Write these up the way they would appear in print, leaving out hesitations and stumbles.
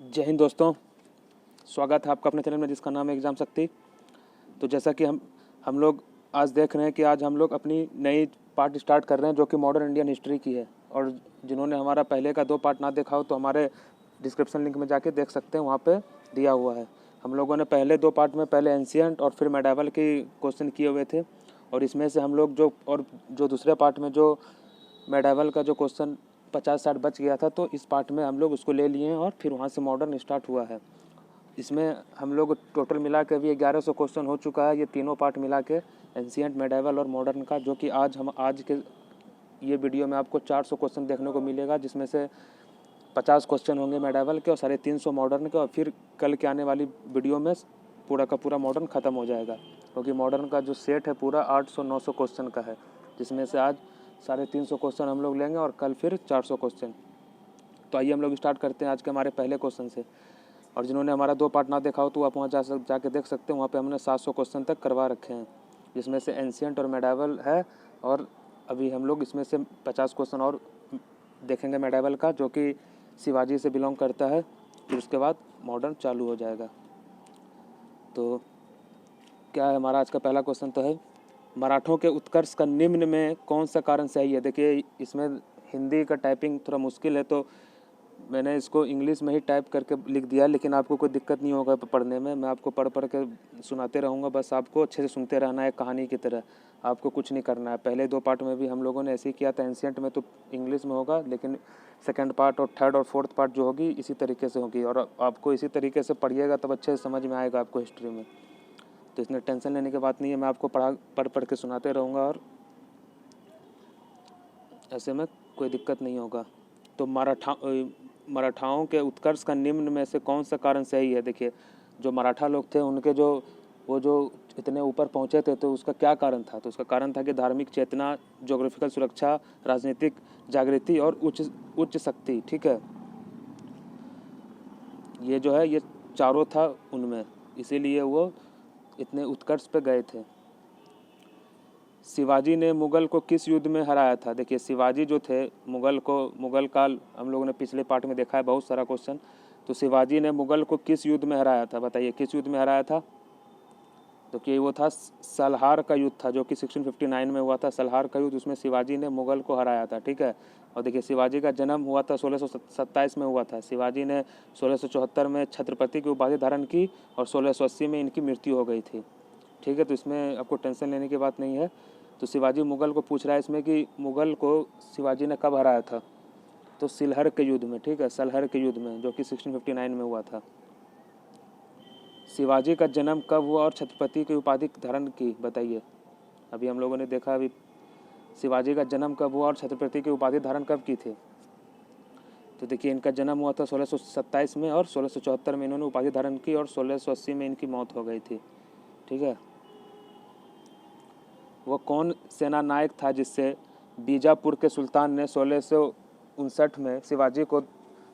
जय हिंद दोस्तों, स्वागत है आपका अपने चैनल में जिसका नाम है एग्ज़ाम शक्ति। तो जैसा कि हम लोग आज देख रहे हैं कि आज हम लोग अपनी नई पार्ट स्टार्ट कर रहे हैं जो कि मॉडर्न इंडियन हिस्ट्री की है। और जिन्होंने हमारा पहले का 2 पार्ट ना देखा हो तो हमारे डिस्क्रिप्शन लिंक में जाके देख सकते हैं, वहाँ पे दिया हुआ है। हम लोगों ने पहले 2 पार्ट में पहले एंशियंट और फिर मेडावल की क्वेश्चन किए हुए थे, और इसमें से हम लोग जो दूसरे पार्ट में जो मेडावल का जो क्वेश्चन 50-60 बच गया था, तो इस पार्ट में हम लोग उसको ले लिए हैं और फिर वहाँ से मॉडर्न स्टार्ट हुआ है। इसमें हम लोग टोटल मिला के अभी 1100 क्वेश्चन हो चुका है, ये तीनों पार्ट मिला के, एंशियंट, मेडावल और मॉडर्न का, जो कि आज के ये वीडियो में आपको 400 क्वेश्चन देखने को मिलेगा, जिसमें से 50 क्वेश्चन होंगे मेडावल के और 350 मॉडर्न के। और फिर कल के आने वाली वीडियो में पूरा का पूरा मॉडर्न ख़त्म हो जाएगा, क्योंकि मॉडर्न का जो सेट है पूरा 800-900 क्वेश्चन का है, जिसमें से आज 350 क्वेश्चन हम लोग लेंगे और कल फिर 400 क्वेश्चन। तो आइए हम लोग स्टार्ट करते हैं आज के हमारे पहले क्वेश्चन से। और जिन्होंने हमारा 2 पार्ट ना देखा हो तो आप वहाँ जाके देख सकते हैं, वहाँ पे हमने 700 क्वेश्चन तक करवा रखे हैं, जिसमें से एंशियंट और मेडावल है। और अभी हम लोग इसमें से 50 क्वेश्चन और देखेंगे मेडावल का, जो कि शिवाजी से बिलोंग करता है। फिर उसके बाद मॉडर्न चालू हो जाएगा। तो क्या है हमारा आज का पहला क्वेश्चन, तो है मराठों के उत्कर्ष का निम्न में कौन सा कारण सही है। देखिए, इसमें हिंदी का टाइपिंग थोड़ा मुश्किल है, तो मैंने इसको इंग्लिश में ही टाइप करके लिख दिया, लेकिन आपको कोई दिक्कत नहीं होगा पढ़ने में। मैं आपको पढ़ के सुनाते रहूँगा, बस आपको अच्छे से सुनते रहना है, कहानी की तरह। आपको कुछ नहीं करना है। पहले 2 पार्ट में भी हम लोगों ने ऐसे ही किया था। एंशियंट में तो इंग्लिश में होगा, लेकिन सेकंड पार्ट और थर्ड और फोर्थ पार्ट जो होगी इसी तरीके से होगी, और आपको इसी तरीके से पढ़िएगा तब अच्छे से समझ में आएगा आपको हिस्ट्री में। तो इसमें टेंशन लेने की बात नहीं है, मैं आपको पढ़ के सुनाते रहूँगा और ऐसे में कोई दिक्कत नहीं होगा। तो मराठाओं के उत्कर्ष का निम्न में से कौन सा कारण सही है। देखिए, जो मराठा लोग थे उनके जो इतने ऊपर पहुंचे थे, तो उसका क्या कारण था। तो उसका कारण था कि धार्मिक चेतना, ज्योग्राफिकल सुरक्षा, राजनीतिक जागृति और उच्च शक्ति। ठीक है, ये जो है ये चारों था उनमें, इसीलिए वो इतने उत्कर्ष पे गए थे। शिवाजी ने मुगल को किस युद्ध में हराया था। देखिए, शिवाजी जो थे मुगल काल हम लोगों ने पिछले पार्ट में देखा है बहुत सारा क्वेश्चन। तो शिवाजी ने मुगल को किस युद्ध में हराया था, बताइए किस युद्ध में हराया था। तो कि वो था सलहार का युद्ध था, जो कि 1659 में हुआ था। सलहार का युद्ध, उसमें शिवाजी ने मुगल को हराया था। ठीक है, और देखिए शिवाजी का जन्म हुआ था 1627 में हुआ था। शिवाजी ने 1674 में छत्रपति की उपाधि धारण की और 1680 में इनकी मृत्यु हो गई थी। ठीक है, तो इसमें आपको टेंशन लेने की बात नहीं है। तो शिवाजी मुगल को पूछ रहा है इसमें कि मुगल को शिवाजी ने कब हराया था। तो सिलहर के युद्ध में। ठीक है, सलहर के युद्ध में, जो कि 1659 में हुआ था। शिवाजी का जन्म कब हुआ और छत्रपति की उपाधि धारण की, बताइए। अभी हम लोगों ने देखा अभी शिवाजी का जन्म कब हुआ और छत्रपति की उपाधि धारण कब की थी। तो देखिए, इनका जन्म हुआ था 1627 में और 1674 में इन्होंने उपाधि धारण की और 1680 में इनकी मौत हो गई थी। ठीक है, वह कौन सेना नायक था जिससे बीजापुर के सुल्तान ने 1659 में शिवाजी को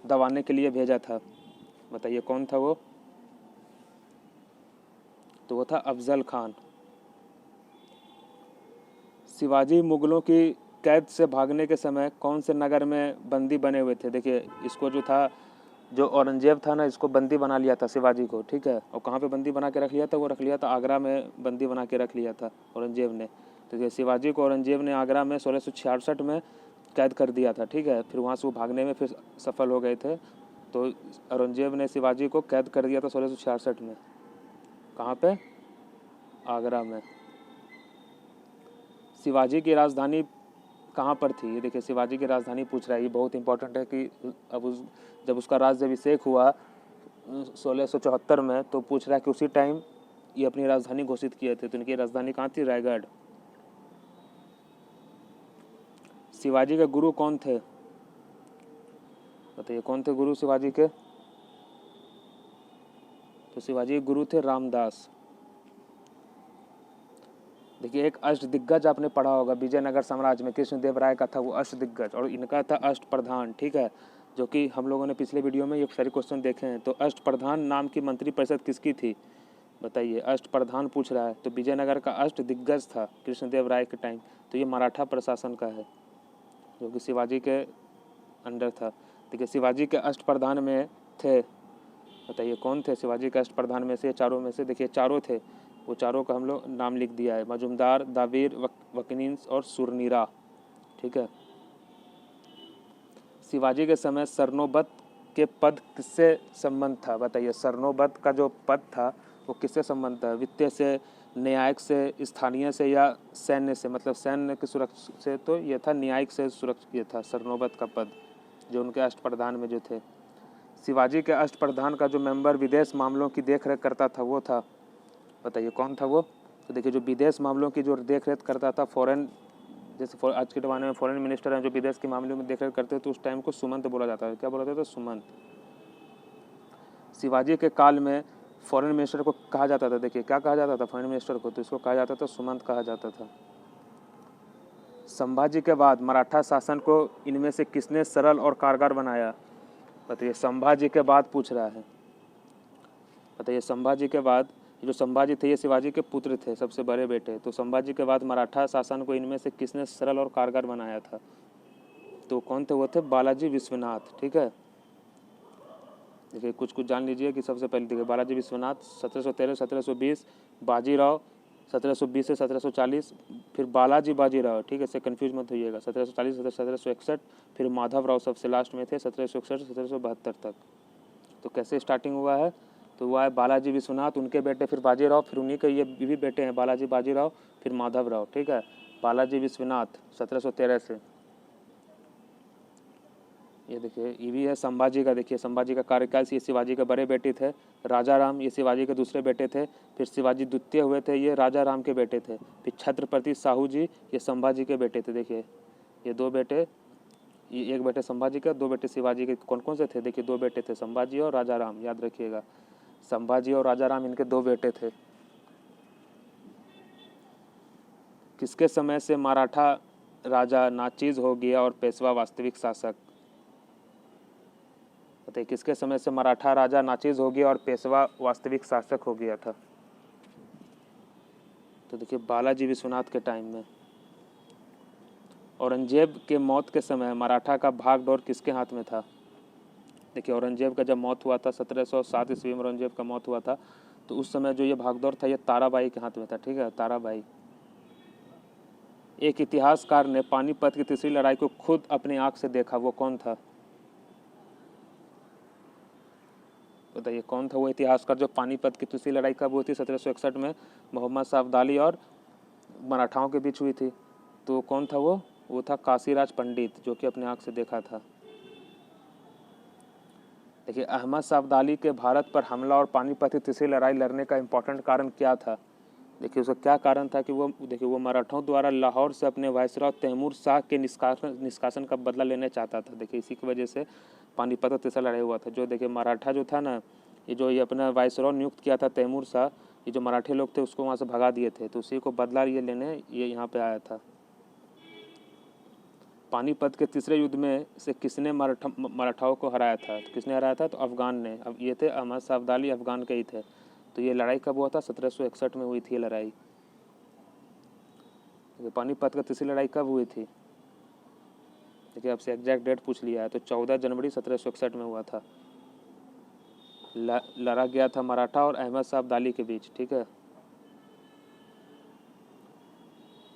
दबाने के लिए भेजा था, बताइए कौन था वो। तो वो था अफजल खान। शिवाजी मुगलों की कैद से भागने के समय कौन से नगर में बंदी बने हुए थे। देखिए, इसको जो था, जो औरंगजेब था ना, इसको बंदी बना लिया था शिवाजी को। ठीक है, और कहाँ पे बंदी बना के रख लिया था, वो रख लिया था आगरा में, बंदी बना के रख लिया था औरंगजेब ने। तो शिवाजी को औरंगजेब ने आगरा में 1666 में कैद कर दिया था। ठीक है, फिर वहाँ से वो भागने में फिर सफल हो गए थे। तो औरंगजेब ने शिवाजी को कैद कर दिया था 1666 में। कहाँ पे, आगरा में। शिवाजी की राजधानी कहाँ पर थी। ये देखिए, शिवाजी की राजधानी पूछ रहा है, ये बहुत इंपॉर्टेंट है कि जब उसका राज्याभिषेक हुआ 1674 में, तो पूछ रहा है कि उसी टाइम ये अपनी राजधानी घोषित किए थे। तो इनकी राजधानी कहाँ थी, रायगढ़। शिवाजी के गुरु कौन थे, बताइए कौन थे गुरु शिवाजी के। तो शिवाजी के गुरु थे रामदास। देखिए, एक अष्टदिग्गज आपने पढ़ा होगा विजयनगर साम्राज्य में, कृष्णदेव राय का था वो अष्टदिग्गज, और इनका था अष्टप्रधान। ठीक है, जो कि हम लोगों ने पिछले वीडियो में ये सारे क्वेश्चन देखे हैं। तो अष्टप्रधान नाम की मंत्रिपरिषद किसकी थी, बताइए। अष्टप्रधान पूछ रहा है, तो विजयनगर का अष्टदिग्गज था कृष्णदेव राय के टाइम। तो ये मराठा प्रशासन का है, जो कि शिवाजी के अंडर था। देखिए, शिवाजी के अष्टप्रधान में थे बताइए कौन थे शिवाजी के अष्टप्रधान में से, चारों में से? देखिए चारों थे, वो चारों का हम लोग नाम लिख दिया है, मजुमदार, दावीर, वकीनीस और सुरनीरा। ठीक है। शिवाजी के समय सरनोबत के पद किससे संबंध था? बताइए सरनोबत का जो पद था वो किससे संबंध था? वित्तीय से, न्यायिक से, स्थानीय से या सैन्य से? मतलब सैन्य की सुरक्षा से तो ये था, न्यायिक से सुरक्षा ये था सरनोबत का पद, जो उनके अष्टप्रधान में जो थे। शिवाजी के अष्टप्रधान का जो मेंबर विदेश मामलों की देखरेख करता था वो था, बताइए कौन था वो? तो देखिए जो विदेश मामलों की जो देखरेख करता था, फॉरेन, जैसे आज के ज़माने में फॉरेन मिनिस्टर हैं जो विदेश के मामलों में देखरेख करते थे, तो उस टाइम को सुमंत बोला जाता है। क्या बोला जाता था? सुमंत। शिवाजी के काल में फॉरेन मिनिस्टर को कहा जाता था, देखिए क्या कहा जाता था फॉरेन मिनिस्टर को? तो इसको कहा जाता था सुमंत कहा जाता था। संभाजी के बाद मराठा शासन को इनमें से किसने सरल और कारगर बनाया? बताइए संभाजी के बाद पूछ रहा है। बताइए संभाजी के बाद, जो संभाजी थे ये शिवाजी के पुत्र थे, सबसे बड़े बेटे। तो संभाजी के बाद मराठा शासन को इनमें से किसने सरल और कारगर बनाया था? तो कौन थे? वो थे बालाजी विश्वनाथ। ठीक है। देखिए कुछ कुछ जान लीजिए कि सबसे पहले देखिए बालाजी विश्वनाथ 1713 1720, बाजीराव 1720 से 1740, फिर बालाजी बाजीराव। ठीक है, इससे कन्फ्यूज मत होइएगा, 1740 से 1761, फिर माधवराव सबसे लास्ट में थे 1761 से 1772 तक। तो कैसे स्टार्टिंग हुआ है? तो हुआ है बालाजी विश्वनाथ, उनके बेटे फिर बाजीराव, फिर उन्हीं के ये भी बेटे हैं बालाजी बाजीराव, फिर माधवराव। ठीक है, बालाजी विश्वनाथ 1713 से। ये देखिए ये भी है संभाजी का। देखिए संभाजी का कार्यकाल से, ये शिवाजी के बड़े बेटे थे। राजा राम ये शिवाजी के दूसरे बेटे थे। फिर शिवाजी द्वितीय हुए थे, ये राजा राम के बेटे थे। फिर छत्रपति साहू जी ये संभाजी के बेटे थे। देखिए ये दो बेटे, ये एक बेटे संभाजी का, दो बेटे शिवाजी के। कौन कौन से थे? देखिए दो बेटे थे, संभाजी और राजा राम, याद रखिएगा, संभाजी और राजा राम इनके दो बेटे थे। किसके समय से मराठा राजा नाचीज हो गया और पेशवा वास्तविक शासक? बताइए किसके समय से मराठा राजा नाचीज हो गया और पेशवा वास्तविक शासक हो गया था? तो देखिए बालाजी विश्वनाथ के टाइम में। औरंगजेब के मौत के समय मराठा का भागदौड़ किसके हाथ में था? देखिए औरंगजेब का जब मौत हुआ था 1707 ईस्वी में औरंगजेब का मौत हुआ था, तो उस समय जो ये भागदौड़ था ये ताराबाई के हाथ में था। ठीक है, ताराबाई। एक इतिहासकार ने पानीपत की तीसरी लड़ाई को खुद अपनी आंख से देखा, वो कौन था? बताइए कौन था वो इतिहासकार जो पानीपत की तीसरी लड़ाई कब हुई थी? 1761 में मोहम्मद शाह अब्दाली और मराठाओं के बीच हुई थी। तो कौन था वो? वो था काशीराज पंडित, जो कि अपने आंख से देखा था। देखिए अहमद शाह अब्दाली के भारत पर हमला और पानीपत की तीसरी लड़ाई लड़ने का इम्पोर्टेंट कारण क्या था? देखिए उसका क्या कारण था कि वो, देखिए वो मराठों द्वारा लाहौर से अपने वायसराय तैमूर शाह के निष्कासन का बदला लेना चाहता था। देखिए इसी की वजह से पानीपत का तीसरा लड़ाई हुआ था। जो देखिए मराठा जो था ना, ये अपना वायसराय नियुक्त किया था तैमूर शाह, ये जो मराठे लोग थे उसको वहाँ से भगा दिए थे, तो उसी को बदला ये लेने ये यहाँ पे आया था। पानीपत के तीसरे युद्ध में से किसने मराठाओं को हराया था? तो किसने हराया था? तो अफगान ने। अब ये थे अहमद शाह अब्दाली, अफगान के ही थे। तो ये लड़ाई कब हुआ था? 1761 में हुई थी ये लड़ाई। पानीपत का तीसरी लड़ाई कब हुई थी? देखिए आपसे एग्जैक्ट डेट पूछ लिया है, तो 14 जनवरी 1761 में हुआ था। लड़ा गया था मराठा और अहमद शाह अब्दाली के बीच। ठीक है।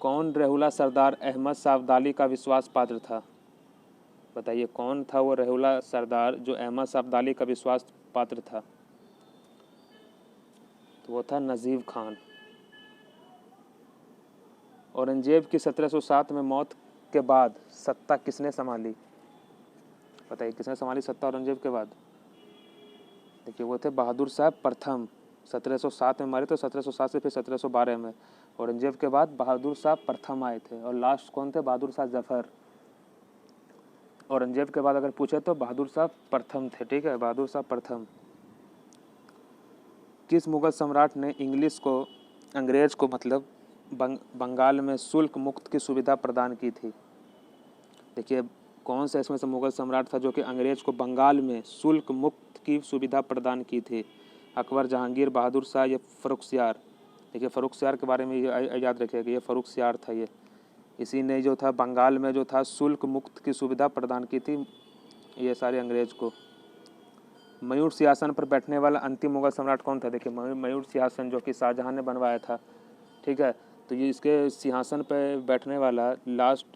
कौन रेहुला सरदार अहमद शाह अब्दाली का विश्वास पात्र था? बताइए कौन था वो रेहुला सरदार जो अहमद शाह अब्दाली का विश्वास पात्र था? तो वो था नजीब खान। औरंगजेब की 1707 में मौत के बाद सत्ता किसने संभाली? बताइए किसने संभाली सत्ता औरंगजेब के बाद? देखिए वो थे बहादुर शाह प्रथम। 1707 में मारे तो 1707 से फिर 1712 में। औरंगजेब के बाद बहादुर शाह प्रथम आए थे, और लास्ट कौन थे? बहादुर शाह जफर। औरंगजेब के बाद अगर पूछे तो बहादुर शाह प्रथम थे। ठीक है, बहादुर शाह प्रथम। किस मुगल सम्राट ने अंग्रेज को मतलब बंगाल में शुल्क मुक्त की सुविधा प्रदान की थी? देखिए कौन सा इसमें से मुगल सम्राट था जो कि अंग्रेज को बंगाल में शुल्क मुक्त की सुविधा प्रदान की थी? अकबर, जहांगीर, बहादुर शाह या फर्रुखसियार? देखिए फर्रुखसियार के बारे में याद रखिएगा, ये फर्रुखसियार था। ये इसी ने जो था बंगाल में जो था शुल्क मुक्त की सुविधा प्रदान की थी ये सारे अंग्रेज को। मयूर सिंहासन पर बैठने वाला अंतिम मुगल सम्राट कौन था? देखिए मयूर सिंहासन जो कि शाहजहां ने बनवाया था, ठीक है। तो ये इसके सिंहासन पर बैठने वाला लास्ट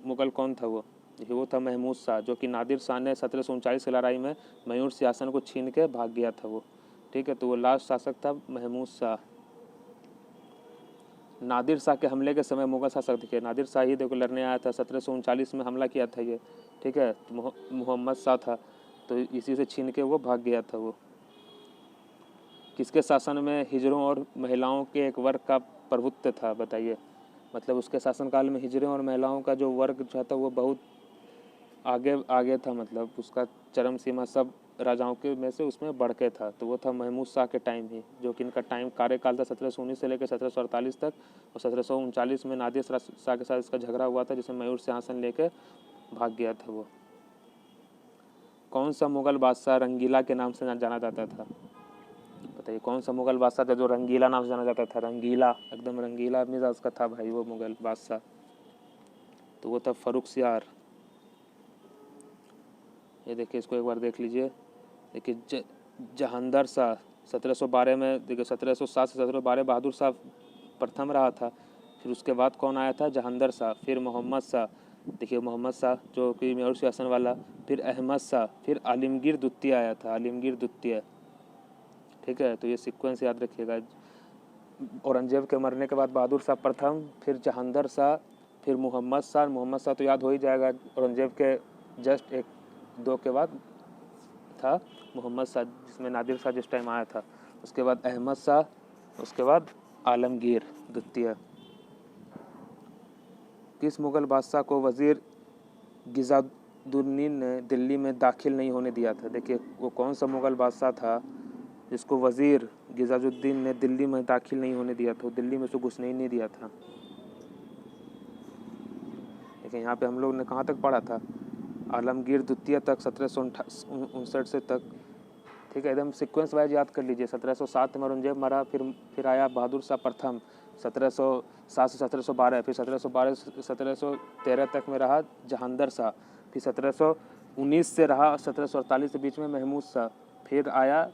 मुगल कौन था? वो था महमूद शाह, जो कि नादिर शाह ने 1739 की लड़ाई में मयूर सिंहासन को छीन के भाग गया था वो, ठीक है। तो वो लास्ट शासक था महमूद शाह। नादिर शाह के हमले के समय मुगल शासक, देखिए नादिर शाह ही देखो लड़ने आया था, 1739 में हमला किया था ये, ठीक है। तो मोहम्मद शाह था, तो इसी से छीन के वो भाग गया था वो। किसके शासन में हिजड़ों और महिलाओं के एक वर्ग का प्रभुत्व था? बताइए। मतलब उसके शासनकाल में हिजड़ों और महिलाओं का जो वर्ग जो था वो बहुत आगे आगे था, मतलब उसका चरम सीमा सब राजाओं के में से उसमें बढ़ के था। तो वो था महमूद शाह के टाइम ही, जो कि इनका टाइम कार्यकाल था 1719 से लेकर 1748 तक। और 1739 में नादिर शाह के साथ इसका झगड़ा हुआ था, जिसमें मयूर सिंहासन लेकर भाग गया था वो। कौन सा मुगल बादशाह रंगीला के नाम से जाना जाता था? बताइए कौन सा मुगल बादशाह था जो रंगीला नाम से जाना जाता था? रंगीला, एकदम रंगीला मिजाज का था भाई वो मुगल बादशाह। तो वो था फर्रुखसियार। ये देखिए, इसको एक बार देख लीजिए। देखिए जहांदर शाह 1712 में, देखिए 1707 से 1712 बहादुर शाह प्रथम रहा था। फिर उसके बाद कौन आया था? जहांदर शाह, फिर मोहम्मद शाह, देखिए मोहम्मद शाह जो कि मयूर सिंहासन वाला, फिर अहमद शाह, फिर आलमगीर द्वितीय आया था, आलमगीर द्वितीय, ठीक है। तो ये सीक्वेंस याद रखिएगा। औरंगजेब के मरने के बाद बहादुर शाह प्रथम, फिर जहांदर शाह, फिर मोहम्मद शाह। मोहम्मद शाह तो याद हो ही जाएगा, औरंगजेब के जस्ट एक दो के बाद था मोहम्मद शाह, जिसमें नादिर शाह जिस टाइम आया था। उसके बाद अहमद शाह, उसके बाद आलमगीर द्वितीय। किस मुगल बादशाह को वजीर गियाजुद्दीन ने दिल्ली में दाखिल नहीं होने दिया था? देखिए वो कौन सा मुगल बादशाह था जिसको वजीर गियाजुद्दीन ने दिल्ली में दाखिल नहीं होने दिया था, दिल्ली में उसको घुसने ही नहीं दिया था। देखिए यहाँ पे हम लोग ने कहाँ तक पढ़ा था? आलमगीर द्वितीय तक, 1759 से तक, ठीक है। एकदम सीक्वेंस वाइज याद कर लीजिए। 1707 में औरंगजेब मरा, फिर आया बहादुर शाह प्रथम, 1707 से 1712, फिर 1712 से 1713 तक में रहा जहांदर शाह, फिर 1719 से रहा 1748 के बीच में महमूद शाह, फिर आया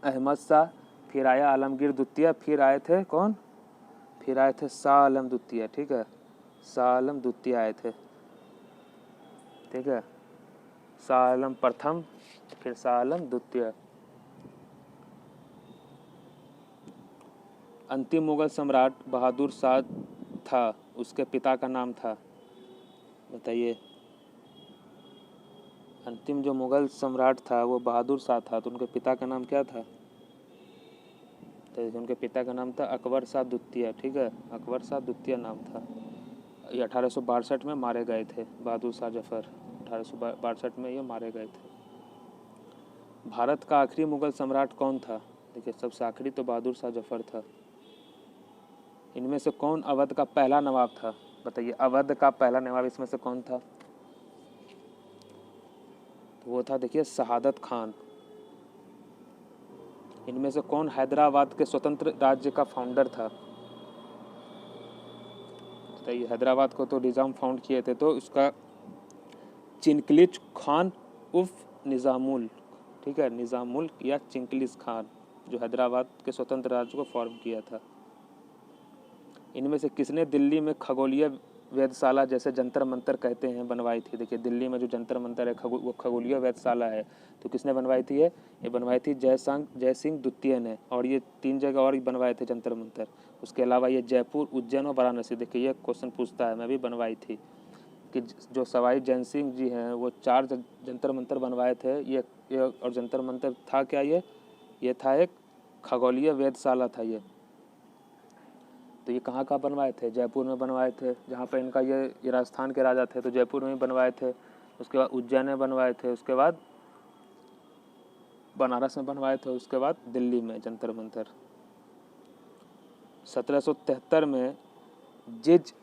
अहमद शाह, फिर आया आलमगीर द्वितीय, फिर आए थे कौन? फिर आए थे शाह आलम द्वितीय, ठीक है। शाह आलम द्वितीय आए थे, ठीक है। शाह आलम प्रथम, फिर शाह आलम द्वितीय। अंतिम मुगल सम्राट बहादुर शाह था, उसके पिता का नाम था? बताइए। अंतिम जो मुगल सम्राट था वो बहादुर शाह था, तो उनके पिता का नाम क्या था? तो उनके पिता का नाम था अकबर शाह द्वितीय, ठीक है। अकबर शाह द्वितीय नाम था। ये 1862 में मारे गए थे, बहादुर शाह जफर 1862 में ये मारे गए थे। भारत का आखिरी मुगल सम्राट कौन था? देखिए सबसे आखिरी तो बहादुर शाह जफर था। इनमें से कौन अवध का पहला नवाब था? बताइए अवध का पहला नवाब इसमें से कौन था? तो वो था, देखिए, शहादत खान। इनमें से कौन हैदराबाद के स्वतंत्र राज्य का फाउंडर था? बताइए। हैदराबाद को तो निज़ाम फाउंड किए थे, तो इसका चिंकलिज खान उर्फ निज़ामुल, ठीक है, निज़ामुल या चिंकलिज खान, जो हैदराबाद के स्वतंत्र राज्य को फॉर्म किया था। इनमें से किसने दिल्ली में खगोलीय वेधशाला, जैसे जंतर मंतर कहते हैं, बनवाई थी? देखिए दिल्ली में जो जंतर मंतर है वो खगोलीय वेधशाला है, तो किसने बनवाई थी? ये बनवाई थी जयसिंह द्वितीय ने। और ये 3 जगह और बनवाए थे जंतर मंतर। उसके अलावा ये जयपुर, उज्जैन और वाराणसी। देखिए ये क्वेश्चन पूछता है, मैं भी बनवाई थी, कि जो सवाई जैन सिंह जी हैं वो 4 जंतर मंतर बनवाए थे। ये और जंतर मंतर था क्या? ये था एक खगोलीय वेधशाला था ये। तो ये कहाँ बनवाए थे? जयपुर में बनवाए थे, जहाँ पर इनका ये राजस्थान के राजा थे, तो जयपुर में ही बनवाए थे। उसके बाद उज्जैन में बनवाए थे, उसके बाद बनारस में बनवाए थे, उसके बाद दिल्ली में जंतर मंतर। 1773 में जिज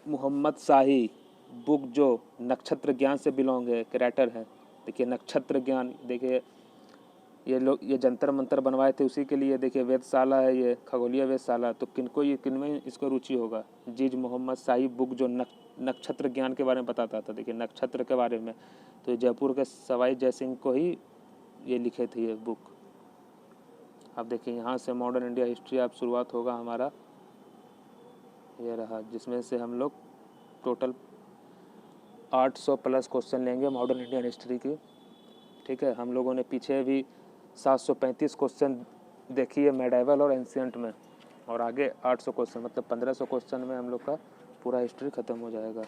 मोहम्मद शाही बुक, जो नक्षत्र ज्ञान से बिलोंग है, क्रेटर है। देखिए नक्षत्र ज्ञान, देखिए ये जंतर मंतर बनवाए थे उसी के लिए। देखिए वेधशाला है ये, खगोलीय वेधशाला, तो किनमें इसको रुचि होगा? जिज मोहम्मद शाही बुक, जो नक्षत्र ज्ञान के बारे में बताता था। देखिए नक्षत्र के बारे में तो ये जयपुर के सवाई जयसिंह को ही ये लिखे थे ये बुक। अब देखिए यहाँ से मॉडर्न इंडिया हिस्ट्री अब शुरुआत होगा हमारा, ये रहा, जिसमें से हम लोग टोटल 800 प्लस क्वेश्चन लेंगे मॉडर्न इंडियन हिस्ट्री की। ठीक है, हम लोगों ने पीछे भी 735 क्वेश्चन देखी है मेडाइवल और एंशिएंट में, और आगे 800 क्वेश्चन, मतलब 1500 क्वेश्चन में हम लोग का पूरा हिस्ट्री ख़त्म हो जाएगा।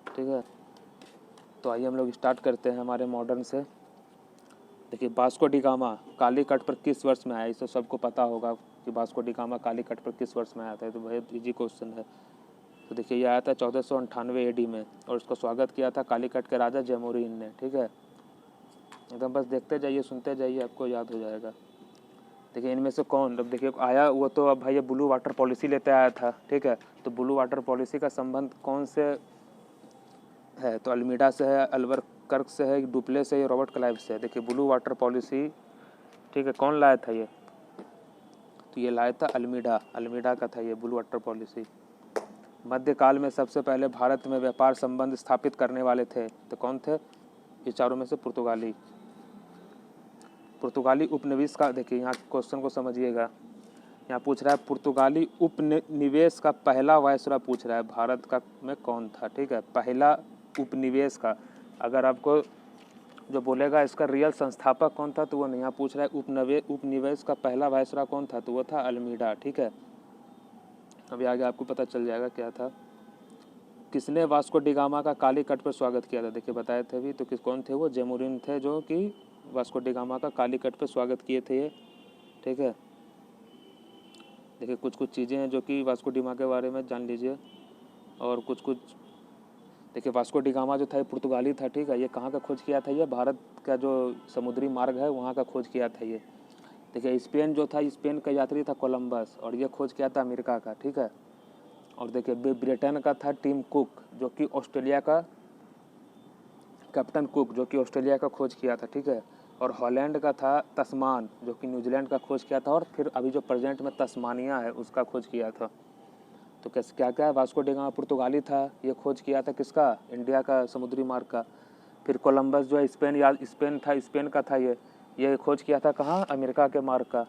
ठीक है, तो आइए हम लोग स्टार्ट करते हैं हमारे मॉडर्न से। देखिए वास्को डी गामा कालीकट पर किस वर्ष में आया, इसे सबको पता होगा कि वास्को डी गामा कालीकट पर किस वर्ष में आया था, तो बहुत इजी क्वेश्चन है। तो देखिए ये आया था 1498 AD में, और इसका स्वागत किया था कालीकट के राजा जयमुरीन ने। ठीक है, एकदम बस देखते जाइए, सुनते जाइए, आपको याद हो जाएगा। देखिए इनमें से कौन, अब देखिए आया वो तो अब भाई ये ब्लू वाटर पॉलिसी लेते आया था। ठीक है, तो ब्लू वाटर पॉलिसी का संबंध कौन से है, तो अल्मीडा से है, अल्बुकर्क से है, डुप्ले से, रॉबर्ट क्लाइव से है। देखिए ब्लू वाटर पॉलिसी, ठीक है, कौन लाया था ये, तो ये लाया था अल्मीडा का था ये ब्लू वाटर पॉलिसी। मध्यकाल में सबसे पहले भारत में व्यापार संबंध स्थापित करने वाले थे, तो कौन थे, ये चारों में से पुर्तगाली उपनिवेश का, देखिए यहाँ क्वेश्चन को समझिएगा, यहाँ पूछ रहा है पुर्तगाली उपनिवेश का पहला वायसराय पूछ रहा है भारत का में कौन था। ठीक है, पहला उपनिवेश का, अगर आपको जो बोलेगा इसका रियल संस्थापक कौन था तो वो नहीं, यहाँ पूछ रहा है उपनिवेश का पहला वायसराय कौन था, तो वो था अल्मीडा। ठीक है, अभी आगे आपको पता चल जाएगा क्या था। किसने वास्को डी गामा का कालीकट पर स्वागत किया था, देखिए बताए थे अभी, तो किस कौन थे, वो जयमुरीन थे जो कि वास्को डी गामा का कालीकट पर स्वागत किए थे ये। ठीक है, देखिए कुछ कुछ चीज़ें हैं जो कि वास्को डी गामा के बारे में जान लीजिए, और कुछ कुछ देखिए वास्को डी गामा जो था ये पुर्तगाली था। ठीक है, ये कहाँ का खोज किया था, ये भारत का जो समुद्री मार्ग है वहाँ का खोज किया था ये। देखिए स्पेन जो था, स्पेन का यात्री था कोलंबस, और ये खोज किया था अमेरिका का। ठीक है, और देखिए ब्रिटेन का था टिम कुक, जो कि ऑस्ट्रेलिया का कैप्टन कुक, जो कि ऑस्ट्रेलिया का खोज किया था। ठीक है, और हॉलैंड का था तस्मान, जो कि न्यूजीलैंड का खोज किया था, और फिर अभी जो प्रेजेंट में तस्मानिया है उसका खोज किया था। तो कैसे क्या क्या है, वास्को डी गामा पुर्तगाली था, ये खोज किया था किसका, इंडिया का समुद्री मार्ग का। फिर कोलंबस जो है स्पेन था, स्पेन का था ये खोज किया था कहाँ, अमेरिका के मार्ग का।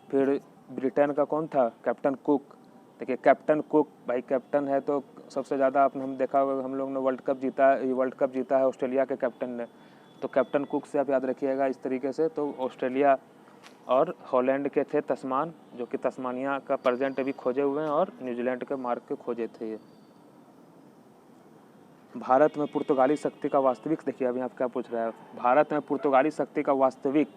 फिर ब्रिटेन का कौन था, कैप्टन कुक। देखिए कैप्टन कुक, भाई कैप्टन है तो सबसे ज़्यादा आपने हम देखा होगा, हम लोग ने वर्ल्ड कप जीता है ऑस्ट्रेलिया के कैप्टन ने, तो कैप्टन कुक से आप याद रखिएगा इस तरीके से। तो ऑस्ट्रेलिया और हॉलैंड के थे तस्मान, जो कि तस्मानिया का प्रेजेंट अभी खोजे हुए हैं, और न्यूजीलैंड के मार्ग के खोजे थे ये। भारत में पुर्तगाली शक्ति का वास्तविक, देखिए अभी आप क्या पूछ रहा है, भारत में पुर्तगाली शक्ति का वास्तविक,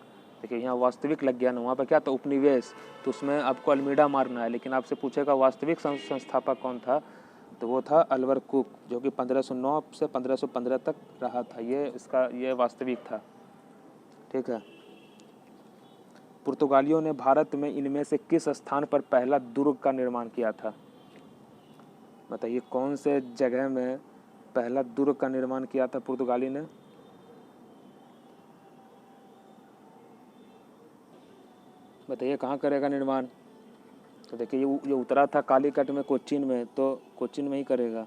देखिए यहाँ वास्तविक लग गया ना, वहाँ पर क्या था उपनिवेश, तो उसमें आपको अल्मीडा मारना है, लेकिन आपसे पूछेगा वास्तविक संस्थापक कौन था, तो वो था अल्बुकर्क, जो कि 1509 से 1515 तक रहा था, ये वास्तविक था। ठीक है, पुर्तगालियों ने भारत में इनमें से किस स्थान पर पहला दुर्ग का निर्माण किया था, बताइए कौन से जगह में पहला दुर्ग का निर्माण किया था पुर्तगाली ने। बताइए कहाँ करेगा निर्माण, तो देखिए ये उतरा था कालीकट में, कोच्चिन में, तो कोच्चिन में ही करेगा।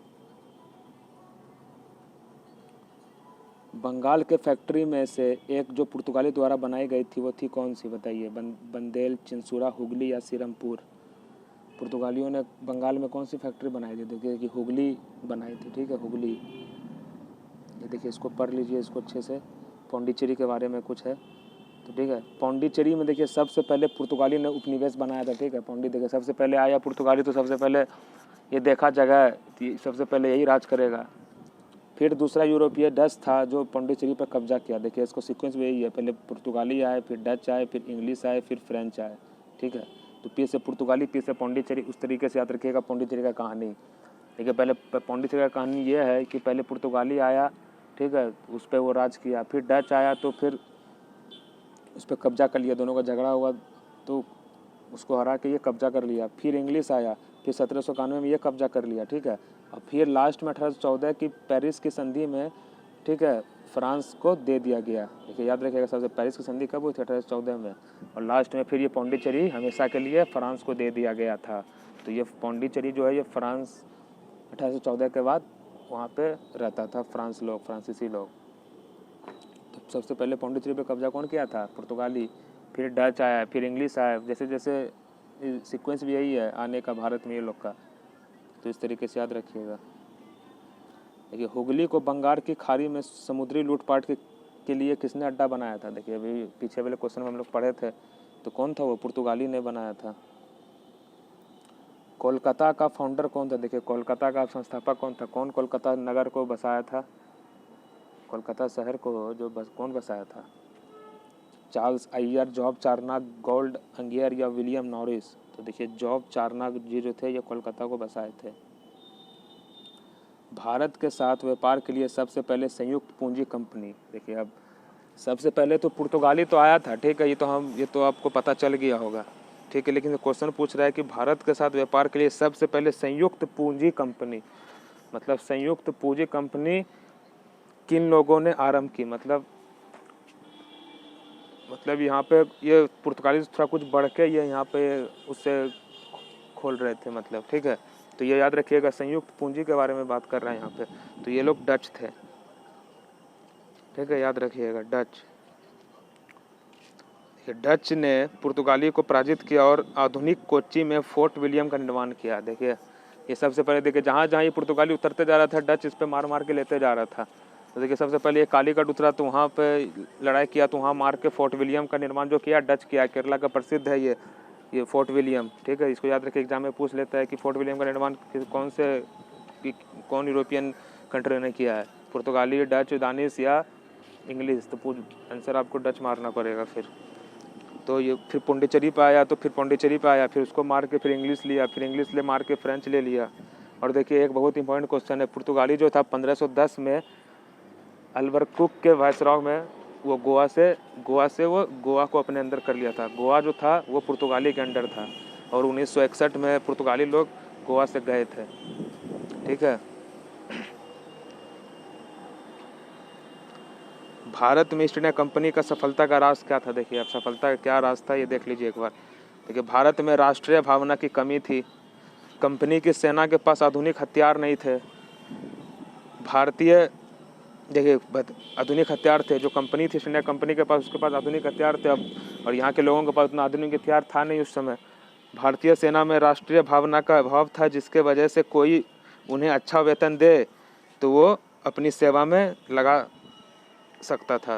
बंगाल के फैक्ट्री में से एक जो पुर्तगाली द्वारा बनाई गई थी वो थी कौन सी, बताइए, बंदेल, चिंसुरा, हुगली या सिरमपुर। पुर्तगालियों ने बंगाल में कौन सी फैक्ट्री बनाई थी, देखिए कि हुगली बनाई थी। ठीक है, हुगली, ये देखिए इसको पढ़ लीजिए इसको अच्छे से, पौंडीचेरी के बारे में कुछ है। तो ठीक है, पौंडीचेरी में देखिए सबसे पहले पुर्तगाली ने उपनिवेश बनाया था। ठीक है, देखिए सबसे पहले आया पुर्तगाली, तो सबसे पहले ये देखा जगह, सबसे पहले यही राज करेगा। फिर दूसरा यूरोपीय डच था जो पौंडीचेरी पर कब्जा किया। देखिए इसको सीक्वेंस भी यही है, पहले पुर्तगाली आए, फिर डच आए, फिर इंग्लिश आए, फिर फ्रेंच आए। ठीक है, तो पी से पुर्तगाली, पी से पौंडीचेरी, उस तरीके से याद रखिएगा पौंडीचेरी का कहानी। देखिए पहले पौंडीचेरी का कहानी ये है कि पहले पुर्तगाली आया, ठीक है, उस पर वो राज किया, फिर डच आया तो फिर उस पर कब्जा कर लिया, दोनों का झगड़ा हुआ तो उसको हरा के ये कब्जा कर लिया। फिर इंग्लिश आया, फिर 1791 में ये कब्जा कर लिया। ठीक है, और फिर लास्ट में 1814 की पेरिस की संधि में, ठीक है, फ्रांस को दे दिया गया। देखिए याद रखिएगा सबसे पेरिस की संधि कब हुई थी, 1814 में, और लास्ट में फिर ये पौंडीचेरी हमेशा के लिए फ्रांस को दे दिया गया था। तो ये पौंडीचेरी जो है ये फ्रांस 1814 के बाद वहाँ पे रहता था फ्रांसीसी लोग। तो सबसे पहले पौंडीचेरी पे कब्जा कौन किया था? पुर्तगाली। फिर डच आया, फिर इंग्लिश आया, जैसे जैसे सीक्वेंस भी यही है आने का भारत में ये लोग का। तो इस तरीके से याद रखिएगा। देखिए, हुगली को बंगाल की खाड़ी में समुद्री लूटपाट के लिए किसने अड्डा बनाया था? देखिए, अभी पीछे वाले क्वेश्चन में हम लोग पढ़े थे, तो कौन था वो? पुर्तगाली ने बनाया था। कोलकाता का फाउंडर कौन था? देखिए, कोलकाता का संस्थापक कौन था? कौन कोलकाता नगर को बसाया था? कोलकाता शहर को कौन बसाया था? Charles Eyre, Job Charnock, Gerald Aungier या विलियम नॉरिस? तो देखिए, जॉब चारनाक जी जो थे ये कोलकाता को बसाए थे। भारत के साथ व्यापार के लिए सबसे पहले संयुक्त पूंजी कंपनी। देखिए, अब सबसे पहले तो पुर्तगाली तो आया था, ठीक है, ये तो आपको पता चल गया होगा, ठीक है। लेकिन क्वेश्चन पूछ रहा है कि भारत के साथ व्यापार के लिए सबसे पहले संयुक्त पूंजी कंपनी, मतलब संयुक्त पूंजी कंपनी किन लोगों ने आरंभ की? मतलब यहाँ पे ये पुर्तगाली से थोड़ा कुछ बढ़ के ये यहाँ पे उससे खोल रहे थे, मतलब, ठीक है। तो ये याद रखिएगा, संयुक्त पूंजी के बारे में बात कर रहे हैं यहाँ पे। तो ये लोग डच थे, ठीक है, याद रखिएगा, डच। डच ने पुर्तगाली को पराजित किया और आधुनिक कोच्चि में फोर्ट विलियम का निर्माण किया। देखिए, ये सबसे पहले, देखिए, जहाँ जहाँ ये पुर्तगाली उतरते जा रहा था, डच इस पे मार मार के लेते जा रहा था। तो देखिए, सबसे पहले ये कालीकट उतरा तो वहाँ पे लड़ाई किया, तो वहाँ मार के फोर्ट विलियम का निर्माण जो किया डच किया। केरला का प्रसिद्ध है ये फोर्ट विलियम, ठीक है। इसको याद रखिए, एग्जाम में पूछ लेता है कि फोर्ट विलियम का निर्माण कौन यूरोपियन कंट्री ने किया है? पुर्तगाली, डच, दानिश या इंग्लिश? तो आंसर आपको डच मारना पड़ेगा फिर। तो ये फिर पौंडीचेरी पे आया, फिर उसको मार के फिर इंग्लिश लिया, फिर इंग्लिश ले मार के फ्रेंच ले लिया। और देखिए, एक बहुत इंपॉर्टेंट क्वेश्चन है, पुर्तगाली जो था 1510 में अल्बुकर्क के वायसरॉय में वो गोवा को अपने अंदर कर लिया था। गोवा जो था वो पुर्तगाली के अंडर था, और 1961 में पुर्तगाली लोग गोवा से गए थे, ठीक है। भारत में ईस्ट इंडिया कंपनी का सफलता का राज क्या था? देखिए, अब सफलता का क्या राज था ये देख लीजिए एक बार। देखिए, भारत में राष्ट्रीय भावना की कमी थी, कंपनी की सेना के पास आधुनिक हथियार नहीं थे। आधुनिक हथियार थे, जो कंपनी थी ईस्ट इंडिया कंपनी के पास, उसके पास आधुनिक हथियार थे अब, और यहाँ के लोगों के पास उतना आधुनिक हथियार था नहीं उस समय। भारतीय सेना में राष्ट्रीय भावना का अभाव था, जिसके वजह से कोई उन्हें अच्छा वेतन दे तो वो अपनी सेवा में लगा सकता था।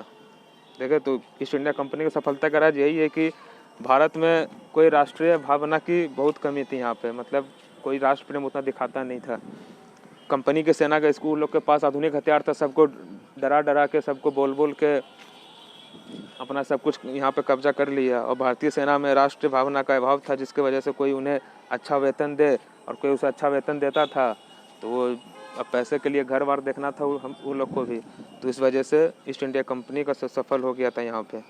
देखिए, तो ईस्ट इंडिया कंपनी की सफलता का राज यही है कि भारत में कोई राष्ट्रीय भावना की बहुत कमी थी यहाँ पे, मतलब कोई राष्ट्र प्रेम उतना दिखाता नहीं था। कंपनी के सेना के स्कूल लोग के पास आधुनिक हथियार था, सबको डरा डरा के, सबको बोल बोल के अपना सब कुछ यहाँ पे कब्जा कर लिया। और भारतीय सेना में राष्ट्रीय भावना का अभाव था, जिसके वजह से कोई उन्हें अच्छा वेतन दे, और कोई उसे अच्छा वेतन देता था तो वो अब पैसे के लिए घर बार देखना था वो लोग को भी। तो इस वजह से ईस्ट इंडिया कंपनी का सफल हो गया था यहाँ पे।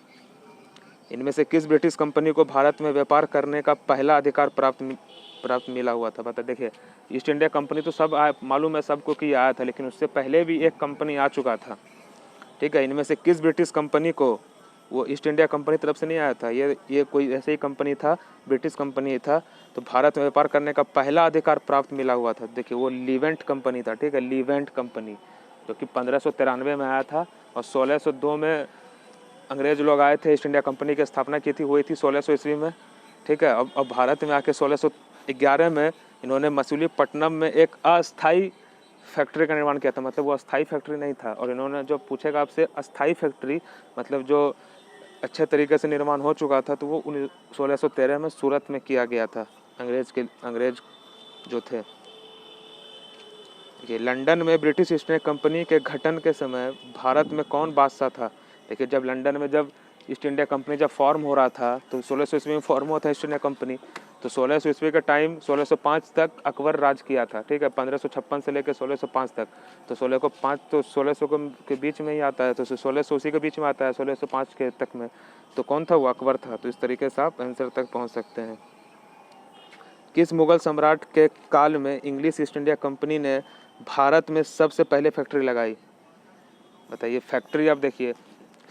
इनमें से किस ब्रिटिश कंपनी को भारत में व्यापार करने का पहला अधिकार प्राप्त मिला हुआ था? बता। देखिए, ईस्ट इंडिया कंपनी तो सब मालूम है सबको कि आया था, लेकिन उससे पहले भी एक कंपनी आ चुका था, ठीक है। इनमें से किस ब्रिटिश कंपनी को, वो ईस्ट इंडिया कंपनी तरफ से नहीं आया था, ये कोई ऐसे ही कंपनी था, ब्रिटिश कंपनी था, तो भारत में व्यापार करने का पहला अधिकार प्राप्त मिला हुआ था। देखिए, वो लीवेंट कंपनी था, ठीक है, लीवेंट कंपनी, जो कि 1593 में आया था, और 1602 में अंग्रेज लोग आए थे, ईस्ट इंडिया कंपनी की स्थापना की थी, हुई थी 1600 ईस्वी में, ठीक है। अब भारत में आके 1611 में इन्होंने मसूलीपट्टनम में एक अस्थाई फैक्ट्री का निर्माण किया था, मतलब वो अस्थाई फैक्ट्री नहीं था। और इन्होंने जो पूछेगा आपसे अस्थाई फैक्ट्री मतलब जो अच्छे तरीके से निर्माण हो चुका था, तो वो 1613 में सूरत में किया गया था, अंग्रेज जो थे। देखिए, लंदन में ब्रिटिश ईस्ट इंडिया कंपनी के गठन के समय भारत में कौन बादशाह था? देखिए, जब लंदन में जब ईस्ट इंडिया कंपनी जब फॉर्म हो रहा था, तो 1600 ईस्वी में फॉर्म हुआ था ईस्ट इंडिया कंपनी, तो 1600 ईस्वी के टाइम 1605 तक अकबर राज किया था, ठीक है, 1556 से लेकर 1605 तक। तो 1605 तो 1600 के बीच में ही आता है, तो 1600 उसी के बीच में आता है, 1605 के तक में। तो कौन था? वो अकबर था। तो इस तरीके से आप आंसर तक पहुँच सकते हैं। किस मुगल सम्राट के काल में इंग्लिश ईस्ट इंडिया कंपनी ने भारत में सबसे पहले फैक्ट्री लगाई? बताइए। फैक्ट्री आप देखिए,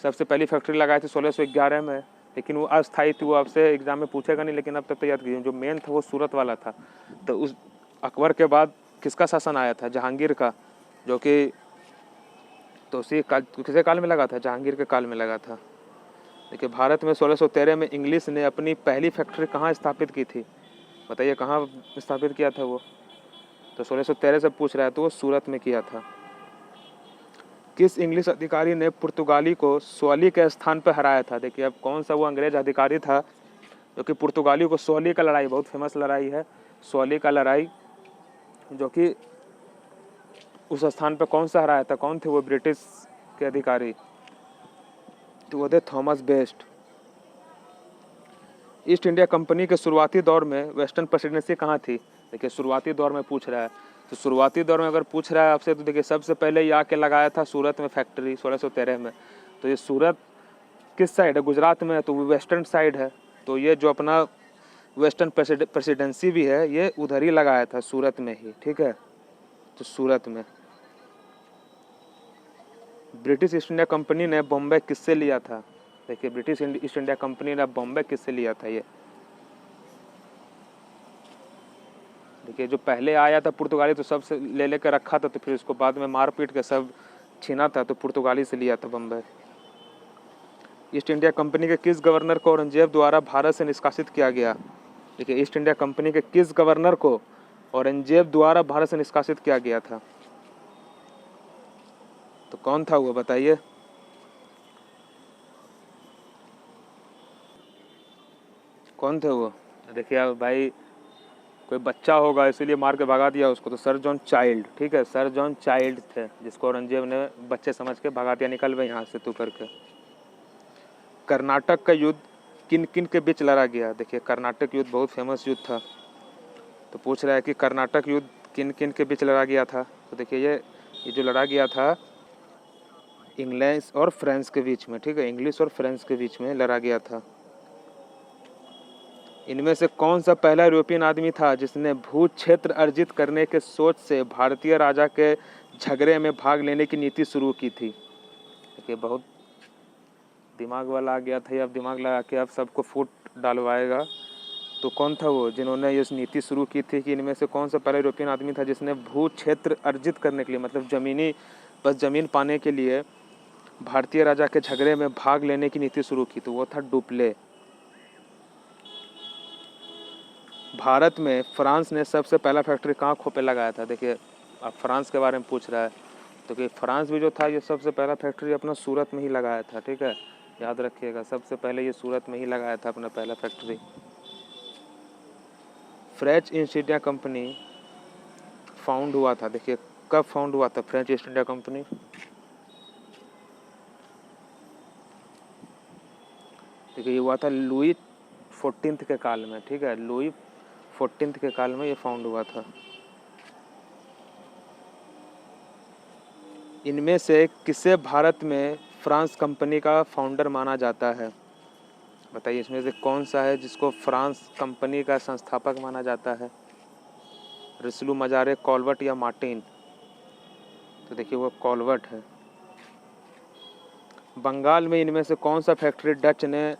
सबसे पहली फैक्ट्री लगाई थी 1611 में, लेकिन वो अस्थायी थी, वो आपसे एग्जाम में पूछेगा नहीं, लेकिन अब तक तो याद कीजिए। जो मेन था वो सूरत वाला था। तो उस अकबर के बाद किसका शासन आया था? जहांगीर का। जो कि तो उसी काल, किसी काल में लगा था? जहांगीर के काल में लगा था। देखिए भारत में 1613 में इंग्लिश ने अपनी पहली फैक्ट्री कहाँ स्थापित की थी? बताइए कहाँ स्थापित किया था वो? तो 1613 से पूछ रहा है तो वो सूरत में किया था। किस इंग्लिश अधिकारी ने पुर्तगाली को सोली के स्थान पर हराया था? देखिए अब कौन सा वो अंग्रेज अधिकारी था जो कि पुर्तगाली को, सोली का लड़ाई, बहुत फेमस लड़ाई है सोली का लड़ाई, जो कि उस स्थान पर कौन सा हराया था? कौन थे वो ब्रिटिश के अधिकारी? तो वो थे Thomas best. East India company के शुरुआती दौर में वेस्टर्न प्रेसिडेंसी कहाँ थी? देखिए शुरुआती दौर में पूछ रहा है, तो शुरुआती दौर में अगर पूछ रहा है आपसे तो देखिए सबसे पहले ये आके लगाया था सूरत में फैक्ट्री 1613 में। तो ये सूरत किस साइड है? गुजरात में है, तो वेस्टर्न साइड है। तो ये जो अपना वेस्टर्न प्रेसिडेंसी भी है ये उधर ही लगाया था, सूरत में ही, ठीक है। तो सूरत में। ब्रिटिश ईस्ट इंडिया कंपनी ने बॉम्बे किससे लिया था? देखिए ब्रिटिश ईस्ट इंडिया कंपनी ने बॉम्बे किससे लिया था? ये देखिए जो पहले आया था पुर्तगाली तो सबसे ले लेकर रखा था, तो फिर उसको बाद में मार पीट के सब छीना था, तो पुर्तगाली से लिया था बम्बई। ईस्ट इंडिया कंपनी के किस गवर्नर को औरंगजेब द्वारा भारत से निष्कासित किया गया? देखिए ईस्ट इंडिया कंपनी के किस गवर्नर को औरंगजेब द्वारा भारत से निष्कासित किया गया था? तो कौन था वो बताइए? कौन थे वो? देखिए अब भाई कोई बच्चा होगा इसीलिए मार के भगा दिया उसको, तो सर जॉन चाइल्ड, ठीक है, सर जॉन चाइल्ड थे, जिसको औरंगजेब ने बच्चे समझ के भगा दिया, निकल गए यहाँ से तू करके। कर्नाटक का युद्ध किन किन के बीच लड़ा गया? देखिए कर्नाटक युद्ध बहुत फेमस युद्ध था, तो पूछ रहा है कि कर्नाटक युद्ध किन किन के बीच लड़ा गया था? तो देखिए ये जो लड़ा गया था इंग्लिश और फ्रेंच के बीच में, ठीक है, इंग्लिश और फ्रेंच के बीच में लड़ा गया था। इनमें से कौन सा पहला यूरोपियन आदमी था जिसने भू क्षेत्र अर्जित करने के सोच से भारतीय राजा के झगड़े में भाग लेने की नीति शुरू की थी? देखिए बहुत दिमाग वाला आ गया था, अब दिमाग लगा के अब सबको फूट डालवाएगा। तो कौन था वो जिन्होंने ये नीति शुरू की थी कि इनमें से कौन सा पहला यूरोपियन आदमी था जिसने भू क्षेत्र अर्जित करने के लिए, मतलब जमीनी, बस जमीन पाने के लिए भारतीय राजा के झगड़े में भाग लेने की नीति शुरू की? तो वो था डुप्ले। भारत में फ्रांस ने सबसे पहला फैक्ट्री कहाँ खोपे लगाया था? देखिए अब फ्रांस के बारे में पूछ रहा है, तो कि फ्रांस भी जो था ये सबसे पहला फैक्ट्री अपना सूरत में ही लगाया था, ठीक है, याद रखिएगा, सबसे पहले ये सूरत में ही लगाया था अपना पहला factory. French east India company found हुआ था, देखिए कब फाउंड हुआ था फ्रेंच ईस्ट इंडिया कंपनी? देखिए ये हुआ था लुई 14 के काल में, ठीक है, लुई 14 के काल में ये फाउंड हुआ था। इनमें से किसे भारत में फ्रांस कंपनी का फाउंडर माना जाता है? बताइए इसमें से कौन सा है जिसको फ्रांस कंपनी का संस्थापक माना जाता है? रिसलू, मजारे, कॉलवर्ट या मार्टिन? तो देखिए वो कॉलवर्ट है। बंगाल में इनमें से कौन सा फैक्ट्री डच ने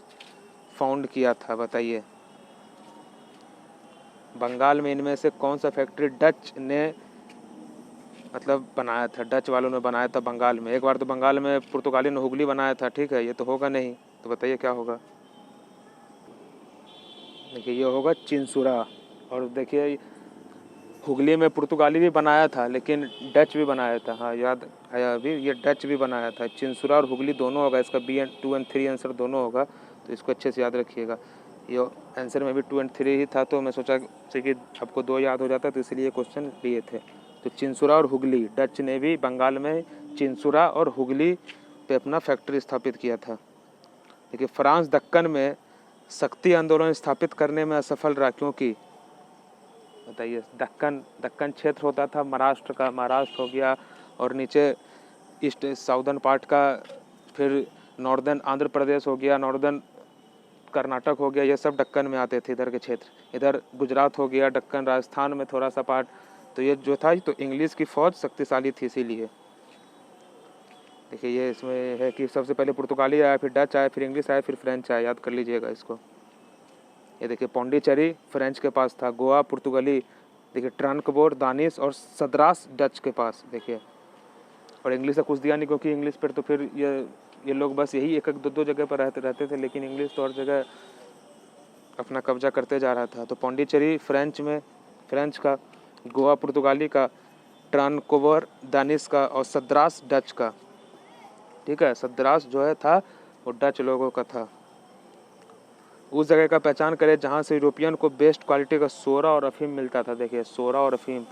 फाउंड किया था? बताइए बंगाल में इनमें से कौन सा फैक्ट्री डच ने मतलब बनाया था, डच वालों ने बनाया था बंगाल में? एक बार तो बंगाल में पुर्तगाली ने हुगली बनाया था, ठीक है, ये तो होगा नहीं, तो बताइए क्या होगा? देखिए ये होगा चिंसुरा। और देखिए हुगली में पुर्तगाली भी बनाया था लेकिन डच भी बनाया था, हाँ याद आया अभी, ये डच भी बनाया था। चिंसुरा और हुगली दोनों होगा, इसका बी एंड 2 और 3 आंसर दोनों होगा, तो इसको अच्छे से याद रखिएगा। ये आंसर में भी 2 और 3 ही था, तो मैं सोचा कि आपको 2 याद हो जाता, तो इसलिए क्वेश्चन लिए थे। तो चिंसुरा और हुगली, डच ने भी बंगाल में चिंसुरा और हुगली पे अपना फैक्ट्री स्थापित किया था। देखिए फ्रांस दक्कन में शक्ति आंदोलन स्थापित करने में असफल रहा, क्योंकि? बताइए दक्कन क्षेत्र होता था महाराष्ट्र का, महाराष्ट्र हो गया, और नीचे ईस्ट साउदर्न पार्ट का, फिर नॉर्दर्न आंध्र प्रदेश हो गया, नॉर्दर्न कर्नाटक हो गया, ये सब दक्कन में आते थे इधर के क्षेत्र। इधर गुजरात हो गया, दक्कन राजस्थान में थोड़ा सा पार्ट, तो ये जो था तो इंग्लिश की फौज शक्तिशाली थी इसीलिए। देखिए ये इसमें है कि सबसे पहले पुर्तगाली आया, फिर डच आया, फिर इंग्लिश आया, फिर फ्रेंच आया, याद कर लीजिएगा इसको। ये देखिए पौंडीचेरी फ्रेंच के पास था, गोवा पुर्तगाली, देखिए ट्रांकबोर दानिश और सद्रास डच के पास। देखिए और इंग्लिश से कुछ दिया नहीं, क्योंकि इंग्लिश पर तो फिर ये लोग बस यही एक दो दो जगह पर रहते थे, लेकिन इंग्लिश तो हर जगह अपना कब्जा करते जा रहा था। तो पौंडीचेरी फ्रेंच का, गोवा पुर्तगाली का, ट्रांकोवर दानिश का और सद्रास डच का। ठीक है, सद्रास जो है था वो डच लोगों का था। उस जगह का पहचान करें जहाँ से यूरोपियन को बेस्ट क्वालिटी का सोरा और अफीम मिलता था। देखिए, सोरा और अफीम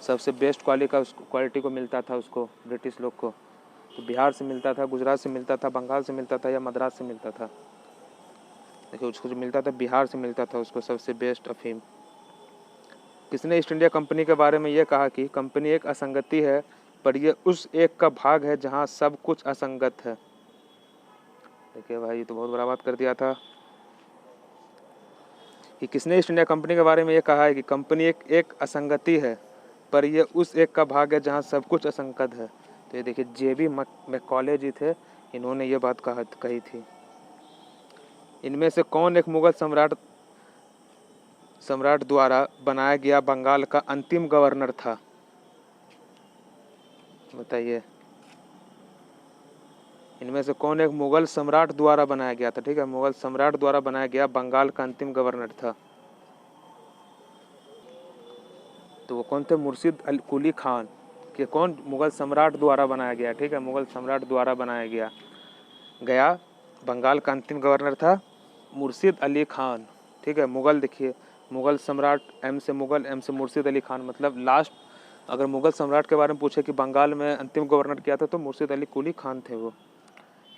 सबसे बेस्ट क्वालिटी को मिलता था उसको, ब्रिटिश लोग को। तो बिहार से मिलता था, गुजरात से मिलता था, बंगाल से मिलता था या मद्रास से मिलता था। देखिए, उसको जो मिलता था बिहार से मिलता था उसको सबसे बेस्ट अफीम। किसने ईस्ट इंडिया कंपनी के बारे में ये कहा कि कंपनी एक असंगति है, पर यह उस एक का भाग है जहाँ सब कुछ असंगत है। देखिए भाई, ये तो बहुत बड़ा बात कर दिया था कि किसने ईस्ट इंडिया कंपनी के बारे में ये कहा है कि कंपनी एक असंगति है, पर यह उस एक का भाग है जहाँ सब कुछ असंगत है। तो ये देखिए, JB मैकॉले जी थे, इन्होंने ये बात कही थी। इनमें से कौन एक मुगल सम्राट द्वारा बनाया गया बंगाल का अंतिम गवर्नर था? बताइए, इनमें से कौन एक मुगल सम्राट द्वारा बनाया गया था? ठीक है, मुगल सम्राट द्वारा बनाया गया बंगाल का अंतिम गवर्नर था। तो वो कौन थे? मुर्शिद कुली खान। कि कौन? मुगल सम्राट द्वारा बनाया गया। ठीक है, मुगल सम्राट द्वारा बनाया गया बंगाल का अंतिम गवर्नर था मुर्शिद अली खान। ठीक है, मुगल, देखिए, मुगल सम्राट, एम से मुगल, एम से मुर्शिद अली खान, मतलब लास्ट। अगर मुगल सम्राट के बारे में पूछे कि बंगाल में अंतिम गवर्नर किया था, तो मुर्शिद अली कुली खान थे वो।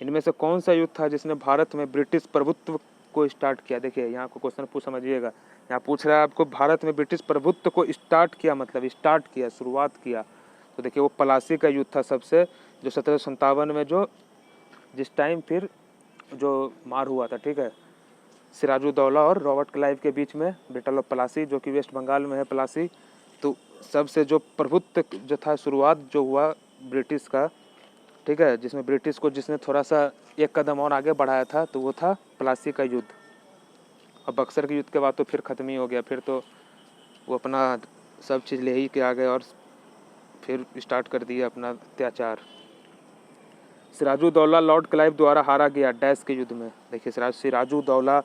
इनमें से कौन सा युद्ध था जिसने भारत में ब्रिटिश प्रभुत्व को स्टार्ट किया? देखिए, यहाँ को क्वेश्चन पूछ समझिएगा। यहाँ पूछ रहा है आपको, भारत में ब्रिटिश प्रभुत्व को स्टार्ट किया, मतलब स्टार्ट किया, शुरुआत किया। तो देखिए, वो प्लासी का युद्ध था सबसे, जो 1757 में जिस टाइम फिर जो मार हुआ था। ठीक है, सिराजुद्दौला और रॉबर्ट क्लाइव के बीच में, बैटल ऑफ प्लासी, जो कि वेस्ट बंगाल में है प्लासी। तो सबसे जो प्रभुत्व जो था, शुरुआत जो हुआ ब्रिटिश का, ठीक है, जिसने थोड़ा सा एक कदम और आगे बढ़ाया था, तो वो था प्लासी का युद्ध। और बक्सर के युद्ध के बाद तो फिर ख़त्म ही हो गया, फिर तो वो अपना सब चीज़ ले ही के आ गए और फिर स्टार्ट कर दिया अपना अत्याचार। सिराजुद्दौला लॉर्ड क्लाइव द्वारा हारा गया डैश के युद्ध में। देखिए, सिराजुद्दौला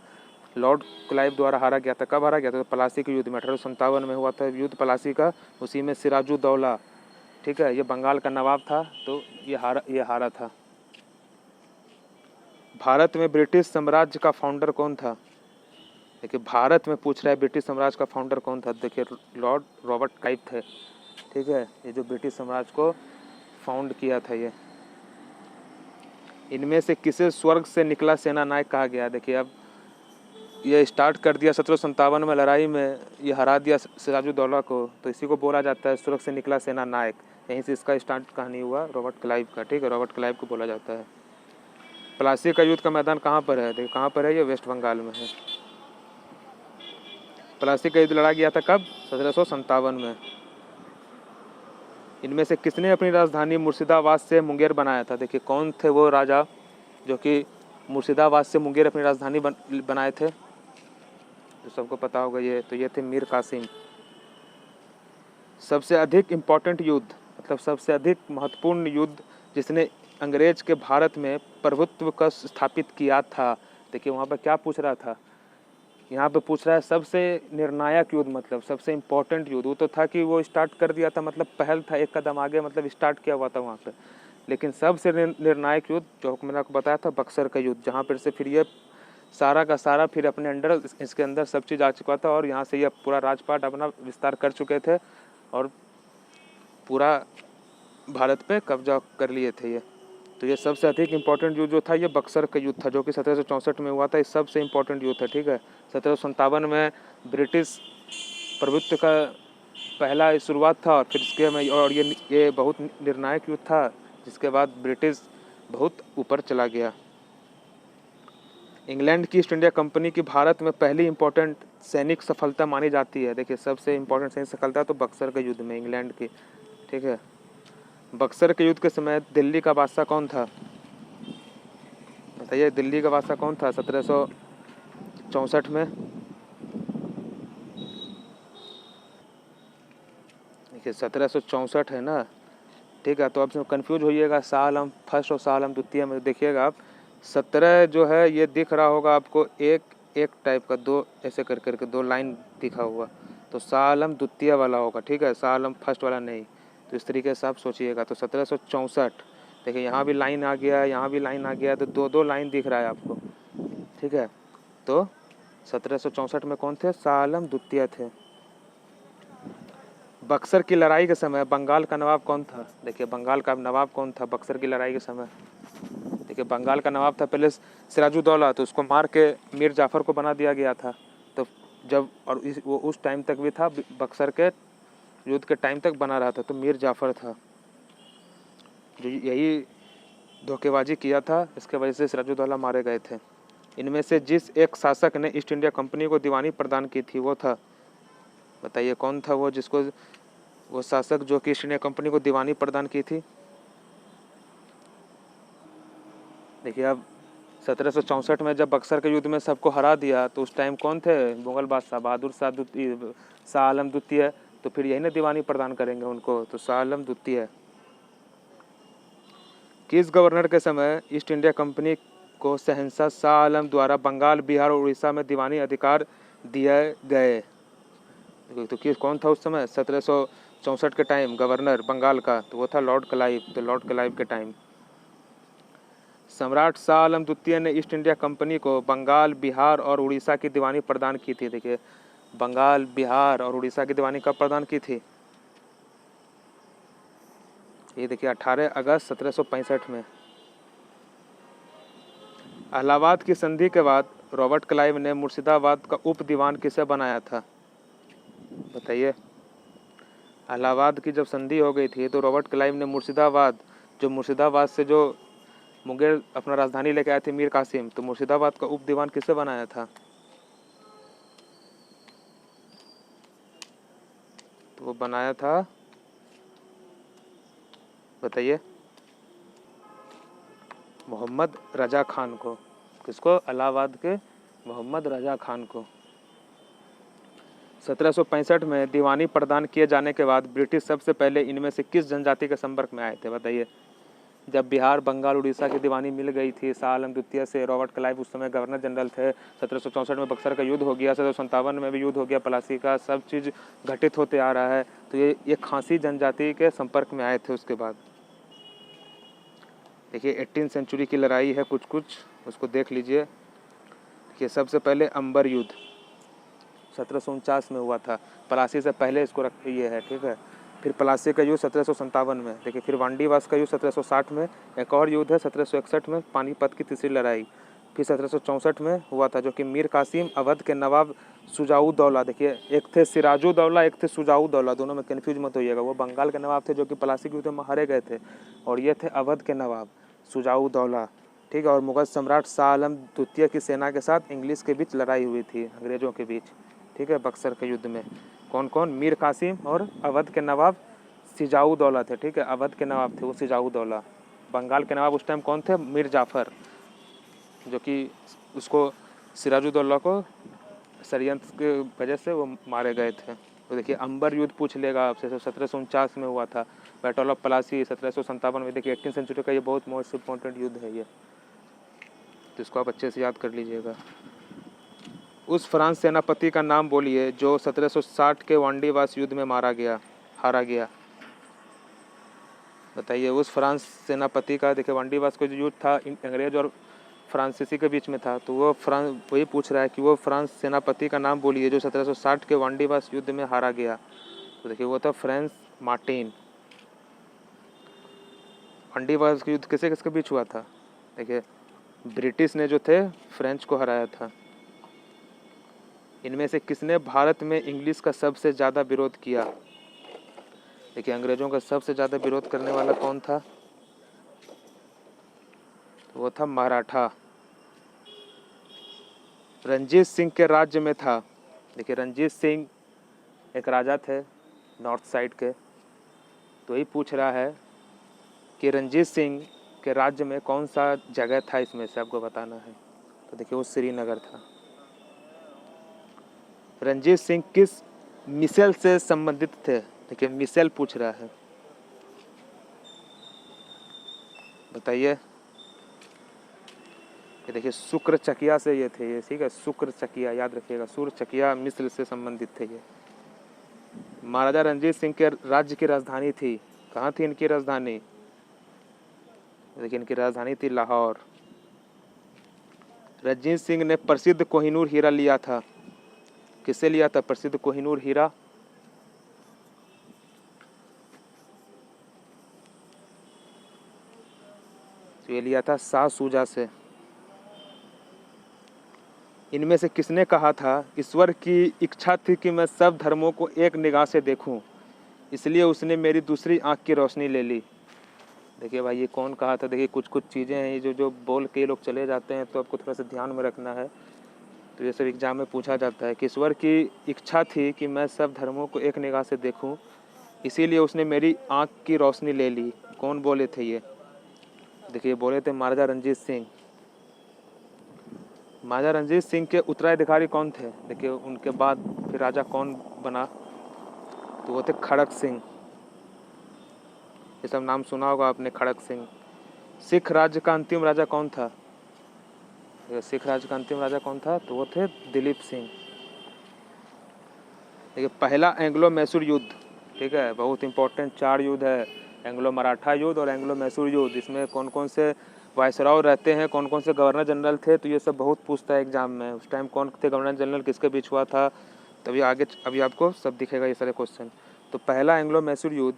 लॉर्ड क्लाइव द्वारा हारा गया था। कब हारा गया था? तो प्लासी के युद्ध में 1857 में हुआ था युद्ध प्लासी का, उसी में सिराजुद्दौला, ठीक है, ये बंगाल का नवाब था, तो ये हारा था। भारत में ब्रिटिश साम्राज्य का फाउंडर कौन था? देखिए, भारत में पूछ रहा है ब्रिटिश साम्राज्य का फाउंडर कौन था? देखिए, लॉर्ड रॉबर्ट क्लाइव थे। ठीक है, ये जो ब्रिटिश साम्राज्य को फाउंड किया था ये। इनमें से किसे स्वर्ग से निकला सेना नायक कहा गया? देखिए, अब ये स्टार्ट कर दिया 1757 में लड़ाई में, ये हरा दिया सिराजुद्दौला को, तो इसी को बोला जाता है स्वर्ग से निकला सेना नायक। यहीं से इसका स्टार्ट कहानी हुआ रॉबर्ट क्लाइव का। ठीक है, रॉबर्ट क्लाइव को बोला जाता है। प्लासी का युद्ध का मैदान कहाँ पर है? देखिए, कहाँ पर है? ये वेस्ट बंगाल में है। प्लासी का युद्ध लड़ा गया था कब? 1757 में। इनमें से किसने अपनी राजधानी मुर्शिदाबाद से मुंगेर बनाया था? देखिए, कौन थे वो राजा जो कि मुर्शिदाबाद से मुंगेर अपनी राजधानी बनाए थे? जो सबको पता होगा ये, तो ये थे मीर कासिम। सबसे अधिक इम्पोर्टेंट युद्ध, मतलब सबसे अधिक महत्वपूर्ण युद्ध जिसने अंग्रेज के भारत में प्रभुत्व का स्थापित किया था। देखिए, वहाँ पर क्या पूछ रहा था? यहाँ पे पूछ रहा है सबसे निर्णायक युद्ध, मतलब सबसे इम्पोर्टेंट युद्ध। वो तो था कि वो स्टार्ट कर दिया था, मतलब पहल था, एक कदम आगे, मतलब स्टार्ट किया हुआ था वहाँ पे। लेकिन सबसे निर्णायक युद्ध जो मैंने आपको बताया था, बक्सर का युद्ध, जहाँ पर से फिर ये सारा का सारा फिर अपने अंडर, इसके अंदर सब चीज़ आ चुका था, और यहाँ से ये पूरा राजपाट अपना विस्तार कर चुके थे और पूरा भारत पे कब्जा कर लिए थे ये। तो ये सबसे अधिक इम्पोर्टेंट युद्ध जो था, ये बक्सर का युद्ध था, जो कि 1764 में हुआ था। ये सबसे इम्पोर्टेंट युद्ध था। ठीक है, 1757 में ब्रिटिश प्रभुत्व का पहला शुरुआत था, और फिर इसके में, और ये बहुत निर्णायक युद्ध था, जिसके बाद ब्रिटिश बहुत ऊपर चला गया। इंग्लैंड की ईस्ट इंडिया कंपनी की भारत में पहली इंपॉर्टेंट सैनिक सफलता मानी जाती है। देखिए, सबसे इम्पोर्टेंट सैनिक सफलता तो बक्सर के युद्ध में इंग्लैंड की। ठीक है, बक्सर के युद्ध के समय दिल्ली का बादशाह कौन था? बताइए, दिल्ली का बादशाह कौन था 1764 में? देखिए, 1764 है ना, ठीक है। तो अब कंफ्यूज होइएगा शाह आलम फर्स्ट और शाह आलम द्वितीय में। देखिएगा आप 17 जो है ये दिख रहा होगा आपको एक एक टाइप का, दो ऐसे कर करके दो लाइन दिखा हुआ, तो शाह आलम द्वितीय वाला होगा, ठीक है, शाह आलम फर्स्ट वाला नहीं। तो इस तरीके से आप सोचिएगा। तो 1764 देखिए यहाँ भी लाइन आ गया, यहाँ भी लाइन आ गया, तो दो दो लाइन दिख रहा है आपको, ठीक है। तो 1764 में कौन थे? शाह आलम द्वितीय थे। बक्सर की लड़ाई के समय बंगाल का नवाब कौन था? देखिए बंगाल का नवाब कौन था बक्सर की लड़ाई के समय? देखिए बंगाल का नवाब था पहले सिराजुद्दौला, तो उसको मार के मीर जाफ़र को बना दिया गया था। तो जब और वो उस टाइम तक भी था, बक्सर के युद्ध के टाइम तक बना रहा था, तो मीर जाफ़र था जो यही धोखेबाजी किया था, इसके वजह से सिराजुद्दौला मारे गए थे। इनमें से जिस एक शासक ने ईस्ट इंडिया कंपनी को दीवानी प्रदान की थी वो था, बताइए कौन था वो, जिसको वो शासक जो कि ईस्ट इंडिया कंपनी को दीवानी प्रदान की थी? देखिए अब 1764 में जब बक्सर के युद्ध में सबको हरा दिया, तो उस टाइम कौन थे? मुगल बादशाह बहादुर शाह शाह आलम द्वितीय। तो फिर यही ना दीवानी प्रदान करेंगे उनको, तो शाह आलम द्वितीय। किस गवर्नर के समय ईस्ट इंडिया कंपनी को शहंशाह शाह आलम द्वारा बंगाल, बिहार और उड़ीसा में दीवानी अधिकार दिए गए? तो किस कौन था उस समय 1764 के टाइम गवर्नर बंगाल का? तो वो था लॉर्ड क्लाइव। तो लॉर्ड क्लाइव के टाइम सम्राट शाह आलम द्वितीय ने ईस्ट इंडिया कंपनी को बंगाल, बिहार और उड़ीसा की दीवानी प्रदान की थी। देखिए बंगाल, बिहार और उड़ीसा की दीवानी कब प्रदान की थी? ये देखिए 18 अगस्त 1765 में। इलाहाबाद की संधि के बाद रॉबर्ट क्लाइव ने मुर्शिदाबाद का उप दीवान किसे बनाया था? बताइए। इलाहाबाद की जब संधि हो गई थी, तो रॉबर्ट क्लाइव ने मुर्शिदाबाद से जो मुगल अपना राजधानी लेके आए थे मीर कासिम, तो मुर्शिदाबाद का उप दीवान किसे बनाया था? तो वो बनाया था, बताइए, मोहम्मद रजा खान को। किसको? इलाहाबाद के मोहम्मद रजा खान को। 1765 में दीवानी प्रदान किए जाने के बाद ब्रिटिश सबसे पहले इनमें से किस जनजाति के संपर्क में आए थे? बताइए। जब बिहार, बंगाल, उड़ीसा की दीवानी मिल गई थी शाह आलम द्वितीय से, रॉबर्ट क्लाइव उस समय गवर्नर जनरल थे, 1764 में बक्सर का युद्ध हो गया, 1757 में भी युद्ध हो गया प्लासी का, सब चीज़ घटित होते आ रहा है, तो ये खासी जनजाति के संपर्क में आए थे उसके बाद। देखिए 18वीं सेंचुरी की लड़ाई है कुछ कुछ, उसको देख लीजिए। देखिए सबसे पहले अंबर युद्ध 1749 में हुआ था, प्लासी से पहले इसको ये है, ठीक है। फिर प्लासी का युद्ध 1757 में। देखिए फिर वांडीवास का युद्ध 1760 में, एक और युद्ध है 1761 में, पानीपत की तीसरी लड़ाई। फिर 1764 में हुआ था, जो कि मीर कासिम, अवध के नवाब शुजाउद्दौला, देखिए एक थे सिराजुद्दौला, एक थे शुजाउद्दौला, दोनों में कन्फ्यूज मत होइएगा। वो बंगाल के नवाब थे जो कि प्लासी के युद्ध में हारे गए थे, और ये थे अवध के नवाब शुजाउद्दौला, ठीक है। और मुगल सम्राट शाह आलम द्वितीय की सेना के साथ इंग्लिश के बीच लड़ाई हुई थी, अंग्रेजों के बीच, ठीक है, बक्सर के युद्ध में। कौन कौन? मीर कासिम और अवध के नवाब सिजाउद्दौला थे, ठीक है, अवध के नवाब थे वो सिजाउद्दौला। बंगाल के नवाब उस टाइम कौन थे? मीर जाफ़र, जो कि उसको सिराजुद्दौला को षडयंत्र के वजह से वो मारे गए थे। तो देखिए अंबर युद्ध पूछ लेगा आपसे, 1749 में हुआ था, बैटल ऑफ प्लासी 1757 में। देखिए 18वीं सेंचुरी का ये बहुत मोस्ट इम्पोर्टेंट युद्ध है ये, तो इसको आप अच्छे से याद कर लीजिएगा। उस फ्रांस सेनापति का नाम बोलिए जो 1760 के वांडीवास युद्ध में हारा गया। बताइए उस फ्रांस सेनापति का। देखिए वांडीवास का जो युद्ध था अंग्रेज और फ्रांसीसी के बीच में था, तो वो वही पूछ रहा है कि वो फ्रांस सेनापति का नाम बोलिए जो 1760 के वांडीवास युद्ध में हारा गया। तो देखिए वो था फ्रांस मार्टिन। वांडीवास युद्ध किसके किसके बीच हुआ था? देखिए ब्रिटिश ने जो थे फ्रेंच को हराया था। इनमें से किसने भारत में इंग्लिश का सबसे ज़्यादा विरोध किया? देखिए अंग्रेजों का सबसे ज़्यादा विरोध करने वाला कौन था? तो वो था मराठा। रंजीत सिंह के राज्य में था। देखिए रंजीत सिंह एक राजा थे नॉर्थ साइड के, तो यही पूछ रहा है कि रंजीत सिंह के राज्य में कौन सा जगह था, इसमें से आपको बताना है। तो देखिए वो श्रीनगर था। रंजीत सिंह किस मिसेल से संबंधित थे? देखिए मिसेल पूछ रहा है। बताइए। ये देखिए शुक्र चकिया से ये थे, ये ठीक है, शुक्र चकिया याद रखिएगा, शुक्र चकिया मिस्र से संबंधित थे ये। महाराजा रणजीत सिंह के राज्य की राजधानी थी, कहाँ थी इनकी राजधानी? देखिए इनकी राजधानी थी लाहौर। रणजीत सिंह ने प्रसिद्ध कोहिनूर हीरा लिया था, किससे लिया था प्रसिद्ध कोहिनूर हीरा? तो ये लिया था शाह सूजा से। इनमें से किसने कहा था, ईश्वर की इच्छा थी कि मैं सब धर्मों को एक निगाह से देखूं, इसलिए उसने मेरी दूसरी आंख की रोशनी ले ली? देखिए भाई ये कौन कहा था? देखिए कुछ कुछ चीज़ें हैं जो जो बोल के लोग चले जाते हैं, तो आपको थोड़ा सा ध्यान में रखना है। तो ये सब एग्जाम में पूछा जाता है कि ईश्वर की इच्छा थी कि मैं सब धर्मों को एक निगाह से देखूं, इसीलिए उसने मेरी आंख की रोशनी ले ली। कौन बोले थे ये? देखिए बोले थे महाराजा रंजीत सिंह। महाराजा रंजीत सिंह के उत्तराधिकारी कौन थे? देखिए उनके बाद फिर राजा कौन बना? तो वो थे खड़क सिंह। ये सब नाम सुना होगा आपने, खड़क सिंह। सिख राज्य का अंतिम राजा कौन था? सिख राज्य का अंतिम राजा कौन था? तो वो थे दिलीप सिंह। देखिए पहला एंग्लो मैसूर युद्ध, ठीक है, बहुत इंपॉर्टेंट 4 युद्ध है, एंग्लो मराठा युद्ध और एंग्लो मैसूर युद्ध। इसमें कौन कौन से वायसराय रहते हैं, कौन कौन से गवर्नर जनरल थे, तो ये सब बहुत पूछता है एग्जाम में। उस टाइम कौन थे गवर्नर जनरल, किसके बीच हुआ था, तभी आगे अभी आपको सब दिखेगा ये सारे क्वेश्चन। तो पहला एंग्लो मैसूर युद्ध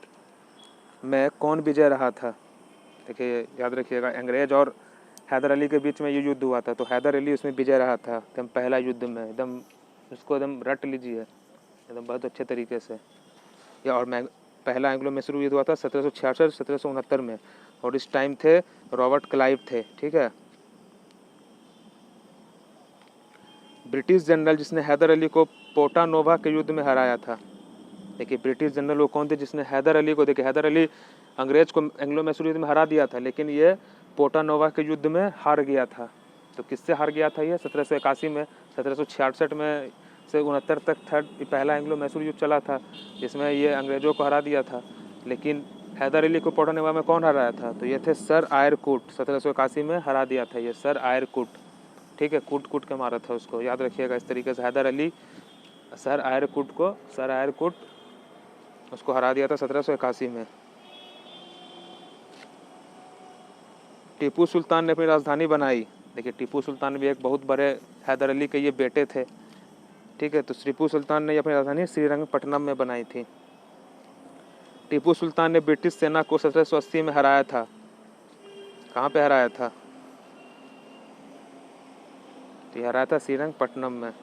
में कौन विजय रहा था? देखिए याद रखिएगा, अंग्रेज और हैदर अली के बीच में ये युद्ध हुआ था, तो हैदर अली उसमें विजय रहा था एकदम पहला युद्ध में। एकदम उसको एकदम रट लीजिए एकदम बहुत अच्छे तरीके से। या और मैं पहला एंग्लो मैसूर युद्ध हुआ था 1766-1769 में, और इस टाइम थे रॉबर्ट क्लाइव थे, ठीक है। ब्रिटिश जनरल जिसने हैदर अली को पोर्टा नोवा के युद्ध में हराया था। देखिए ब्रिटिश जनरल वो कौन थे जिसने हैदर अली को, देखिए हैदर अली अंग्रेज को एंग्लो मैसूर युद्ध में हरा दिया था, लेकिन ये पोर्टा नोवा के युद्ध में हार गया था। तो किससे हार गया था ये? 1781 में। 1766 में से 69 तक पहला एंग्लो मैसूर युद्ध चला था, जिसमें ये अंग्रेजों को हरा दिया था। लेकिन हैदर अली को पोर्टा नोवा में कौन हराया था? तो ये थे सर आयर कूट। 1781 में हरा दिया था ये सर आयर कूट, ठीक है, कूट कूट के मारा था उसको, याद रखिएगा इस तरीके से। हैदर अली सर आयर कूट उसको हरा दिया था 1781 में। टीपू सुल्तान ने अपनी राजधानी बनाई। देखिए टीपू सुल्तान भी एक बहुत बड़े हैदर अली के ये बेटे थे, ठीक है। तो टीपू सुल्तान ने अपनी राजधानी श्रीरंगपट्टनम में बनाई थी। टीपू सुल्तान ने ब्रिटिश सेना को 1780 में हराया था। कहाँ पे हराया था? तो ये हराया था श्रीरंगपट्टनम में।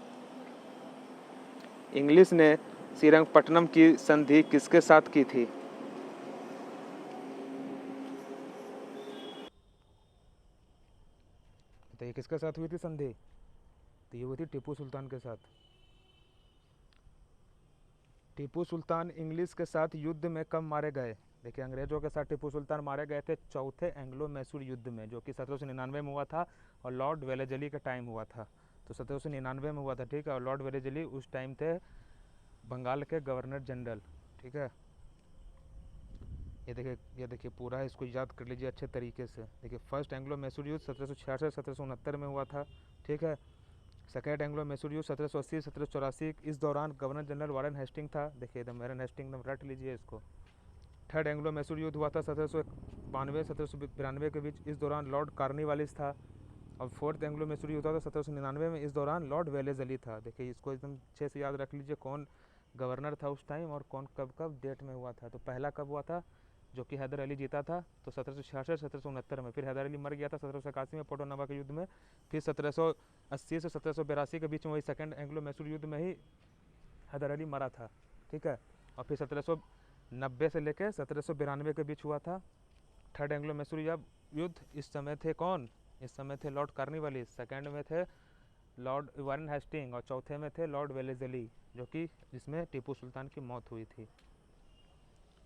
इंग्लिश ने श्रीरंगपट्टनम की संधि किसके साथ की थी? तो ये किसके साथ हुई थी संधि? तो ये हुई थी टीपू सुल्तान के साथ। टीपू सुल्तान इंग्लिश के साथ युद्ध में कब मारे गए? देखिए अंग्रेजों के साथ टीपू सुल्तान मारे गए थे चौथे एंग्लो मैसूर युद्ध में, जो कि 1799 में हुआ था और लॉर्ड वेलेजली का टाइम हुआ था। तो 1799 में हुआ था, ठीक है। और लॉर्ड वेलेजली उस टाइम थे बंगाल के गवर्नर जनरल, ठीक है। ये देखिए पूरा इसको याद कर लीजिए अच्छे तरीके से। देखिए फर्स्ट एंग्लो मैसूर युद्ध 1766-1769 में हुआ था, ठीक है। सेकेंड एंग्लो मैसूर युद्ध 1780-1784, इस दौरान गवर्नर जनरल वारेन हेस्टिंग था। देखिए एकदम वारेन हेस्टिंग एकदम रट लीजिए इसको। थर्ड एंग्लो मैसूर युद्ध हुआ था 1792-1792 के बीच, इस दौरान लॉर्ड कार्नवालिस था। और फोर्थ एंग्लो मैसूर युद्ध हुआ था 1799 में, इस दौरान लॉर्ड वेलेजली था। देखिए इसको एकदम अच्छे से याद रख लीजिए कौन गवर्नर था उस टाइम और कौन कब कब डेट में हुआ था। तो पहला कब हुआ था, जो कि हैदर अली जीता था, तो 1766-1769 में। फिर हैदर अली मर गया था 1781 में पोर्टा नोवा के युद्ध में। फिर 1780 से 1782 के बीच में वही सेकंड एंग्लो मैसूर युद्ध में ही हैदर अली मरा था, ठीक है। और फिर 1790 से लेकर 1792 के बीच हुआ था थर्ड एंग्लो मैसूर युद्ध। इस समय थे कौन? इस समय थे लॉर्ड कार्नवालिस, सेकंड में थे लॉर्ड वारेन हेस्टिंग और चौथे में थे लॉर्ड वेलेजली, जो कि जिसमें टीपू सुल्तान की मौत हुई थी।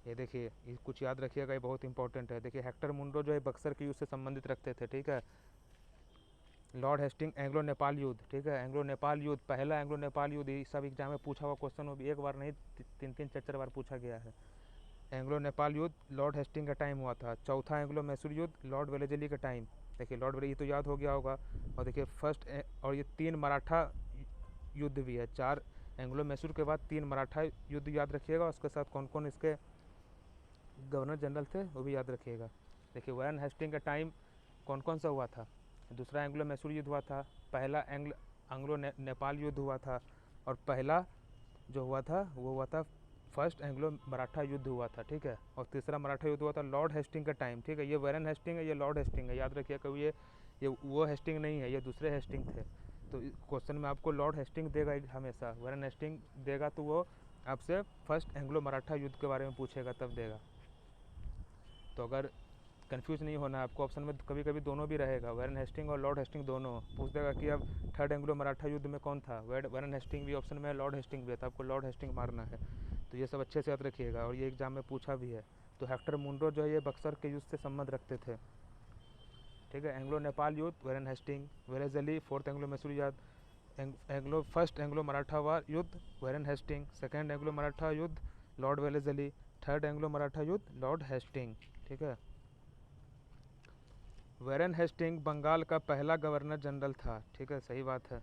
ये देखिए ये कुछ याद रखिएगा, ये बहुत इंपॉर्टेंट है। देखिए हेक्टर मुंडो जो है बक्सर के युद्ध से संबंधित रखते थे, ठीक है। लॉर्ड हेस्टिंग एंग्लो नेपाल युद्ध, ठीक है। एंग्लो नेपाल युद्ध, पहला एंग्लो नेपाल युद्ध, ये सब एग्जाम में पूछा हुआ क्वेश्चन, वो भी एक बार नहीं 3-3 4-4 बार पूछा गया है। एंग्लो नेपाल युद्ध लॉर्ड हेस्टिंग का टाइम हुआ था। चौथा एंग्लो मैसूर युद्ध लॉर्ड वेलेजली का टाइम। देखिए लॉर्ड वेलेजली तो याद हो गया होगा। और देखिए फर्स्ट और ये 3 मराठा युद्ध भी है। 4 एंग्लो मैसूर के बाद 3 मराठा युद्ध याद रखिएगा। उसके साथ कौन कौन इसके गवर्नर जनरल थे वो भी याद रखिएगा। देखिए वैरन हेस्टिंग का टाइम कौन कौन सा हुआ था। दूसरा एंग्लो मैसूर युद्ध हुआ था, पहला एंग्लो नेपाल युद्ध हुआ था, और पहला जो हुआ था वो हुआ था फर्स्ट एंग्लो मराठा युद्ध हुआ था, ठीक है। और तीसरा मराठा युद्ध हुआ था लॉर्ड हेस्टिंग का टाइम, ठीक है। ये वैरन हेस्टिंग है, ये लॉर्ड हेस्टिंग है, याद रखिए कभी ये वो हेस्टिंग नहीं है, ये दूसरे हेस्टिंग थे। तो क्वेश्चन में आपको लॉर्ड हेस्टिंग देगा हमेशा, वैरन हेस्टिंग देगा तो वो आपसे फर्स्ट एंग्लो मराठा युद्ध के बारे में पूछेगा तब देगा। तो अगर कंफ्यूज नहीं होना है आपको, ऑप्शन में कभी कभी दोनों भी रहेगा, वैरन हेस्टिंग और लॉर्ड हेस्टिंग दोनों। पूछ देगा कि अब थर्ड एंग्लो मराठा युद्ध में कौन था, वैरन हेस्टिंग भी ऑप्शन में है, लॉर्ड हेस्टिंग भी है, तो आपको लॉर्ड हेस्टिंग मारना है। तो ये सब अच्छे से याद रखिएगा, और ये एग्जाम में पूछा भी है। तो हेक्टर मुंडो जो है ये बक्सर के युद्ध से संबंध रखते थे, ठीक है। एंग्लो नेपाल युद्ध Warren Hastings, Wellesley fourth Anglo Mysore युद्ध, फर्स्ट एंग्लो मराठा वार युद्ध Warren Hastings, second Anglo Maratha युद्ध Lord Wellesley, third Anglo Maratha युद्ध लॉर्ड हेस्टिंग, ठीक है। वैरन हेस्टिंग बंगाल का पहला गवर्नर जनरल था, ठीक है, सही बात है।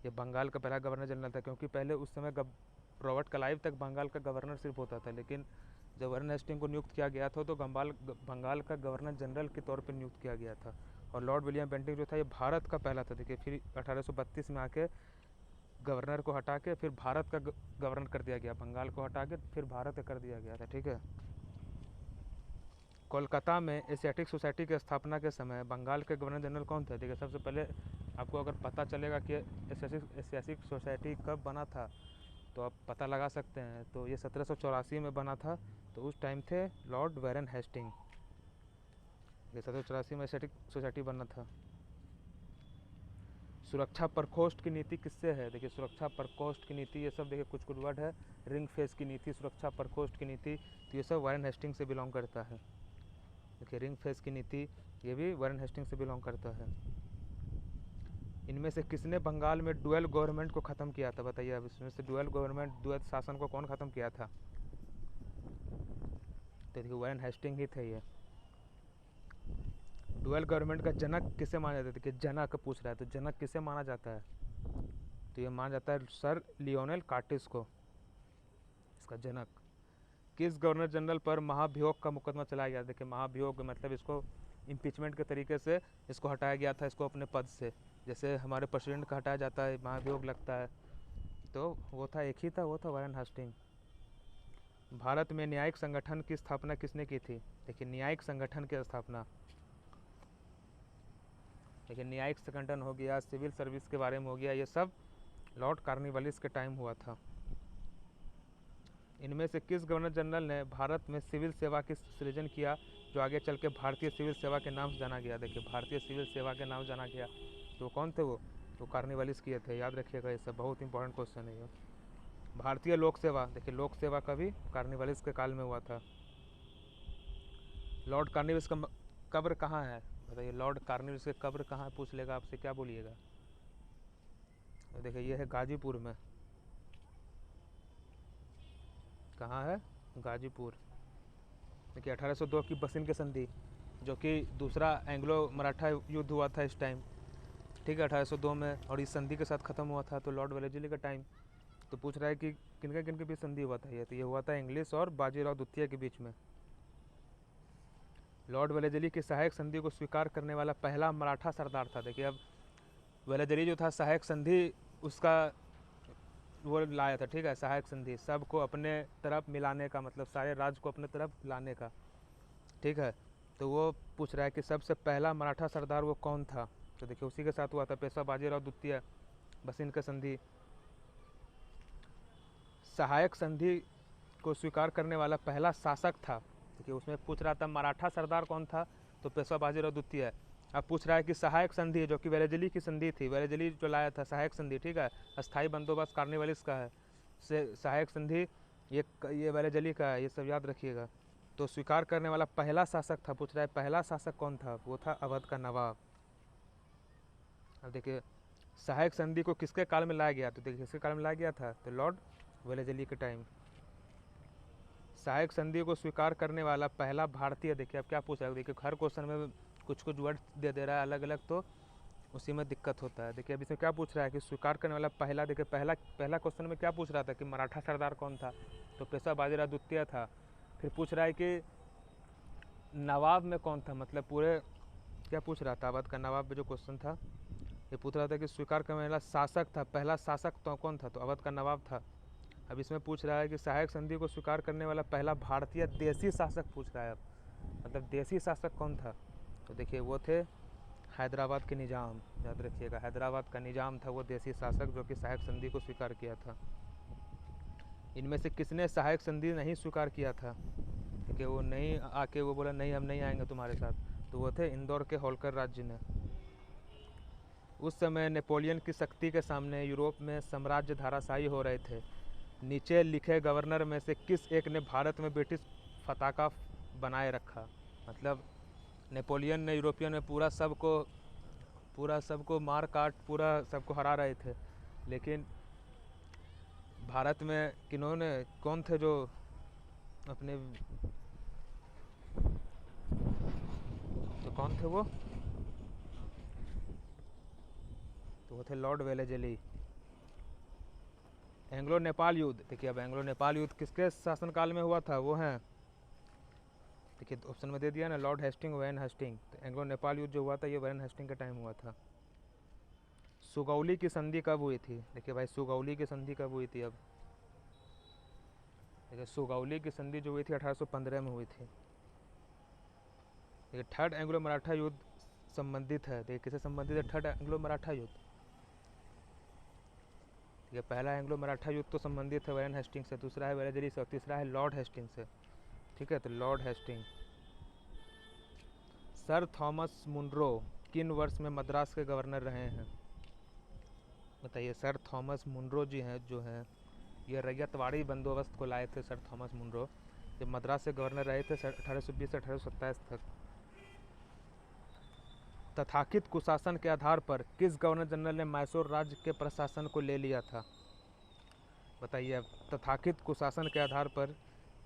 ये बंगाल का पहला गवर्नर जनरल था, क्योंकि पहले उस समय रॉबर्ट क्लाइव तक बंगाल का गवर्नर सिर्फ होता था, लेकिन जब वैरन हेस्टिंग को नियुक्त किया गया था तो बंगाल का गवर्नर जनरल के तौर पर नियुक्त किया गया था। और लॉर्ड विलियम बेंटिंक जो था ये भारत का पहला था। देखिए फिर 1832 में आके गवर्नर को हटा के फिर भारत का गवर्नर कर दिया गया, बंगाल को हटा के फिर भारत कर दिया गया था, ठीक है। कोलकाता में एशियाटिक सोसाइटी की स्थापना के समय बंगाल के गवर्नर जनरल कौन थे। देखिए सबसे पहले आपको अगर पता चलेगा कि एशियाटिक सोसाइटी कब बना था तो आप पता लगा सकते हैं। तो ये 1784 में बना था, तो उस टाइम थे लॉर्ड वैरन हेस्टिंग। ये 1784 में एशियाटिक सोसाइटी बना था। सुरक्षा प्रकोष्ठ की नीति किससे है। देखिए सुरक्षा प्रकोष्ठ की नीति ये सब देखिए कुछ वर्ड है, रिंग फेस की नीति, सुरक्षा प्रकोष्ठ की नीति, तो ये सब वैरन हेस्टिंग से बिलोंग करता है। देखिए रिंग फेस की नीति ये भी वैरन हेस्टिंग से बिलोंग करता है। इनमें से किसने बंगाल में डुअल गवर्नमेंट को ख़त्म किया था, बताइए। अब इसमें से डुअल गवर्नमेंट द्वैत शासन को कौन ख़त्म किया था। तो देखिए वैरन हेस्टिंग ही थे ये। डुअल गवर्नमेंट का जनक किसे माना जाता है। देखिए जनक पूछ रहा है, तो जनक किसे माना जाता है, तो ये माना जाता है सर लियोनेल कार्टिस को, इसका जनक। किस गवर्नर जनरल पर महाभियोग का मुकदमा चलाया गया। देखिए महाभियोग मतलब इसको इम्पीचमेंट के तरीके से इसको हटाया गया था, इसको अपने पद से, जैसे हमारे प्रेसिडेंट का हटाया जाता है महाभियोग लगता है, तो वो था एक ही था, वो था वैरन हेस्टिंग। भारत में न्यायिक संगठन की स्थापना किसने की थी। देखिए न्यायिक संगठन की स्थापना, देखिए न्यायिक संगठन हो गया, सिविल सर्विस के बारे में हो गया, ये सब लॉर्ड कॉर्नवालिस के टाइम हुआ था। इनमें से किस गवर्नर जनरल ने भारत में सिविल सेवा की सृजन किया जो आगे चल के भारतीय सिविल सेवा के नाम से जाना गया। देखिए भारतीय सिविल सेवा के नाम जाना गया, तो कौन थे वो, तो कॉर्नवालिस किए थे, याद रखिएगा, ये सब बहुत इंपॉर्टेंट क्वेश्चन है ये। भारतीय लोक सेवा, देखिए लोक सेवा का भी कॉर्नवालिस के काल में हुआ था। लॉर्ड कॉर्नवालिस का कब्र कहाँ है, बताइए। लॉर्ड कॉर्नवालिस की कब्र कहाँ है पूछ लेगा आपसे, क्या बोलिएगा। तो देखिए ये है गाजीपुर में, कहाँ है, गाजीपुर। देखिए 1802 की बसिन की संधि, जो कि दूसरा एंग्लो मराठा युद्ध हुआ था इस टाइम, ठीक है, 1802 में, और इस संधि के साथ ख़त्म हुआ था, तो लॉर्ड वेलेजली का टाइम। तो पूछ रहा है कि किनके किनके बीच संधि हुआ था ये, तो ये हुआ था इंग्लिश और बाजीराव द्वितीय के बीच में। लॉर्ड वेलेजली की सहायक संधि को स्वीकार करने वाला पहला मराठा सरदार था। देखिए अब वेलेजली जो था सहायक संधि उसका वो लाया था, ठीक है, सहायक संधि सबको अपने तरफ मिलाने का, मतलब सारे राज्य को अपने तरफ लाने का, ठीक है। तो वो पूछ रहा है कि सबसे पहला मराठा सरदार वो कौन था, तो देखिए उसी के साथ हुआ था पेशवा बाजीराव द्वितीय, बसिन का संधि। सहायक संधि को स्वीकार करने वाला पहला शासक था, देखिए उसमें पूछ रहा था मराठा सरदार कौन था, तो पेशवा बाजीराव द्वितीय। अब पूछ रहा है कि सहायक संधि जो कि वेलेजली की संधि थी, वेलेजली जो लाया था सहायक संधि, ठीक है, अस्थाई बंदोबस्त कॉर्नवालिस का है, से सहायक संधि ये वेलेजली का है, ये सब याद रखिएगा। तो स्वीकार करने वाला पहला शासक था, पूछ रहा है पहला शासक कौन था, वो था अवध का नवाब। अब देखिए सहायक संधि को किसके काल में लाया गया, तो देखिए किसके काल में लाया गया था, तो लॉर्ड वेलेजली के टाइम। सहायक संधि को स्वीकार करने वाला पहला भारतीय, देखिए अब क्या पूछ रहा है, देखिए हर क्वेश्चन में कुछ कुछ वर्ड दे रहा है अलग अलग, तो उसी में दिक्कत होता है। देखिए अब इसमें क्या पूछ रहा है कि स्वीकार करने वाला पहला, देखिए पहला क्वेश्चन में क्या पूछ रहा था कि मराठा सरदार कौन था, तो पेशवा बाजीराव द्वितीय था। फिर पूछ रहा है कि नवाब में कौन था, मतलब पूरे क्या पूछ रहा था, अवध का नवाब में जो क्वेश्चन था ये पूछ रहा था कि स्वीकार करने वाला शासक था, पहला शासक तो कौन था, तो अवध का नवाब था। अब इसमें पूछ रहा है कि सहायक संधि को स्वीकार करने वाला पहला भारतीय देसी शासक पूछ रहा है। अब मतलब देसी शासक कौन था, तो देखिए वो थे हैदराबाद के निज़ाम, याद रखिएगा हैदराबाद का निज़ाम था वो देसी शासक जो कि सहायक संधि को स्वीकार किया था। इनमें से किसने सहायक संधि नहीं स्वीकार किया था, क्योंकि वो नहीं आके वो बोला नहीं हम नहीं आएंगे तुम्हारे साथ, तो वो थे इंदौर के होलकर राज्य ने। उस समय नेपोलियन की शक्ति के सामने यूरोप में साम्राज्य धाराशायी हो रहे थे। नीचे लिखे गवर्नर में से किस एक ने भारत में ब्रिटिश पताका बनाए रखा, मतलब नेपोलियन ने यूरोपियन में पूरा सबको मार काट पूरा सबको हरा रहे थे, लेकिन भारत में किन्होंने कौन थे जो अपने, तो कौन थे वो, तो वो थे लॉर्ड वेलेस्ली। एंग्लो नेपाल युद्ध, देखिए अब एंग्लो नेपाल युद्ध किसके शासनकाल में हुआ था, वो हैं, देखिए ऑप्शन में दे दिया ना, लॉर्ड हेस्टिंग, वैन हेस्टिंग। तो एंग्लो नेपाल युद्ध जो हुआ था ये वैन हेस्टिंग के टाइम हुआ था। सुगौली की संधि कब हुई थी, देखिए भाई सुगौली की संधि कब हुई थी, अब देखिए सुगौली की संधि जो हुई थी 1815 में हुई थी। देखिए थर्ड एंग्लो मराठा युद्ध संबंधित है, देखिए किससे संबंधित है, थर्ड एंग्लो मराठा युद्ध। ये पहला एंग्लो मराठा युद्ध तो संबंधित है वैन हेस्टिंग से, दूसरा है वेलेस्ली से, और तीसरा है लॉर्ड हेस्टिंग से। ठीक है, तो Lord Hasting. Sir Thomas Munro किन वर्ष में मद्रास के गवर्नर रहे हैं, बताइए। सर थॉमस मुनरो जी हैं जो हैं ये रैयतवाड़ी बंदोबस्त को लाए थे। सर थॉमस मुनरो जब मद्रास से गवर्नर रहे थे 1820 से 1827 तक। तथाकथित कुशासन के आधार पर किस गवर्नर जनरल ने मैसूर राज्य के प्रशासन को ले लिया था, बताइए। अब तथाकथित कुशासन के आधार पर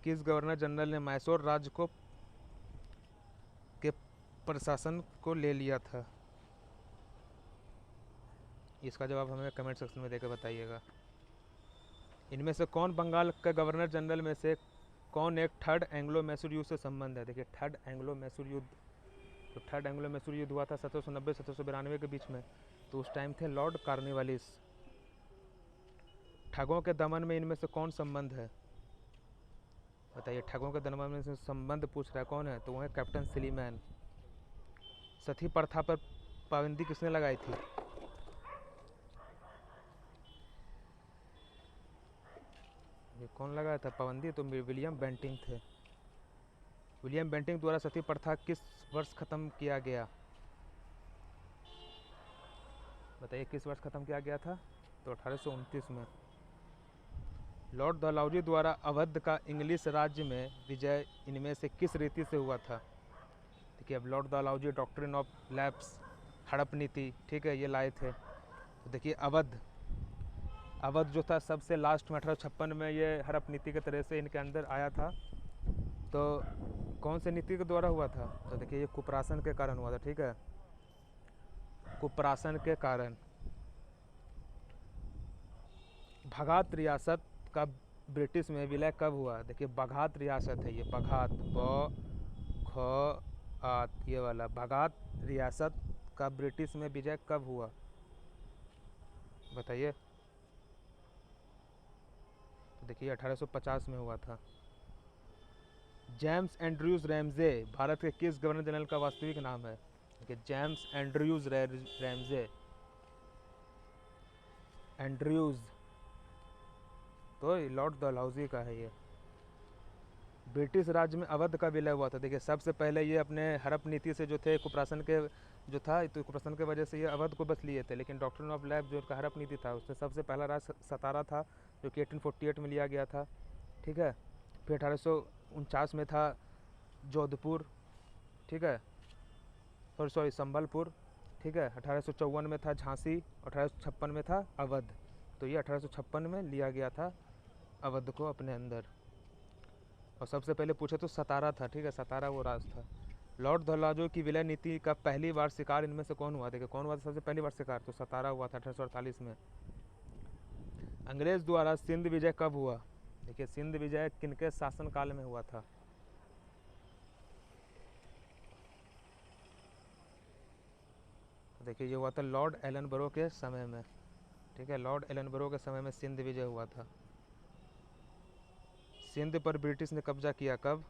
किस गवर्नर जनरल ने मैसूर राज्य के प्रशासन को ले लिया था, इसका जवाब हमें कमेंट सेक्शन में देकर बताइएगा। इनमें से कौन बंगाल के गवर्नर जनरल में से कौन एक थर्ड एंग्लो मैसूर युद्ध से संबंध है, देखिए थर्ड एंग्लो मैसूर युद्ध, तो थर्ड एंग्लो मैसूर युद्ध हुआ था 1790-1792 के बीच में, तो उस टाइम थे लॉर्ड कॉर्नवालिस। ठगों के दमन में इनमें से कौन संबंध है, बताइए। ठगों के दमन में से संबंध पूछ रहा है कौन है, तो वो है कैप्टन सिलीमैन। सती प्रथा पर पाबंदी किसने लगाई थी, ये कौन लगाया था पाबंदी, तो विलियम बेंटिंक थे। विलियम बेंटिंक द्वारा सती प्रथा किस वर्ष खत्म किया गया, बताइए किस वर्ष खत्म किया गया था, तो 1829 में। लॉर्ड डलहौजी द्वारा अवध का इंग्लिश राज्य में विजय इनमें से किस रीति से हुआ था, देखिए। अब Lord Dalhousie doctrine of lapse, हड़प नीति, ठीक है, ये लाए थे। तो देखिए अवध जो था सबसे लास्ट में 1856 में ये हड़प नीति के तरह से इनके अंदर आया था, तो कौन से नीति के द्वारा हुआ था, तो देखिए ये कुप्रासन के कारण हुआ था, ठीक है, कुप्रासन के कारण। बघात रियासत का ब्रिटिश में विलय कब हुआ, देखिए बघात रियासत है ये, बघात ब-घ-आत, ये वाला बघात रियासत का ब्रिटिश में विजय कब हुआ, बताइए। तो देखिए 1850 में हुआ था। जेम्स एंड्रयूज रैमजे भारत के किस गवर्नर जनरल का वास्तविक नाम है, देखिए जेम्स एंड्रयूज रैमजे, एंड्रयूज, तो लॉर्ड डलहौजी का है ये। ब्रिटिश राज्य में अवध का विलय हुआ था, देखिए सबसे पहले ये अपने हड़प नीति से जो थे कुप्रासन के जो था, तो कुप्रासन की वजह से ये अवध को बस लिए थे, लेकिन डॉक्ट्रिन ऑफ लैप्स जो उनका हड़प नीति था उससे सबसे पहला राज्य सतारा था जो कि 1848 में लिया गया था, ठीक है। फिर 1849 में था जोधपुर, ठीक है, सॉरी संबलपुर, ठीक है। 1854 में था झांसी, 1856 में था अवध, तो ये 1856 में लिया गया था अवध को अपने अंदर। और सबसे पहले पूछे तो सतारा था, ठीक है, सतारा वो राज था। लॉर्ड डलहौजी की विलय नीति का पहली बार शिकार इनमें से कौन हुआ? देखिए कौन हुआ था सबसे पहली बार शिकार? तो सतारा हुआ था 1848 में। अंग्रेज द्वारा सिंध विजय कब हुआ? देखिए सिंध विजय किनके शासनकाल में हुआ था? देखिए ये हुआ था लॉर्ड एलनबरो के समय में, ठीक है, लॉर्ड एलनबरो के समय में सिंध विजय हुआ था। सिंध पर ब्रिटिश ने कब्जा किया कब?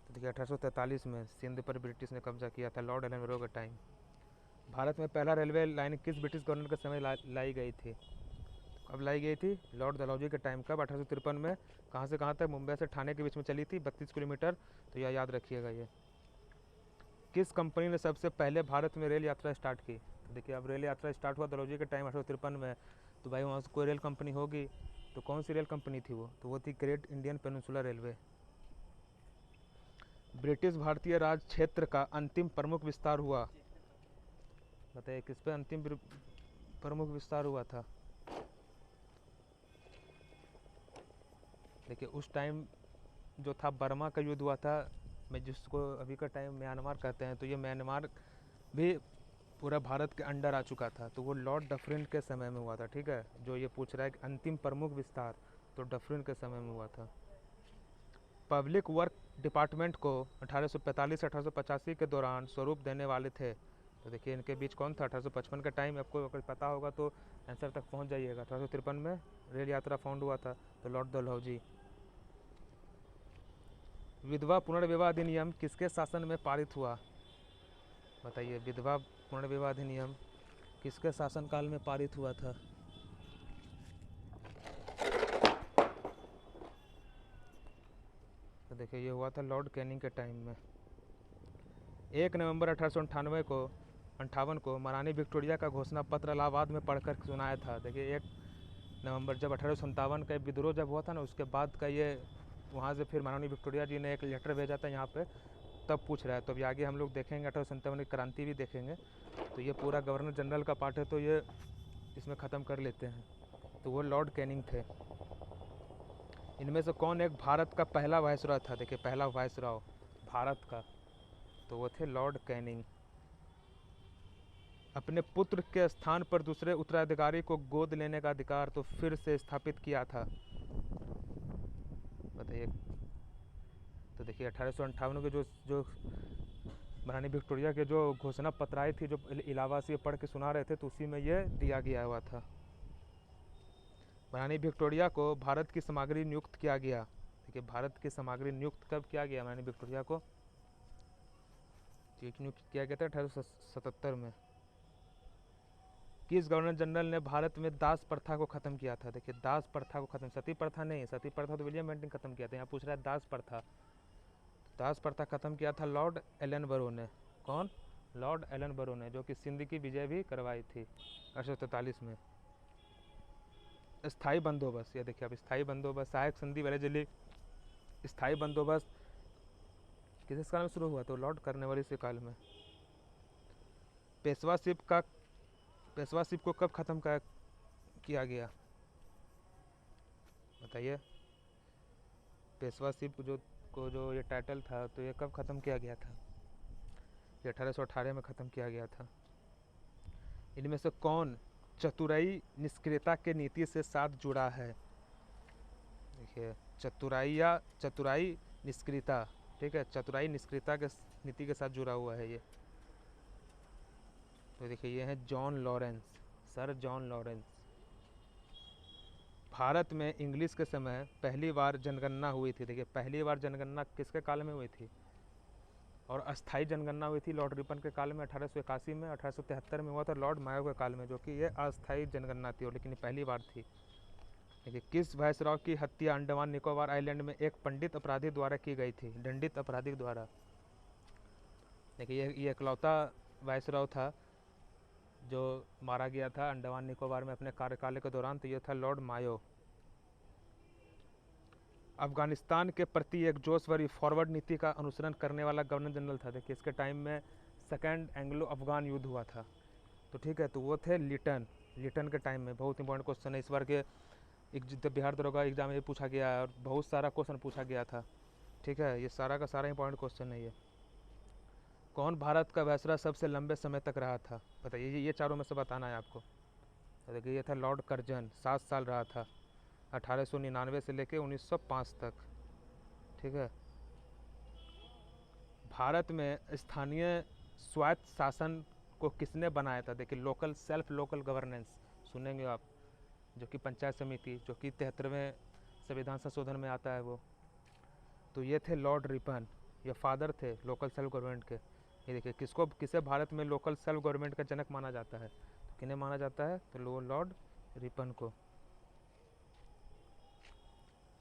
तो देखिए 1843 में सिंध पर ब्रिटिश ने कब्जा किया था लॉर्ड एलनबरो के टाइम। भारत में पहला रेलवे लाइन किस ब्रिटिश गवर्नर के समय लाई गई थी? कब लाई गई थी? लॉर्ड डलहौजी के टाइम। कब? 1853 में। कहाँ से कहाँ तक? मुंबई से ठाणे के बीच में चली थी, 32 किलोमीटर। तो यह याद रखिएगा। ये किस कंपनी ने सबसे पहले भारत में रेल यात्रा स्टार्ट की? तो देखिए अब रेल यात्रा स्टार्ट हुआ डलहौजी के टाइम 1853 में, तो भाई वहाँ से कोई रेल कंपनी होगी, तो कौन सी रेल कंपनी थी वो? तो वो थी great Indian peninsula railway. British भारतीय राज क्षेत्र का अंतिम प्रमुख विस्तार हुआ, बताइए किस पे अंतिम प्रमुख विस्तार हुआ था? देखिए उस टाइम जो था बर्मा का युद्ध हुआ था, मैं जिसको अभी का टाइम म्यांमार कहते हैं, तो ये म्यांमार भी पूरा भारत के अंडर आ चुका था, तो वो लॉर्ड डफरिन के समय में हुआ था, ठीक है। जो ये पूछ रहा है कि अंतिम प्रमुख विस्तार, तो डफरिन के समय में हुआ था। पब्लिक वर्क डिपार्टमेंट को 1845-1885 के दौरान स्वरूप देने वाले थे, तो देखिए इनके बीच कौन था? 1855 का टाइम। आपको अगर पता होगा तो आंसर तक पहुंच जाइएगा। 1853 में रेल यात्रा फाउंड हुआ था, तो लॉर्ड डलहौजी। विधवा पुनर्विवाह अधिनियम किसके शासन में पारित हुआ? बताइए विधवा पुनर्विवाह अधिनियम किसके शासनकाल में पारित हुआ था? तो देखिए ये हुआ था लॉर्ड कैनिंग के टाइम में। 1 नवंबर 1858 को महारानी विक्टोरिया का घोषणा पत्र इलाहाबाद में पढ़कर सुनाया था। देखिए 1 नवंबर जब 1857 का विद्रोह जब हुआ था ना, उसके बाद का ये वहाँ से फिर महारानी विक्टोरिया जी ने एक लेटर भेजा था यहाँ पे, तब पूछ रहा है। तो अभी आगे हम लोग देखेंगे 1857 की क्रांति भी देखेंगे। तो ये पूरा गवर्नर जनरल का पार्ट है, तो ये इसमें ख़त्म कर लेते हैं। तो वो लॉर्ड कैनिंग थे। इनमें से कौन एक भारत का पहला वायसरॉय था? देखिए पहला वायसरॉय भारत का, तो वो थे लॉर्ड कैनिंग। अपने पुत्र के स्थान पर दूसरे उत्तराधिकारी को गोद लेने का अधिकार तो फिर से स्थापित किया था, बताइए। तो देखिए 1858 के जो महारानी विक्टोरिया के जो घोषणा पत्र आई थी, जो इलाहाबाद से पढ़ के सुना रहे थे, तो उसी में ये दिया गया हुआ था। महारानी विक्टोरिया को भारत की सामग्री नियुक्त किया गया। देखिए भारत की सामग्री नियुक्त कब किया गया? महारानी विक्टोरिया को नियुक्त किया गया था 1877 में। किस गवर्नर जनरल ने भारत में दास प्रथा को खत्म किया था? देखिए दास प्रथा को खत्म, सती प्रथा नहीं, सती प्रथा तो विलियम बेंटिंग खत्म किया था। यहाँ पूछ रहा है दास प्रथा। दास प्रथा खत्म किया था लॉर्ड एलनबरो ने। कौन? लॉर्ड एलनबरो ने, जो कि सिंध की विजय भी करवाई थी 1843 में। स्थायी बंदोबस्त, ये देखिए अब स्थायी बंदोबस्त, सहायक संधि वेलेजली स्थायी बंदोबस्त किस काल में शुरू हुआ? तो लॉर्ड कर्नवालिस के काल में। पेशवाशिप को कब खत्म किया गया? बताइए पेशवाशिप जो ये टाइटल था, तो ये कब ख़त्म किया गया था? ये 1818 में ख़त्म किया गया था। इनमें से कौन चतुराई निष्क्रियता के नीति से साथ जुड़ा है? देखिए चतुराई निष्क्रियता, ठीक है, चतुराई निष्क्रियता के नीति के साथ जुड़ा हुआ है ये। तो देखिए ये है John Lawrence, sir John Lawrence. Bharat में इंग्लिश के समय पहली बार जनगणना हुई थी। देखिए पहली बार जनगणना किसके काल में हुई थी? और अस्थाई जनगणना हुई थी लॉर्ड रिपन के काल में 1881 में। 1873 में हुआ था लॉर्ड मायो के काल में, जो कि ये अस्थाई जनगणना थी, लेकिन पहली बार थी। देखिए किस वायसरॉय की हत्या अंडमान निकोबार आइलैंड में एक पंडित अपराधी द्वारा की गई थी? दंडित अपराधी द्वारा। देखिए ये इकलौता वायसरॉय था जो मारा गया था अंडमान निकोबार में अपने कार्यकाल के दौरान, तो ये था लॉर्ड मायो। अफगानिस्तान के प्रति एक जोश भरी फॉरवर्ड नीति का अनुसरण करने वाला गवर्नर जनरल था। देखिए इसके टाइम में सेकेंड एंग्लो अफगान युद्ध हुआ था, तो ठीक है, तो वो थे लिटन के टाइम में। बहुत इंपॉर्टेंट क्वेश्चन है इस बार के एक बिहार दरोगा एग्ज़ाम में पूछा गया है और बहुत सारा क्वेश्चन पूछा गया था। ठीक है, ये सारा का सारा इंपॉर्टेंट क्वेश्चन है ये। कौन भारत का वायसराय सबसे लंबे समय तक रहा था? बताइए, ये चारों में से बताना है आपको। देखिए, ये था लॉर्ड कर्जन, 7 साल रहा था, 1899 से लेके 1905 तक। ठीक है। भारत में स्थानीय स्वायत्त शासन को किसने बनाया था? देखिए, लोकल गवर्नेंस सुनेंगे आप, जो कि पंचायत समिति, जो कि 73वें संविधान संशोधन में आता है वो। तो ये थे लॉर्ड रिपन, ये फादर थे लोकल सेल्फ गवर्नमेंट के। ये देखिए, किसे भारत में लोकल सेल्फ गवर्नमेंट का जनक माना जाता है? तो किन्हें माना जाता है? तो लॉर्ड रिपन को।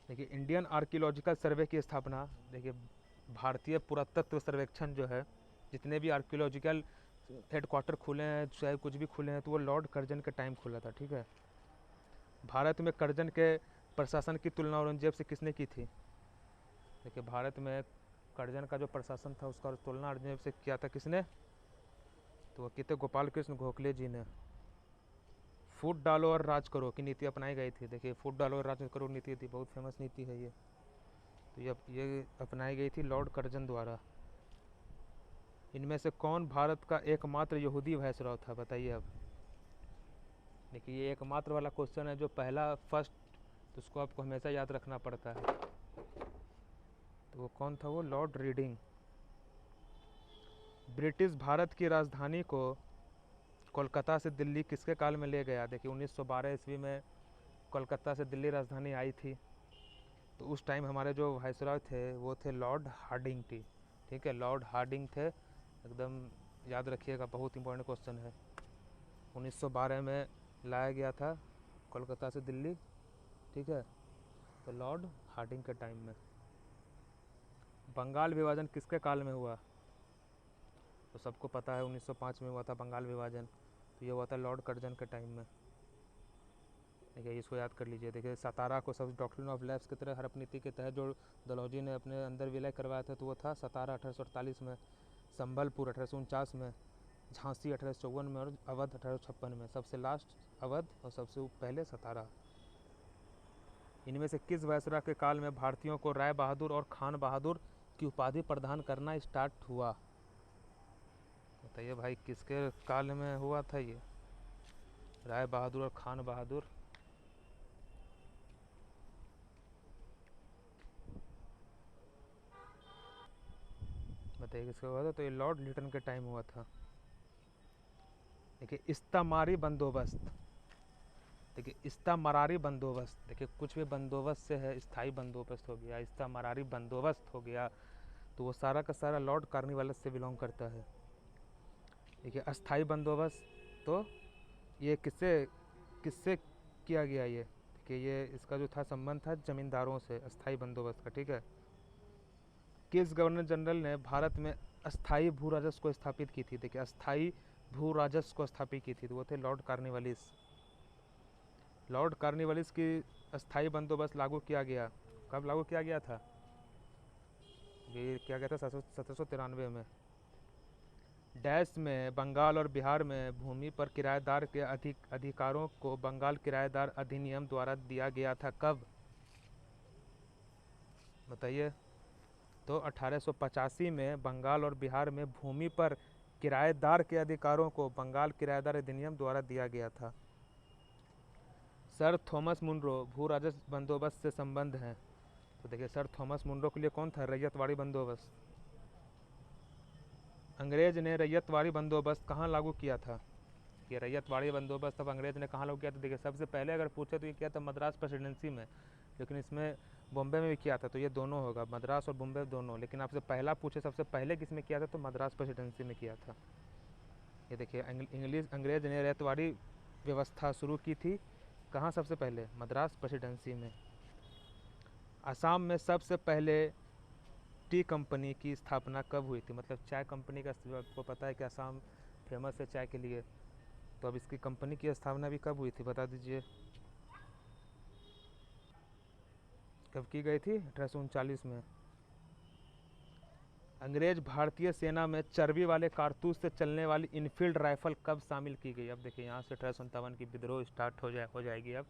देखिए, इंडियन आर्कियोलॉजिकल सर्वे की स्थापना, देखिए भारतीय पुरातत्व सर्वेक्षण जो है, जितने भी आर्कियोलॉजिकल हेडक्वार्टर खुले हैं, चाहे कुछ भी खुले हैं, तो वो लॉर्ड कर्जन के टाइम खुला था। ठीक है। भारत में कर्जन के प्रशासन की तुलना औरंगजेब से किसने की थी? देखिए, भारत में कर्जन का जो प्रशासन था उसका तुलना औरंगजेब से किया था किसने? तो वो किए गोपाल कृष्ण गोखले जी ने। फूट डालो और राज करो की नीति अपनाई गई थी। देखिए, फूट डालो और राज करो नीति थी, बहुत फेमस नीति है ये। तो ये अपनाई गई थी लॉर्ड कर्जन द्वारा। इनमें से कौन भारत का एकमात्र यहूदी वायसराय था? बताइए अब। देखिए, ये एकमात्र वाला क्वेश्चन है, जो पहला फर्स्ट, तो उसको आपको हमेशा याद रखना पड़ता है। तो वो कौन था? वो लॉर्ड रीडिंग। ब्रिटिश भारत की राजधानी को कोलकाता से दिल्ली किसके काल में ले गया? देखिए, 1912 ईस्वी में कोलकाता से दिल्ली राजधानी आई थी। तो उस टाइम हमारे जो वायसराय थे वो थे लॉर्ड हार्डिंग टी। ठीक है, लॉर्ड हार्डिंग थे, एकदम याद रखिएगा, बहुत इंपॉर्टेंट क्वेश्चन है। 1912 में लाया गया था कोलकाता से दिल्ली। ठीक है, तो लॉर्ड हार्डिंग के टाइम में। बंगाल विभाजन किसके काल में हुआ? तो सबको पता है 1905 में हुआ था बंगाल विभाजन। तो ये हुआ था लॉर्ड कर्जन के टाइम में। देखिए, इसको याद कर लीजिए। देखिए, सतारा को सब डॉक्ट्रिन ऑफ लैप्स की तरह हड़प नीति के तहत जो डलहौजी ने अपने अंदर विलय करवाया था, तो वो था सतारा 1848 में, संबलपुर 1849 में, झांसी 1854 में और अवध 1856 में। सबसे लास्ट अवध और सबसे पहले सतारा। इनमें से किस वायसराय के काल में भारतीयों को राय बहादुर और खान बहादुर की उपाधि प्रदान करना स्टार्ट हुआ? बताइए भाई, किसके काल में हुआ था ये राय बहादुर और खान बहादुर? बताइए किसका हुआ था? तो ये लॉर्ड लिटन के टाइम हुआ था। देखिए, इस्तामारी बंदोबस्त, देखिए इस्तामरारी बंदोबस्त, देखिए कुछ भी बंदोबस्त से है, स्थाई बंदोबस्त हो गया, इस्तामरारी बंदोबस्त हो गया, तो वो सारा का सारा लॉर्ड कार्नवालिस से बिलोंग करता है। देखिए, अस्थाई बंदोबस्त, तो ये किससे किससे किया गया? ये देखिए, ये इसका जो था संबंध था जमींदारों से, अस्थाई बंदोबस्त का। ठीक है। किस गवर्नर जनरल ने भारत में अस्थाई भू राजस्व को स्थापित की थी? देखिए, अस्थाई भू राजस्व को स्थापित की थी, तो वो थे लॉर्ड कार्नवालिस। लॉर्ड कार्नवालिस की अस्थाई बंदोबस्त लागू किया गया, कब लागू किया गया था? ये किया गया था 1793 में। डैश में बंगाल और बिहार में भूमि पर किराएदार के अधिकारों को बंगाल किराएदार अधिनियम द्वारा दिया गया था, कब? बताइए। तो 1885 में बंगाल और बिहार में भूमि पर किराएदार के अधिकारों को बंगाल किराएदार अधिनियम द्वारा दिया गया था। सर थॉमस मुनरो भू राजस्व बंदोबस्त से संबंध हैं। तो देखिए, सर थॉमस मुनरो के लिए कौन था? रैयतवाड़ी बंदोबस्त। अंग्रेज ने रैयतवाड़ी बंदोबस्त कहाँ लागू किया था? ये रैयतवाड़ी बंदोबस्त अब अंग्रेज ने कहाँ लागू किया था? देखिए, सबसे पहले अगर पूछे तो ये किया था मद्रास प्रेसिडेंसी में, लेकिन इसमें बॉम्बे में भी किया था, तो ये दोनों होगा, मद्रास और बॉम्बे दोनों। लेकिन आपसे पहला पूछे सबसे पहले किस में किया था, तो मद्रास प्रेसिडेंसी में किया था। ये देखिए, अंग्रेज ने रैयतवाड़ी व्यवस्था शुरू की थी कहाँ? सबसे पहले मद्रास प्रेसिडेंसी में। असम में सबसे पहले टी कंपनी की स्थापना कब हुई थी? मतलब चाय कंपनी का, आपको पता है कि असम फेमस है चाय के लिए, तो अब इसकी कंपनी की स्थापना भी कब हुई थी? बता दीजिए, कब की गई थी? 1839 में। अंग्रेज भारतीय सेना में चर्बी वाले कारतूस से चलने वाली इनफील्ड राइफल कब शामिल की गई? अब देखिए, यहाँ से 1857 की विद्रोह स्टार्ट हो जाएगी अब।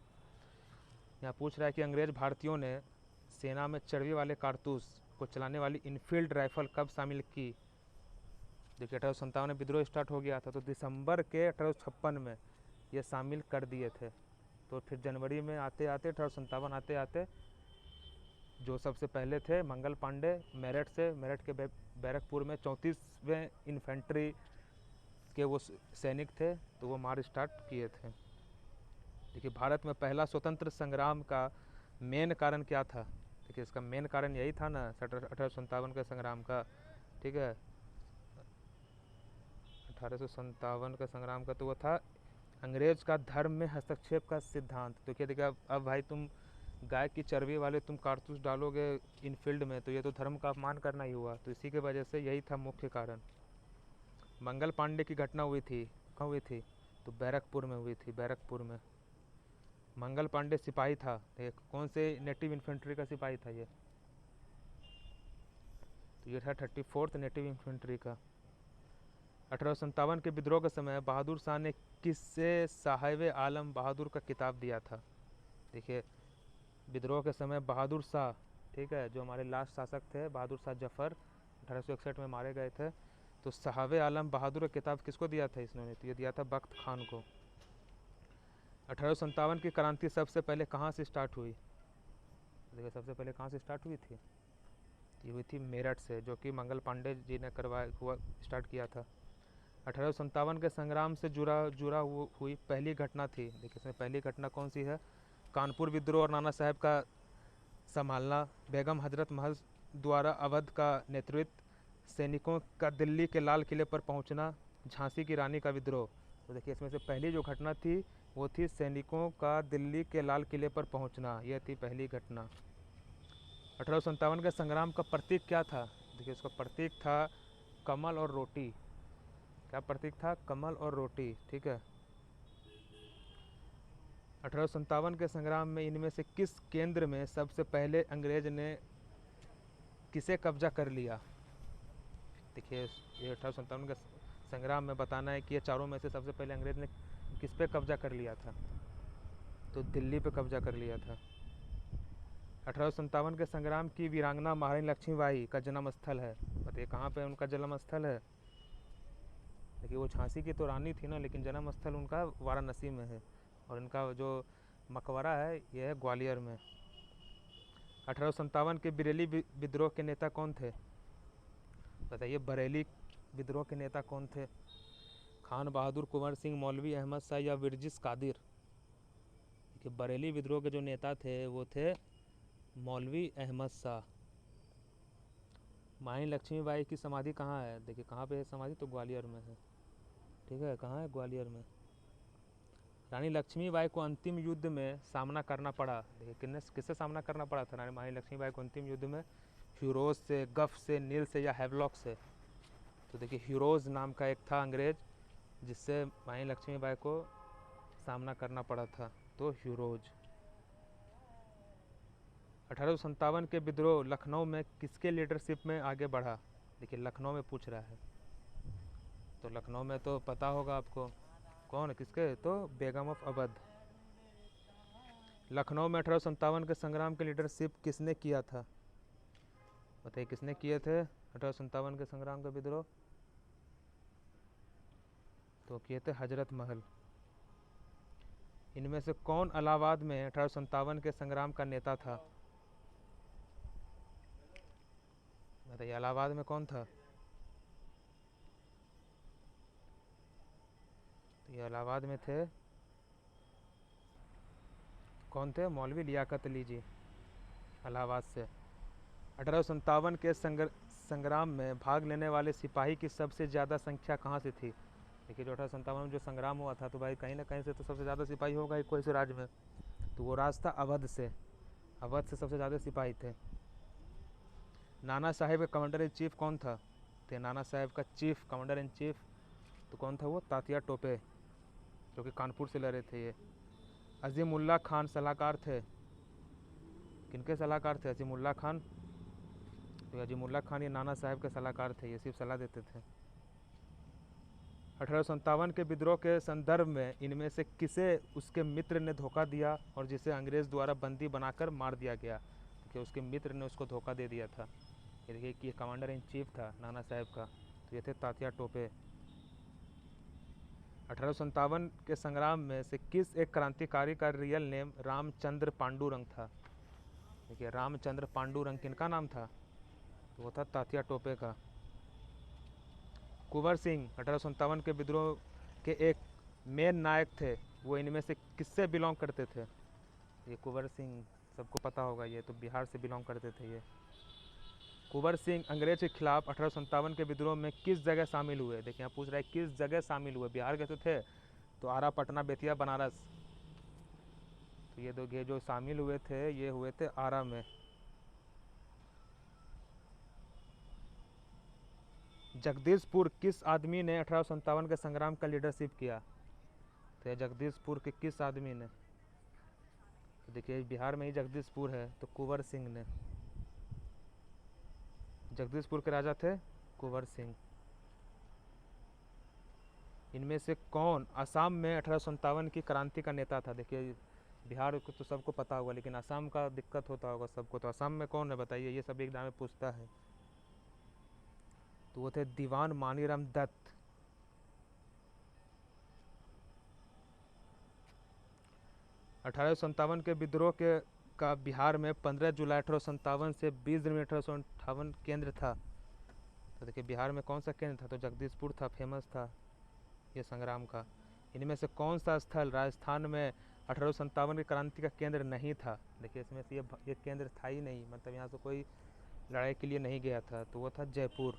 यहाँ पूछ रहा है कि अंग्रेज भारतीयों ने सेना में चर्बी वाले कारतूस को चलाने वाली इनफील्ड राइफल कब शामिल की। देखिए 1857 में विद्रोह स्टार्ट हो गया था, तो दिसंबर के 1856 में ये शामिल कर दिए थे। तो फिर जनवरी में आते आते 1857 आते आते जो सबसे पहले थे मंगल पांडे मेरठ से, मेरठ के बैरकपुर में 34वें इन्फेंट्री के वो सैनिक थे, तो वो मार्च स्टार्ट किए थे। देखिए भारत में पहला स्वतंत्र संग्राम का मेन कारण क्या था। देखिए इसका मेन कारण यही था ना 1857 के संग्राम का, ठीक है 1857 का संग्राम का, तो वो था अंग्रेज का धर्म में हस्तक्षेप का सिद्धांत। तो क्या देखिए अब भाई तुम गाय की चर्बी वाले तुम कारतूस डालोगे इनफील्ड में, तो ये तो धर्म का अपमान करना ही हुआ। तो इसी के वजह से यही था मुख्य कारण। मंगल पांडे की घटना हुई थी, कहाँ हुई थी, तो बैरकपुर में हुई थी, बैरकपुर में। मंगल पांडे सिपाही था, कौन से नेटिव इन्फेंट्री का सिपाही था ये, तो ये था 34th नेटिव इन्फेंट्री का। 1857 के विद्रोह के समय बहादुर शाह ने किससे साहिब आलम बहादुर का किताब दिया था। देखिए विद्रोह के समय बहादुर शाह, ठीक है, जो हमारे लास्ट शासक थे बहादुर शाह जफर 1861 में मारे गए थे, तो साहिब आलम बहादुर का किताब किसको दिया था इसने, तो ये दिया था बख्त खान को। 1857 की क्रांति सबसे पहले कहाँ से स्टार्ट हुई। देखिए सबसे पहले कहाँ से स्टार्ट हुई थी, ये हुई थी मेरठ से, जो कि मंगल पांडे जी ने स्टार्ट किया था। 1857 के संग्राम से जुड़ा हुई पहली घटना थी। देखिए इसमें पहली घटना कौन सी है, कानपुर विद्रोह और नाना साहब का संभालना, बेगम हजरत महल द्वारा अवध का नेतृत्व, सैनिकों का दिल्ली के लाल किले पर पहुंचना, झांसी की रानी का विद्रोह। तो देखिए इसमें से पहली जो घटना थी वो थी सैनिकों का दिल्ली के लाल किले पर पहुंचना, यह थी पहली घटना। 1857 के संग्राम का प्रतीक क्या था। देखिए इसका प्रतीक था कमल और रोटी। क्या प्रतीक था, कमल और रोटी, ठीक है। 1857 के संग्राम में इनमें से किस केंद्र में सबसे पहले अंग्रेज ने किसे कब्जा कर लिया। देखिए ये 1857 के संग्राम में बताना है कि ये चारों में से सबसे पहले अंग्रेज ने किस पे कब्जा कर लिया था, तो दिल्ली पे कब्जा कर लिया था। 1857 के संग्राम की वीरांगना महारानी लक्ष्मीबाई का जन्म स्थल है, बताइए कहाँ पे उनका जन्म स्थल है। देखिए वो झांसी की तो रानी थी ना, लेकिन जन्म स्थल उनका वाराणसी में है, और इनका जो मकबरा है यह है ग्वालियर में। 1857 के बरेली विद्रोह के नेता कौन थे, बताइए बरेली विद्रोह के नेता कौन थे। खान बहादुर, कुंवर सिंह, मौलवी अहमद शाह या विरजिस कादिर। देखिए बरेली विद्रोह के जो नेता थे वो थे मौलवी अहमद शाह। महारानी लक्ष्मीबाई की समाधि कहाँ है, देखिए कहाँ पे है समाधि, तो ग्वालियर में है, ठीक है, कहाँ है, ग्वालियर में। रानी लक्ष्मीबाई को अंतिम युद्ध में सामना करना पड़ा। देखिए किससे सामना करना पड़ा था रानी लक्ष्मीबाई को अंतिम युद्ध में, ह्यूरोज से, गफ से, नील से या हैवलॉक से। तो देखिए ह्यूरोज नाम का एक था अंग्रेज जिससे रानी लक्ष्मीबाई को सामना करना पड़ा था, तो ह्यूरोज। 1857 के विद्रोह लखनऊ में किसके लीडरशिप में आगे बढ़ा। देखिए लखनऊ में पूछ रहा है, तो लखनऊ में तो पता होगा आपको कौन है, किसके, तो बेगम ऑफ अवध। लखनऊ में 1857 के संग्राम के लीडरशिप किसने किया था, बताइए किसने किए थे 1857 के संग्राम का विद्रोह, तो किए थे हजरत महल। इनमें से कौन इलाहाबाद में 1857 के संग्राम का नेता था, बताइए इलाहाबाद में कौन था, तो ये इलाहाबाद में थे, कौन थे, मौलवी लियाकत अली जी, इलाहाबाद से। 1857 के संग्राम में भाग लेने वाले सिपाही की सबसे ज़्यादा संख्या कहाँ से थी। देखिए जो 1857 में जो संग्राम हुआ था, तो भाई कहीं ना कहीं से तो सबसे ज़्यादा सिपाही होगा ही कोई से राज्य में, तो वो राज था अवध से, अवध से सबसे ज़्यादा सिपाही थे। नाना साहेब का कमांडर इन चीफ कौन था, तो नाना साहेब का चीफ कमांडर इन चीफ तो कौन था, वो तात्या टोपे, जो कि कानपुर से लड़े थे ये। अजीमुल्ला खान सलाहकार थे, किनके सलाहकार थे, अजीमुल्ला खान, तो अजीमुल्ला खान ये नाना साहब के सलाहकार थे, ये सिर्फ सलाह देते थे। 1857 के विद्रोह के संदर्भ में इनमें से किसे उसके मित्र ने धोखा दिया और जिसे अंग्रेज द्वारा बंदी बनाकर मार दिया गया? देखिए उसके मित्र ने उसको धोखा दे दिया था। ये देखिए कि कमांडर इन चीफ था नाना साहब का, तो ये थे तात्या टोपे। 1857 के संग्राम में से किस एक क्रांतिकारी का रियल नेम रामचंद्र पांडुरंग था? देखिए रामचंद्र पांडुरंग किनका नाम था? तो वो था तात्या टोपे का। कुंवर सिंह 1857 के विद्रोह के एक मेन नायक थे, वो इनमें से किससे बिलोंग करते थे? ये कुंवर सिंह सबको पता होगा, ये तो बिहार से बिलोंग करते थे। ये कुंवर सिंह अंग्रेज के खिलाफ 1857 के विद्रोह में किस जगह शामिल हुए? देखिए यहाँ पूछ रहा है किस जगह शामिल हुए। बिहार के तो थे, तो आरा, पटना, बेतिया, बनारस, तो ये दो जो शामिल हुए थे ये हुए थे आरा में। जगदीशपुर किस आदमी ने 1857 के संग्राम का लीडरशिप किया? तो जगदीशपुर के किस आदमी ने? तो देखिए बिहार में ही जगदीशपुर है, तो कुंवर सिंह ने। जगदीशपुर के राजा थे कुंवर सिंह। इनमें से कौन असम में 1857 की क्रांति का नेता था? देखिए बिहार को तो सबको पता होगा, लेकिन असम का दिक्कत होता होगा सबको, तो असम में कौन है बताइए, ये सब एग्जाम में पूछता है। तो वो थे दीवान मानीराम दत्त। अठारह के विद्रोह के का बिहार में 15 जुलाई 1857 से 20 जनवरी 1858 केंद्र था। तो देखिए बिहार में कौन सा केंद्र था? तो जगदीशपुर था, फेमस था ये संग्राम का। इनमें से कौन सा स्थल राजस्थान में 1857 की क्रांति का केंद्र नहीं था? देखिए इसमें से ये केंद्र था ही नहीं, मतलब यहाँ से कोई लड़ाई के लिए नहीं गया था, तो वो था जयपुर।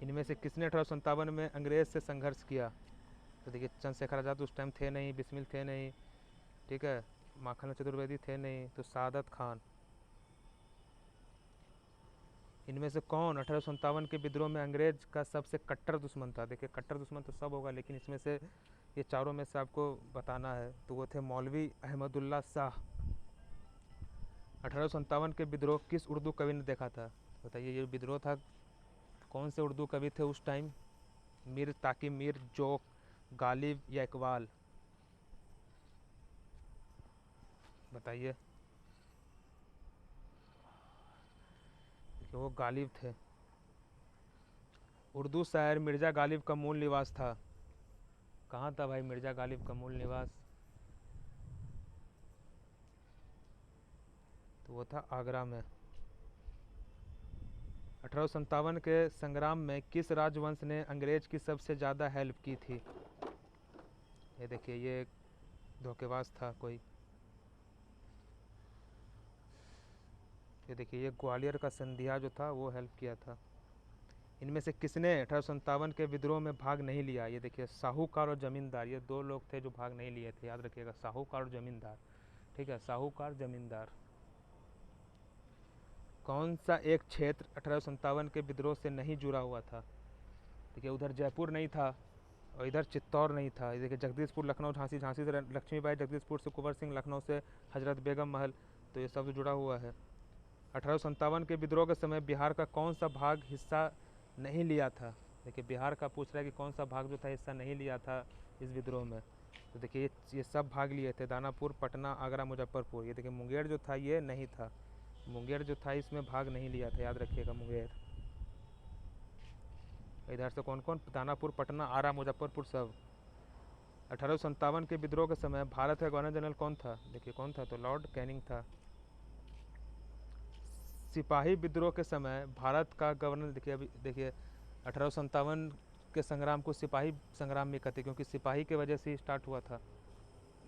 इनमें से किसने 1857 में अंग्रेज से संघर्ष किया? तो देखिए चंद्रशेखर आज़ाद उस टाइम थे नहीं, बिस्मिल थे नहीं, ठीक है, माखन चतुर्वेदी थे नहीं, तो सादत खान। इनमें से कौन 1857 के विद्रोह में अंग्रेज का सबसे कट्टर दुश्मन था? देखिए कट्टर दुश्मन तो सब होगा, लेकिन इसमें से ये चारों में से आपको बताना है, तो वो थे मौलवी अहमदुल्ला शाह। 1857 के विद्रोह किस उर्दू कवि ने देखा था? बताइए ये विद्रोह था कौन से उर्दू कवि थे उस टाइम? मीर ताकि मीर, जोक, गालिब या इकबाल? बताइए। वो गालिब थे। उर्दू शायर मिर्ज़ा गालिब का मूल निवास था, कहाँ था भाई मिर्ज़ा गालिब का मूल निवास? तो वो था आगरा में। 1857 के संग्राम में किस राजवंश ने अंग्रेज की सबसे ज़्यादा हेल्प की थी? ये देखिए ये धोखेबाज था कोई। ये देखिए ये ग्वालियर का संधिया जो था वो हेल्प किया था। इनमें से किसने 1857 के विद्रोह में भाग नहीं लिया? ये देखिए साहूकार और जमींदार, ये दो लोग थे जो भाग नहीं लिए थे, याद रखिएगा, साहूकार और जमींदार, ठीक है, साहूकार जमींदार। कौन सा एक क्षेत्र 1857 के विद्रोह से नहीं जुड़ा हुआ था? देखिए उधर जयपुर नहीं था और इधर चित्तौड़ नहीं था। देखिए जगदीशपुर, लखनऊ, झांसी, झांसी से लक्ष्मीबाई, जगदीशपुर से कुंवर सिंह, लखनऊ से हजरत बेगम महल, तो ये सब जुड़ा हुआ है। 1857 के विद्रोह के समय बिहार का कौन सा भाग हिस्सा नहीं लिया था? देखिए बिहार का पूछ रहा है कि कौन सा भाग जो था हिस्सा नहीं लिया था इस विद्रोह में? तो देखिए ये सब भाग लिए थे, दानापुर, पटना, आगरा, मुजफ्फरपुर। ये देखिए मुंगेर जो था ये नहीं था, मुंगेर जो था इसमें भाग नहीं लिया था, याद रखिएगा मुंगेर। इधर से कौन कौन? दानापुर, पटना, आरा, मुजफ्फरपुर सब। 1857 के विद्रोह के समय भारत का गवर्नर जनरल कौन था? देखिए कौन था? तो लॉर्ड कैनिंग था। सिपाही विद्रोह के समय भारत का गवर्नर, देखिए अभी देखिए 1857 के संग्राम को सिपाही संग्राम भी कहते, क्योंकि सिपाही के वजह से ही स्टार्ट हुआ था।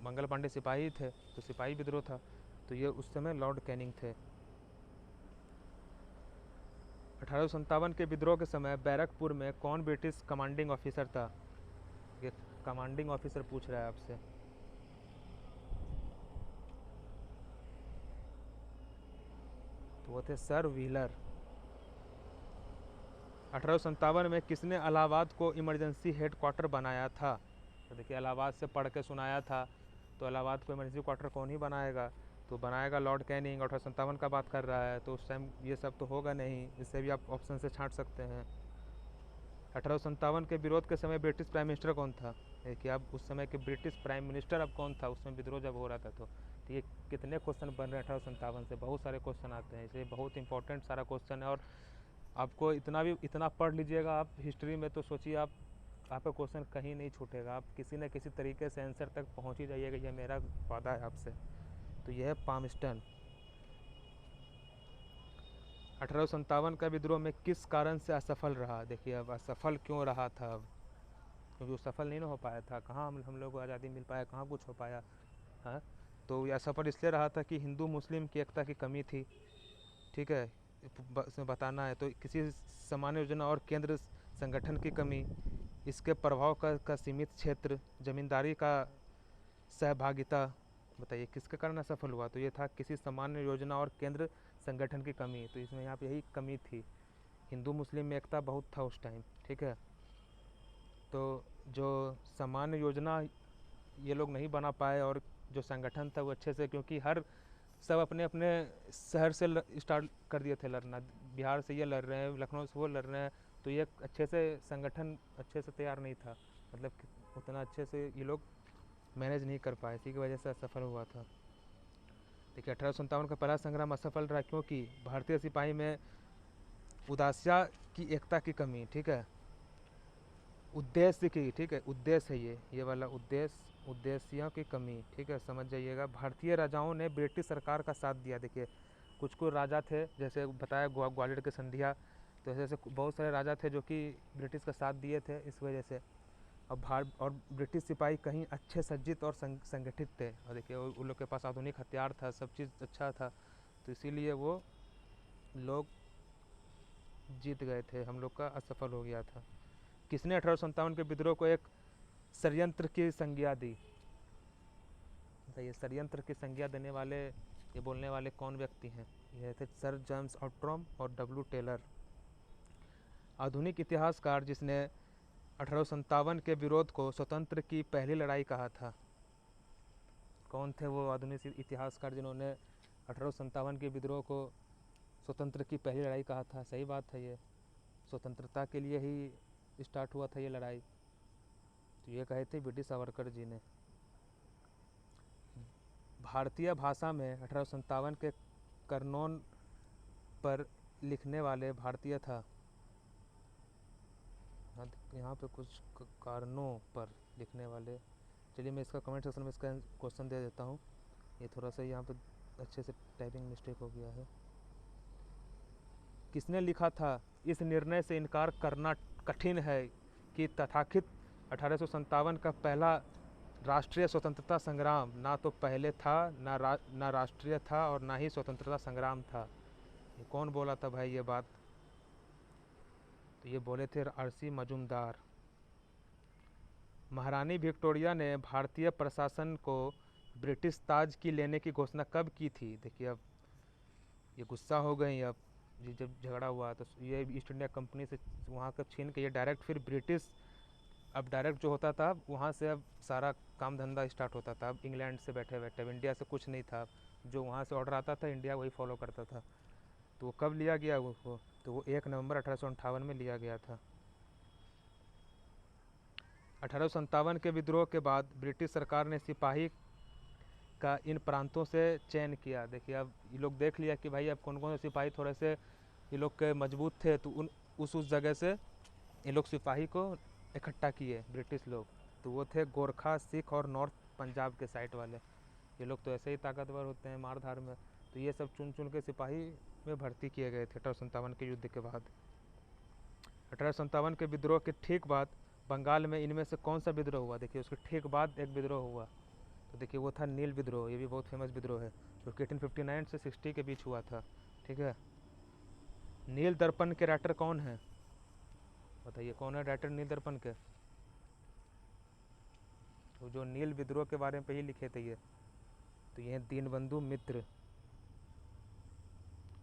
मंगल पांडे सिपाही थे, तो सिपाही विद्रोह था, तो ये उस समय लॉर्ड कैनिंग थे। 1857 के विद्रोह के समय बैरकपुर में कौन ब्रिटिश कमांडिंग ऑफिसर था? ये कमांडिंग ऑफिसर पूछ रहा है आपसे। तो वो थे सर व्हीलर। 1857 में किसने इलाहाबाद को इमरजेंसी हेडक्वार्टर बनाया था? तो देखिए इलाहाबाद से पढ़ के सुनाया था, तो इलाहाबाद को इमरजेंसी क्वार्टर कौन ही बनाएगा? तो बनाएगा लॉर्ड कैनिंग। 1857 का बात कर रहा है, तो उस टाइम ये सब तो होगा नहीं, इससे भी आप ऑप्शन से छांट सकते हैं। 1857 के विरोध के समय ब्रिटिश प्राइम मिनिस्टर कौन था? देखिए अब उस समय के ब्रिटिश प्राइम मिनिस्टर अब कौन था, उसमें विद्रोह जब हो रहा था तो ये कितने क्वेश्चन बन रहे हैं 1857 से, बहुत सारे क्वेश्चन आते हैं, इसलिए बहुत इंपॉर्टेंट सारा क्वेश्चन है। और आपको इतना पढ़ लीजिएगा आप हिस्ट्री में, तो सोचिए आप, आपका क्वेश्चन कहीं नहीं छूटेगा, आप किसी न किसी तरीके से आंसर तक पहुँच ही जाइएगा, यह मेरा वादा है आपसे। तो यह है पामस्टन। 1857 का विद्रोह में किस कारण से असफल रहा? देखिए अब असफल क्यों रहा था, अब क्योंकि वो सफल नहीं ना हो पाया था, कहाँ हम लोग को आज़ादी मिल पाया, कहाँ कुछ हो पाया। हाँ, तो यह असफल इसलिए रहा था कि हिंदू मुस्लिम की एकता की कमी थी। ठीक है, इसमें बताना है तो किसी सामान्य योजना और केंद्र संगठन की कमी, इसके प्रभाव का सीमित क्षेत्र, जमींदारी का सहभागिता। बताइए किसके कारण असफल हुआ? तो ये था किसी सामान्य योजना और केंद्र संगठन की कमी। तो इसमें यहाँ पे यही कमी थी, हिंदू मुस्लिम में एकता बहुत था उस टाइम। ठीक है, तो जो सामान्य योजना ये लोग नहीं बना पाए, और जो संगठन था वो अच्छे से, क्योंकि हर सब अपने अपने शहर से स्टार्ट कर दिए थे लड़ना, बिहार से ये लड़ रहे हैं, लखनऊ से वो लड़ रहे हैं, तो ये अच्छे से संगठन अच्छे से तैयार नहीं था, मतलब उतना अच्छे से ये लोग मैनेज नहीं कर पाए, इसी की वजह से असफल हुआ था। देखिए 1857 का पहला संग्राम असफल रहा क्योंकि भारतीय सिपाही में उदासिया की एकता की कमी। ठीक है, उद्देश्य की, ठीक है, उद्देश्य है ये वाला उद्देश्य, उद्देश्यों की कमी। ठीक है, समझ जाइएगा। भारतीय राजाओं ने ब्रिटिश सरकार का साथ दिया। देखिए कुछ राजा थे, जैसे बताया ग्वालियर के संधिया, तो ऐसे बहुत सारे राजा थे जो कि ब्रिटिश का साथ दिए थे इस वजह से। और ब्रिटिश सिपाही कहीं अच्छे सज्जित और संगठित थे, और देखिए उन लोग के पास आधुनिक हथियार था, सब चीज़ अच्छा था, तो इसीलिए वो लोग जीत गए थे, हम लोग का असफल हो गया था। किसने 1857 के विद्रोह को एक षड्यंत्र की संज्ञा दी? ये षड्यंत्र की संज्ञा देने वाले, ये बोलने वाले कौन व्यक्ति हैं? ये थे सर जेम्स ऑस्ट्रॉम और डब्ल्यू टेलर। आधुनिक इतिहासकार जिसने 1857 के विरोध को स्वतंत्र की पहली लड़ाई कहा था, कौन थे वो आधुनिक इतिहासकार जिन्होंने 1857 के विद्रोह को स्वतंत्र की पहली लड़ाई कहा था? सही बात है, ये स्वतंत्रता के लिए ही स्टार्ट हुआ था ये लड़ाई, तो ये कहे थे ब्रिटिश सावरकर जी ने। भारतीय भाषा में 1857 के कानून पर लिखने वाले भारतीय था। यहाँ पे कुछ कारणों पर लिखने वाले, चलिए मैं इसका कमेंट सेक्शन में इसका क्वेश्चन दे देता हूँ, ये थोड़ा सा यहाँ पे अच्छे से टाइपिंग मिस्टेक हो गया है। किसने लिखा था, इस निर्णय से इनकार करना कठिन है कि तथाकथित 1857 का पहला राष्ट्रीय स्वतंत्रता संग्राम ना तो पहले था, ना राष्ट्रीय था, और ना ही स्वतंत्रता संग्राम था। ये कौन बोला था भाई ये बात? तो ये बोले थे आरसी मजूमदार। महारानी विक्टोरिया ने भारतीय प्रशासन को ब्रिटिश ताज की लेने की घोषणा कब की थी? देखिए अब ये गुस्सा हो गई, अब ये जब झगड़ा हुआ तो ये ईस्ट इंडिया कंपनी से वहाँ का छीन के ये डायरेक्ट फिर ब्रिटिश, अब डायरेक्ट जो होता था वहाँ से अब सारा काम धंधा स्टार्ट होता था, अब इंग्लैंड से बैठे बैठे, अब इंडिया से कुछ नहीं था, जो वहाँ से ऑर्डर आता था इंडिया वही फॉलो करता था। तो वो कब लिया गया वो? तो वो 1 नवंबर 1858 में लिया गया था। 1857 के विद्रोह के बाद ब्रिटिश सरकार ने सिपाही का इन प्रांतों से चयन किया। देखिए अब ये लोग देख लिया कि भाई अब कौन कौन से सिपाही थोड़े से ये लोग के मजबूत थे, तो उस जगह से ये लोग सिपाही को इकट्ठा किए ब्रिटिश लोग। तो वो थे गोरखा, सिख और नॉर्थ पंजाब के साइड वाले। ये लोग तो ऐसे ही ताकतवर होते हैं मार धार में, तो ये सब चुन चुन के सिपाही में भर्ती किए गए थे 1857 के युद्ध के बाद। 1857 के विद्रोह के ठीक बाद बंगाल में इनमें से कौन सा विद्रोह हुआ? देखिए उसके ठीक बाद एक विद्रोह हुआ, तो देखिए वो था नील विद्रोह। ये भी बहुत फेमस विद्रोह है, जो कि 1859 से 60 के बीच हुआ था। ठीक है, नील दर्पण के राइटर कौन है? बताइए कौन है राइटर नील दर्पण के? तो जो नील विद्रोह के बारे में ही लिखे थे ये, तो ये दीनबंधु मित्र।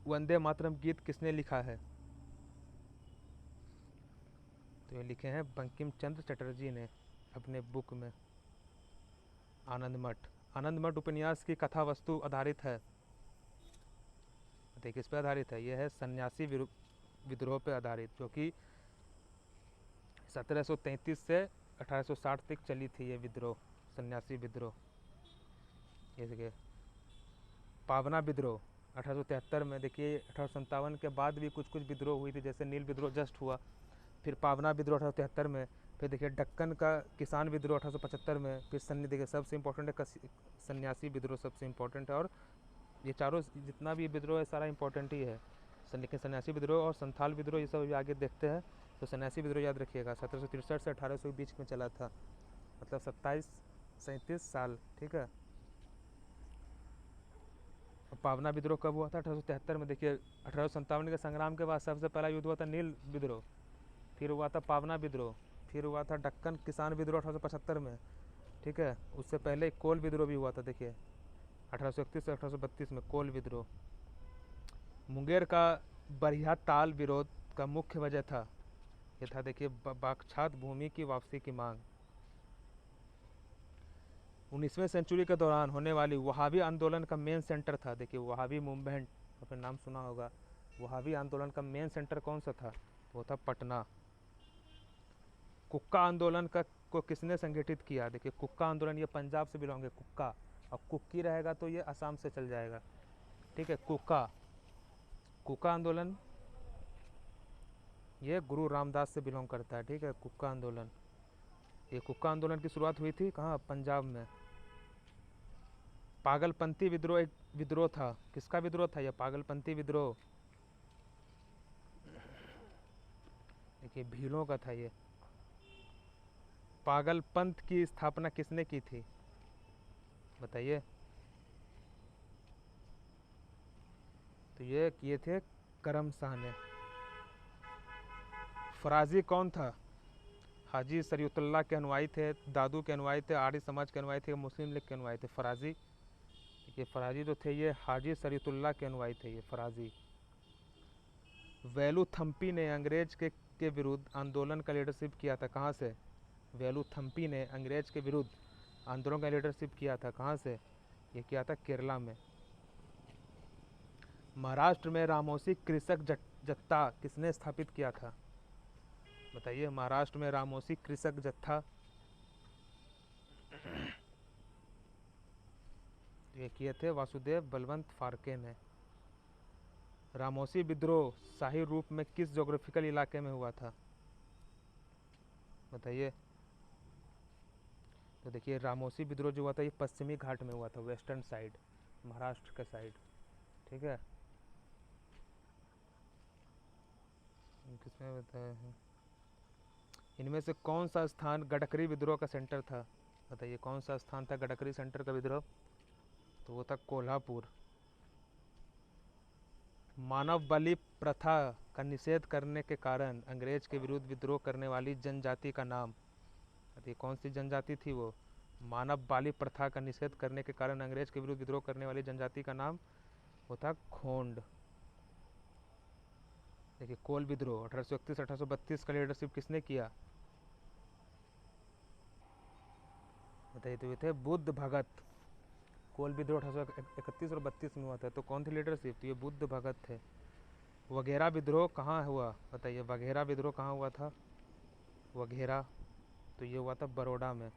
वंदे मातरम गीत किसने लिखा है? तो ये लिखे हैं बंकिम चंद्र चटर्जी ने अपने बुक में। आनंद मठ, आनंद मठ उपन्यास की कथा वस्तु आधारित है। देखिए किस पे आधारित है? यह है सन्यासी विद्रोह पे आधारित, जो कि 1733 से 1860 तक चली थी ये विद्रोह, सन्यासी विद्रोह। ये देखिए पावना विद्रोह 1873 में। देखिए 1857 के बाद भी कुछ कुछ विद्रोह हुई थी, जैसे नील विद्रोह जस्ट हुआ, फिर पावना विद्रोह 1873 में, फिर देखिए दक्कन का किसान विद्रोह 1875 में, फिर देखिए सबसे इम्पोर्टेंट है सन्यासी विद्रोह, सबसे इम्पोर्टेंट है। और ये चारों जितना भी विद्रोह है सारा इम्पोर्टेंट ही है। लेकिन सन्यासी विद्रोह और संथाल विद्रोह ये सब आगे देखते हैं। तो सन्यासी विद्रोह याद रखिएगा 1763 से 1800 के बीच में चला था, मतलब 37 साल, ठीक है। पावना विद्रोह कब हुआ था? 1873 में। देखिए 1857 के संग्राम के बाद सबसे पहला युद्ध हुआ था नील विद्रोह, फिर हुआ था पावना विद्रोह, फिर हुआ था दक्कन किसान विद्रोह 1875 में, ठीक है। उससे पहले कोल विद्रोह भी हुआ था, देखिए 1831 से 1832 में कोल विद्रोह। मुंगेर का बरिया ताल विरोध का मुख्य वजह था, ये था देखिए बागछात भूमि की वापसी की मांग। 19वीं सेंचुरी के दौरान होने वाली वहाबी आंदोलन का मेन सेंटर था, देखिए वहाबी मूवमेंट, आपने नाम सुना होगा। वहाबी आंदोलन का मेन सेंटर कौन सा था? वो था पटना। कुक्का आंदोलन को किसने संगठित किया? देखिए कुक्का आंदोलन ये पंजाब से बिलोंग है, कुक्का, और कुक्की रहेगा तो ये असम से चल जाएगा, ठीक है। कुक्का आंदोलन ये गुरु रामदास से बिलोंग करता है, ठीक है। कुक्का आंदोलन, ये कुक्का आंदोलन की शुरुआत हुई थी कहाँ? पंजाब में। पागलपंथी विद्रोह एक विद्रोह था, किसका विद्रोह था यह पागलपंथी विद्रोह? देखिए भीलों का था ये। पागलपंथ की स्थापना किसने की थी बताइए? तो ये किए थे करम शाह ने। फराजी कौन था? हाजी शरीयतुल्लाह के अनुयायी थे, दादू के अनुयायी थे, आर्य समाज के अनुयायी थे, मुस्लिम लीग के अनुयायी थे। फराजी, ये फराजी जो थे ये हाजी शरीयतुल्लाह के अनुयायी थे, ये फराजी। वेलू थम्पी ने अंग्रेज के विरुद्ध आंदोलन का लीडरशिप किया था, कहाँ से? वेलू थम्पी ने अंग्रेज के विरुद्ध आंदोलन का लीडरशिप किया था, कहाँ से? ये किया था केरला में। महाराष्ट्र में रामोसी कृषक जत्था किसने स्थापित किया था बताइए? महाराष्ट्र में रामोसी कृषक जत्था ये किए थे वासुदेव बलवंत फारके ने। रामोसी विद्रोह शाही रूप में किस ज्योग्राफिकल इलाके में हुआ था बताइए? तो देखिए रामोसी विद्रोह जो हुआ था ये पश्चिमी घाट में हुआ था, वेस्टर्न साइड, महाराष्ट्र का साइड, ठीक है। किसमें बताया है? इनमें से कौन सा स्थान गडकरी विद्रोह का सेंटर था बताइए? कौन सा स्थान था गडकरी सेंटर का विद्रोह? तो वो था कोल्हापुर। मानव बलि प्रथा का निषेध करने के कारण अंग्रेज के विरुद्ध विद्रोह करने वाली जनजाति का नाम बताइए? कौन सी जनजाति थी वो? मानव बलि प्रथा का निषेध करने के कारण अंग्रेज के विरुद्ध विद्रोह करने वाली जनजाति का नाम वो था खोंड। देखिए कोल विद्रोह 1831-1832 का लीडरशिप किसने किया बताइए? तो ये थे बुद्ध भगत। कोल विद्रोह 1831 और 32 में हुआ था, तो कौन थे लीडरशिप? तो ये बुद्ध भगत थे। वगैरह विद्रोह कहाँ हुआ बताइए? वगैरह विद्रोह कहाँ हुआ था? वगैरह, तो ये हुआ था बड़ौदा में।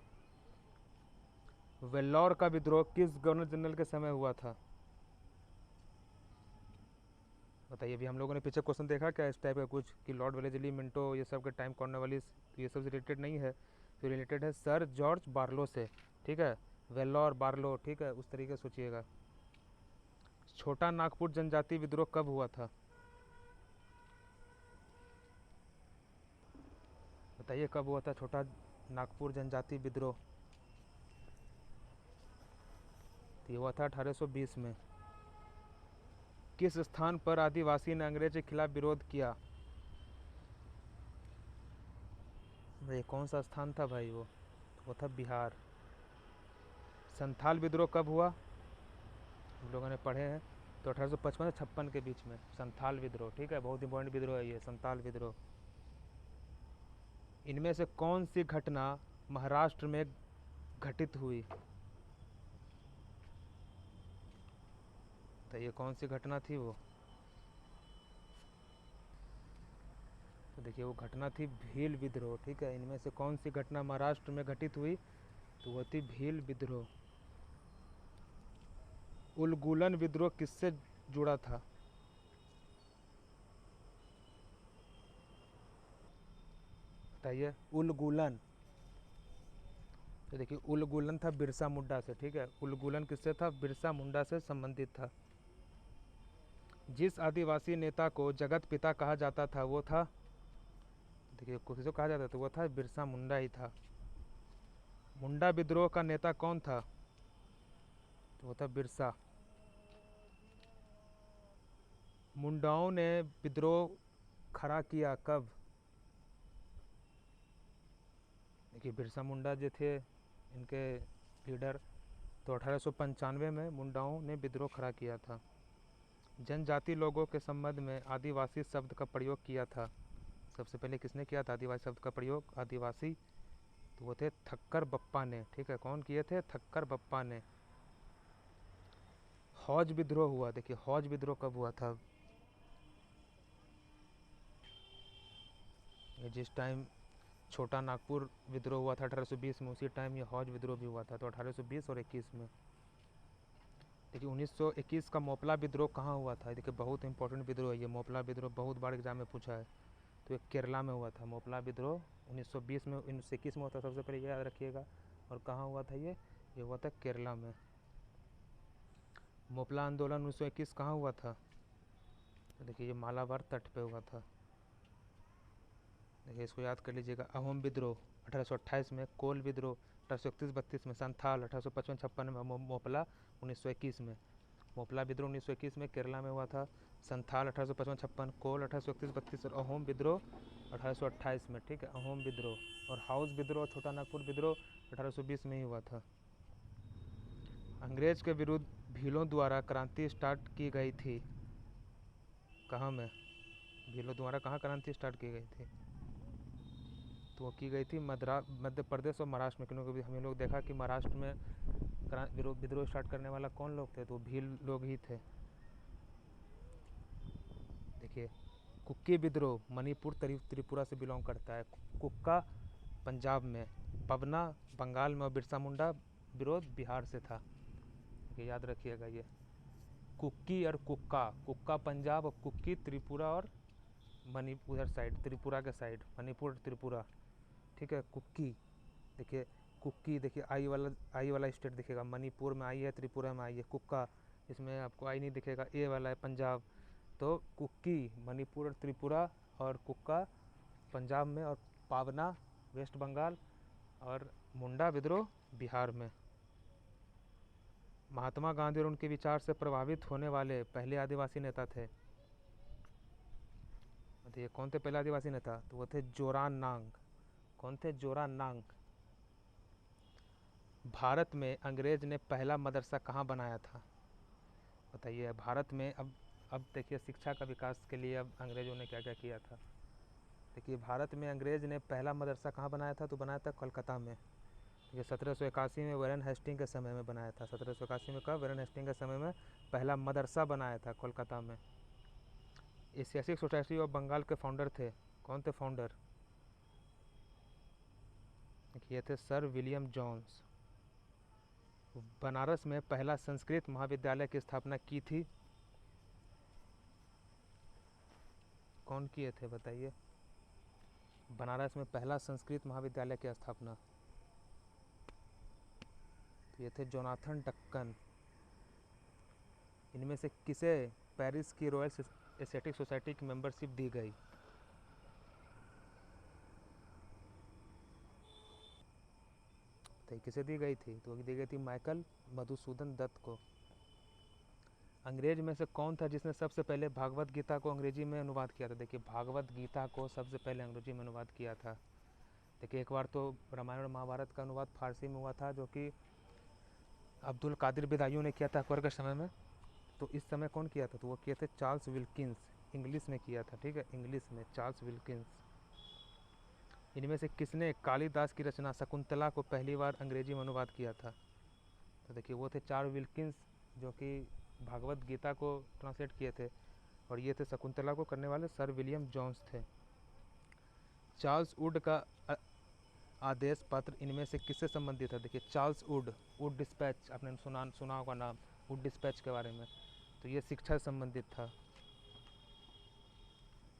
वेल्लौर का विद्रोह किस गवर्नर जनरल के समय हुआ था बताइए? अभी हम लोगों ने पीछे क्वेश्चन देखा क्या इस टाइप का कुछ कि लॉर्ड वेलेस्ली मिंटो ये सब के टाइम कॉर्नवालिस, तो ये सब से रिलेटेड नहीं है, तो रिलेटेड है सर जॉर्ज बार्लो से, ठीक है। वेल्लौर बार्लो, ठीक है, उस तरीके से सोचिएगा। छोटा नागपुर जनजाति विद्रोह कब हुआ था बताइए? कब हुआ था छोटा नागपुर जनजाति विद्रोह? तो ये हुआ था 1820 में। किस स्थान पर आदिवासी ने अंग्रेज के खिलाफ विरोध किया भाई? कौन सा स्थान था भाई? वो था बिहार। संथाल विद्रोह कब हुआ हम लोगों ने पढ़े हैं, तो 1855 से 56 के बीच में संथाल विद्रोह, ठीक है। बहुत इंपॉर्टेंट विद्रोह है ये संथाल विद्रोह। इनमें से कौन सी घटना महाराष्ट्र में घटित हुई तो ये कौन सी घटना थी वो? तो देखिए वो घटना थी भील विद्रोह, ठीक है। इनमें से कौन सी घटना महाराष्ट्र में घटित हुई, तो वो थी भील विद्रोह। उलगुलन विद्रोह किससे जुड़ा था, बताइए। उलगुलन, तो देखिए उलगुलन था बिरसा मुंडा से, ठीक है। उलगुलन किससे था, बिरसा मुंडा से संबंधित था। जिस आदिवासी नेता को जगत पिता कहा जाता था वो था, देखिए किसको कहा जाता था, वो था बिरसा मुंडा ही था। मुंडा विद्रोह का नेता कौन था, तो वो था बिरसा। मुंडाओं ने विद्रोह खड़ा किया कब, देखिए बिरसा मुंडा जो थे इनके लीडर, तो 1895 में मुंडाओं ने विद्रोह खड़ा किया था। जनजाति लोगों के संबंध में आदिवासी शब्द का प्रयोग किया था, सबसे पहले किसने किया था आदिवासी शब्द का प्रयोग, आदिवासी, तो वो थे थक्कर बप्पा ने, ठीक है। कौन किए थे, थक्कर बप्पा ने। हौज विद्रोह हुआ, देखिए हौज विद्रोह कब हुआ था, ये जिस टाइम छोटा नागपुर विद्रोह हुआ था 1820 में, उसी टाइम ये हौज विद्रोह भी हुआ था, तो 1820 और 21 में। देखिए 1921 का मोपला विद्रोह कहाँ हुआ था, देखिए बहुत इंपॉर्टेंट विद्रोह है ये मोपला विद्रोह, बहुत बार एग्जाम में पूछा है। तो ये केरला में हुआ था मोपला विद्रोह, 1920 में, 1921 में हुआ था, सबसे पहले ये याद रखिएगा। और कहाँ हुआ था ये हुआ था केरला में। मोपला आंदोलन 1921 कहाँ हुआ था, तो देखिए ये मालाबार तट पे हुआ था। देखिए इसको याद कर लीजिएगा। अहोम विद्रोह 1828 में, कोल विद्रोह 1831-32 में, संथाल 1855-56 में, मोपला 1921 में। मोपला विद्रोह 1921 में केरला में हुआ था, संथाल 1855-56, कोल 1831-32 और अहोम विद्रोह 1828 में, ठीक है। अहोम विद्रोह और हाउस विद्रोह, छोटा नागपुर विद्रोह 1820 में ही हुआ था। अंग्रेज के विरुद्ध भीलों द्वारा क्रांति स्टार्ट की गई थी, कहाँ में, भीलों द्वारा कहाँ क्रांति स्टार्ट की गई थी, तो वो की गई थी मध्य प्रदेश और महाराष्ट्र में, क्योंकि हम लोग देखा कि महाराष्ट्र में विद्रोह स्टार्ट करने वाला कौन लोग थे, तो भील लोग ही थे। देखिए कुक्की विद्रोह मणिपुर त्रिपुरा से बिलोंग करता है, कुक्का पंजाब में, पवना बंगाल में और बिरसा मुंडा विरोध बिहार से था, देखिए याद रखिएगा ये। कुक्की और कुक्का, कुक्का पंजाब और कुक्की त्रिपुरा और मणिपुर उधर साइड, त्रिपुरा के साइड, मणिपुर त्रिपुरा, ठीक है। कुक्की, देखिए कुक्की, देखिए आई वाला स्टेट दिखेगा, मणिपुर में आई है, त्रिपुरा में आई है। कुक्का, इसमें आपको आई नहीं दिखेगा, ए वाला है पंजाब, तो कुक्की मणिपुर और त्रिपुरा, और कुक्का पंजाब में, और पावना वेस्ट बंगाल, और मुंडा विद्रोह बिहार में। महात्मा गांधी और उनके विचार से प्रभावित होने वाले पहले आदिवासी नेता थे, ये कौन थे पहले आदिवासी नेता, तो वो थे जोरान नांग। कौन थे, जोरान नांग। भारत में अंग्रेज ने पहला मदरसा कहाँ बनाया था, बताइए। भारत में अब देखिए शिक्षा का विकास के लिए अब अंग्रेज़ों ने क्या क्या किया था। देखिए भारत में अंग्रेज़ ने पहला मदरसा कहाँ बनाया था, तो बनाया था कोलकाता में। ये 1781 में वैरन हेस्टिंग के समय में बनाया था, 1781 में कब, वैरन हेस्टिंग के समय में पहला मदरसा बनाया था कोलकाता में। एशियाटिक सोसाइटी ऑफ बंगाल के फाउंडर थे, कौन थे फाउंडर, ये थे सर विलियम जॉन्स। बनारस में पहला संस्कृत महाविद्यालय की स्थापना की थी, कौन किए थे बताइए। बनारस में पहला संस्कृत महाविद्यालय की स्थापना, तो ये थे जोनाथन डक्कन। इनमें से किसे पेरिस की रॉयल एस्थेटिक सोसाइटी की मेंबरशिप दी गई, तो किसे दी गई थी, तो दी गई थी माइकल मधुसूदन दत्त को। अंग्रेज में से कौन था जिसने सबसे पहले भागवत गीता को अंग्रेजी में अनुवाद किया था, देखिए भागवत गीता को सबसे पहले अंग्रेजी में अनुवाद किया था। देखिए एक बार तो रामायण और महाभारत का अनुवाद फारसी में हुआ था, जो कि अब्दुल कादिर बिदायूं ने किया था अकबर के समय में। तो इस समय कौन किया था, तो वो किए थे चार्ल्स विल्किंस, इंग्लिश में किया था, ठीक है, इंग्लिश में चार्ल्स विल्किंस। इनमें से किसने कालिदास की रचना शकुंतला को पहली बार अंग्रेजी में अनुवाद किया था, तो देखिए वो थे चार्ल्स विल्किंस, जो कि भागवत गीता को ट्रांसलेट किए थे, और ये थे शकुंतला को करने वाले सर विलियम जॉन्स थे। चार्ल्स वुड का आदेश पत्र इनमें से किससे संबंधित है? देखिए चार्ल्स वुड, वुड डिस्पैच, आपने सुना होगा नाम वुड डिस्पैच के बारे में, तो ये शिक्षा से संबंधित था।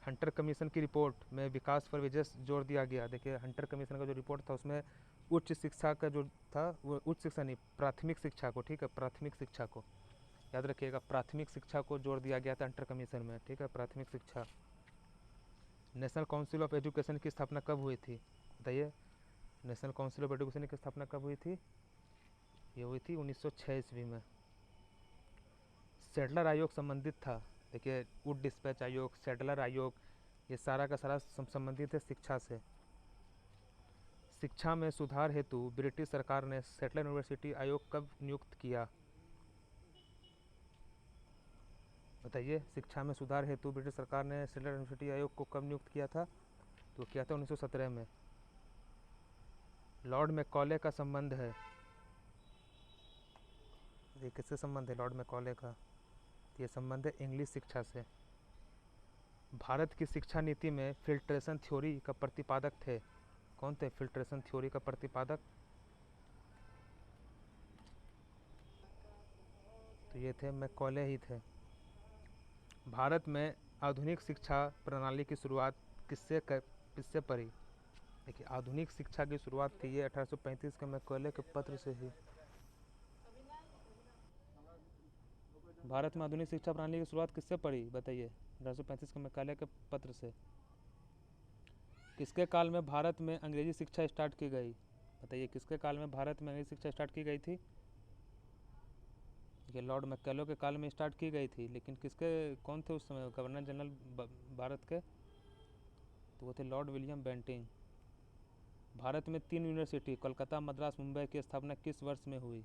हंटर कमीशन की रिपोर्ट में विकास पर विशेष जोर दिया गया। देखिए हंटर कमीशन का जो रिपोर्ट था उसमें उच्च शिक्षा का जो था, वो उच्च शिक्षा नहीं, प्राथमिक शिक्षा को, ठीक है, प्राथमिक शिक्षा को याद रखिएगा, प्राथमिक शिक्षा को जोर दिया गया था हंटर कमीशन में, ठीक है, प्राथमिक शिक्षा। नेशनल काउंसिल ऑफ एजुकेशन की स्थापना कब हुई थी? बताइए, नेशनल काउंसिल ऑफ एजुकेशन की स्थापना कब हुई थी? ये हुई थी 1906 ईस्वी में। सेटलर आयोग संबंधित था, देखिए वुड डिस्पैच आयोग, सेटलर आयोग, ये सारा का सारा संबंधित है शिक्षा से। शिक्षा में सुधार हेतु ब्रिटिश सरकार ने सेटलर यूनिवर्सिटी आयोग कब नियुक्त किया? बताइए, शिक्षा में सुधार हेतु ब्रिटिश सरकार ने सेटलर यूनिवर्सिटी आयोग को कब नियुक्त किया था? तो किया था 1917 में। लॉर्ड मैकॉले का संबंध है, ये किससे संबंध है लॉर्ड मैकॉले का? ये संबंध है इंग्लिश शिक्षा से। भारत की शिक्षा नीति में फिल्ट्रेशन थ्योरी का प्रतिपादक थे, कौन थे फिल्ट्रेशन थ्योरी का प्रतिपादक? तो ये थे मैकॉले ही थे। भारत में आधुनिक शिक्षा प्रणाली की शुरुआत किससे पड़ी? देखिए आधुनिक शिक्षा की शुरुआत थी ये 1835 के मैकॉले के पत्र से ही। भारत में आधुनिक शिक्षा प्रणाली की शुरुआत किससे पड़ी? बताइए, 1835 के मैकॉले के पत्र से। किसके काल में भारत में अंग्रेजी शिक्षा स्टार्ट की गई? बताइए, किसके काल में भारत में अंग्रेजी शिक्षा स्टार्ट की गई थी? ये लॉर्ड मैकॉले के काल में स्टार्ट की गई थी, लेकिन कौन थे उस समय गवर्नर जनरल भारत के? तो वो थे लॉर्ड विलियम बेंटिंग। भारत में 3 यूनिवर्सिटी कोलकाता, मद्रास, मुंबई की स्थापना किस वर्ष में हुई?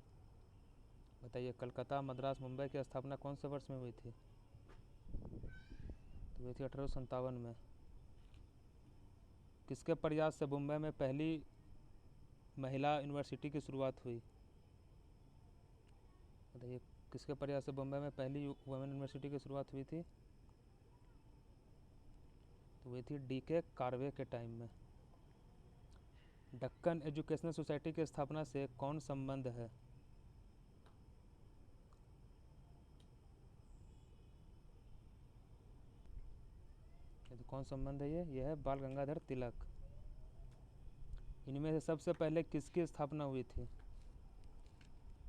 बताइए, कलकत्ता, मद्रास, मुंबई की स्थापना कौन से वर्ष में हुई थी? तो हुई थी 1857 में। किसके प्रयास से मुंबई में पहली महिला यूनिवर्सिटी की शुरुआत हुई? बताइए, किसके प्रयास से मुंबई में पहली वुमेन यूनिवर्सिटी की शुरुआत हुई थी? तो हुई थी D.K. कार्वे के टाइम में। दक्कन एजुकेशनल सोसाइटी की स्थापना से कौन संबंध है? तो कौन संबंध है ये है बाल गंगाधर तिलक। इनमें से सबसे पहले किसकी स्थापना हुई थी?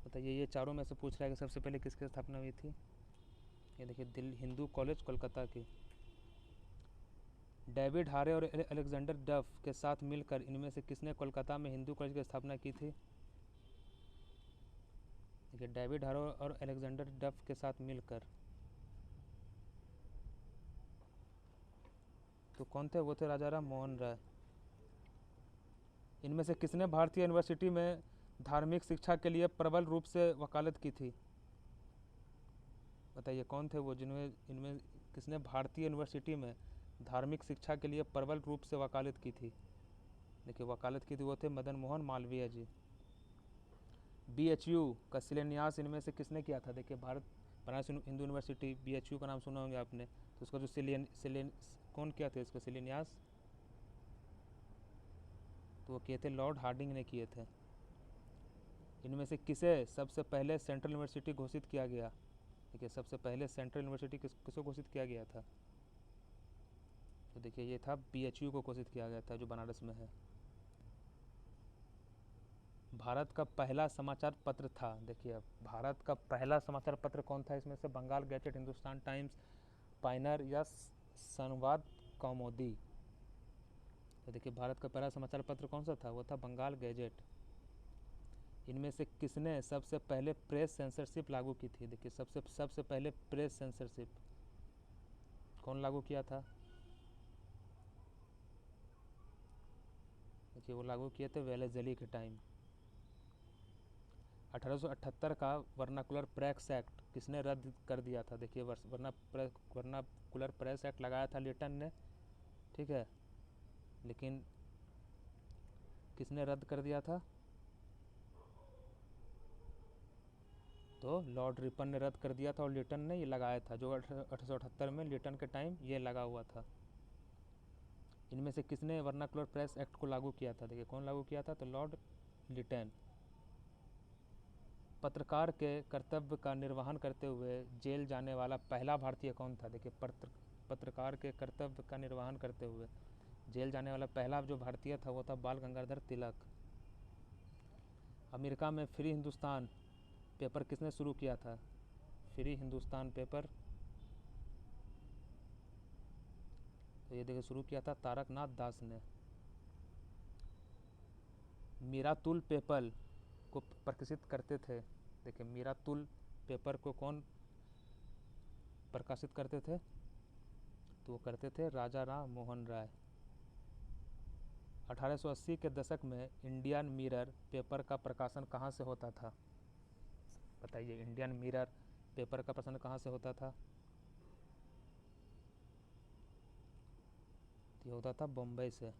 बताइए, ये चारों में से पूछ रहा है कि सबसे पहले किसकी स्थापना हुई थी? ये देखिए, दिल्ली हिंदू कॉलेज कोलकाता की। डेविड हारे और अलेक्जेंडर डफ के साथ मिलकर इनमें से किसने कोलकाता में हिंदू कॉलेज की स्थापना की थी? देखिए, डेविड हारे और अलेक्जेंडर डफ के साथ मिलकर, तो कौन थे? वो थे राजा राम मोहन राय। इनमें से किसने भारतीय यूनिवर्सिटी में धार्मिक शिक्षा के लिए प्रबल रूप से वकालत की थी? बताइए, कौन थे वो जिनमें इनमें किसने भारतीय यूनिवर्सिटी में धार्मिक शिक्षा के लिए प्रबल रूप से वकालत की थी? देखिए, वकालत की थी वो थे मदन मोहन मालवीय जी। BHU का शिलान्यास इनमें से किसने किया था? देखिए, भारत बनारस हिंदू यूनिवर्सिटी, BHU का नाम सुना होंगे आपने, तो उसका जो कौन किया था इसका शिलान्यास? तो वो किए थे लॉर्ड हार्डिंग ने किए थे। इनमें से किसे सबसे पहले सेंट्रल यूनिवर्सिटी घोषित किया गया? देखिए, सबसे पहले सेंट्रल यूनिवर्सिटी किसको घोषित किया गया था? तो देखिए, ये था BHU को घोषित किया गया था, जो बनारस में है। भारत का पहला समाचार पत्र था, देखिए भारत का पहला समाचार पत्र कौन था? इसमें से Bengal gazette, Hindustan Times, Pioneer या संवाद कौमुदी? तो देखिए, भारत का पहला समाचार पत्र कौन सा था? वो था बंगाल गैजेट। इनमें से किसने सबसे पहले प्रेस सेंसरशिप लागू की थी? देखिए, सबसे पहले प्रेस सेंसरशिप कौन लागू किया था? देखिए, वो लागू किए थे वेलेज़ली के टाइम। 1878 का वर्नाकुलर प्रेस एक्ट किसने रद्द कर दिया था? देखिए, वर्नाकुलर प्रेस एक्ट लगाया था लिटन ने, ठीक है, लेकिन किसने रद्द कर दिया था? तो लॉर्ड रिपन ने रद्द कर दिया था, और लिटन ने ये लगाया था, जो 1878 में लिटन के टाइम ये लगा हुआ था। इनमें से किसने वर्नाकुलर प्रेस एक्ट को लागू किया था? देखिए कौन लागू किया था? तो लॉर्ड लिटन। पत्रकार के कर्तव्य का निर्वहन करते हुए जेल जाने वाला पहला भारतीय कौन था? देखिए पत्रकार के कर्तव्य का निर्वहन करते हुए जेल जाने वाला पहला जो भारतीय था वो था बाल गंगाधर तिलक। अमेरिका में फ्री हिंदुस्तान पेपर किसने शुरू किया था? फ्री हिंदुस्तान पेपर, तो ये देखिए शुरू किया था तारकनाथ दास ने। मीरातुल पेपर को प्रकाशित करते थे? देखिए मीरातुल पेपर को कौन प्रकाशित करते थे? तो वो करते थे राजा राम मोहन राय। 1880 के दशक में इंडियन मिरर पेपर का प्रकाशन कहाँ से होता था? बताइए, इंडियन मिरर पेपर का प्रकाशन कहाँ से होता था? ये होता था बम्बई से।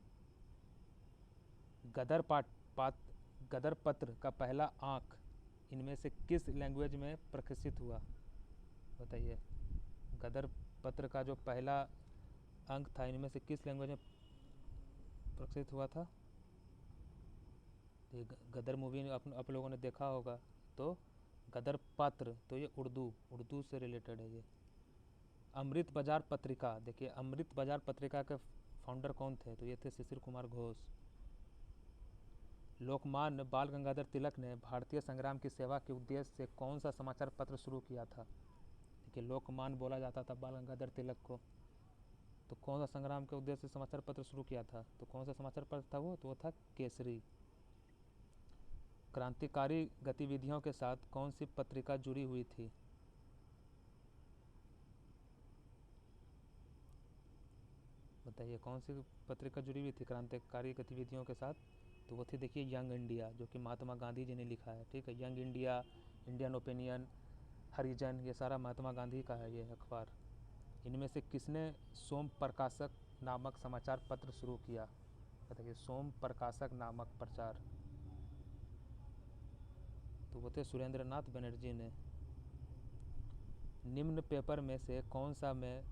गदर पत्र का पहला अंक इनमें से किस लैंग्वेज में प्रकाशित हुआ? बताइए, गदर पत्र का जो पहला अंक था इनमें से किस लैंग्वेज में प्रकाशित हुआ था? ये गदर मूवी आप लोगों ने देखा होगा, तो गदर पत्र, तो ये उर्दू से रिलेटेड है ये। अमृत बाजार पत्रिका, देखिए अमृत बाजार पत्रिका के फाउंडर कौन थे? तो ये थे शिशिर कुमार घोष। लोकमान्य बाल गंगाधर तिलक ने भारतीय संग्राम की सेवा के उद्देश्य से कौन सा समाचार पत्र शुरू किया था? देखिए लोकमान्य बोला जाता था बाल गंगाधर तिलक को, तो कौन सा संग्राम के उद्देश्य से समाचार पत्र शुरू किया था? तो कौन सा समाचार पत्र था वो? तो वो था केसरी। क्रांतिकारी गतिविधियों के साथ कौन सी पत्रिका जुड़ी हुई थी? बताइए कौन सी पत्रिका जुड़ी हुई थी क्रांतिकारी गतिविधियों के साथ? तो वो थी देखिए यंग इंडिया, जो कि महात्मा गांधी जी ने लिखा है। ठीक है, यंग इंडिया, इंडियन ओपिनियन, हरिजन, ये सारा महात्मा गांधी का है ये अखबार। इनमें से किसने सोम प्रकाशक नामक समाचार पत्र शुरू किया? बताइए, सोम प्रकाशक नामक प्रचार, तो वो थे सुरेंद्र नाथ बनर्जी ने। निम्न पेपर में से कौन सा में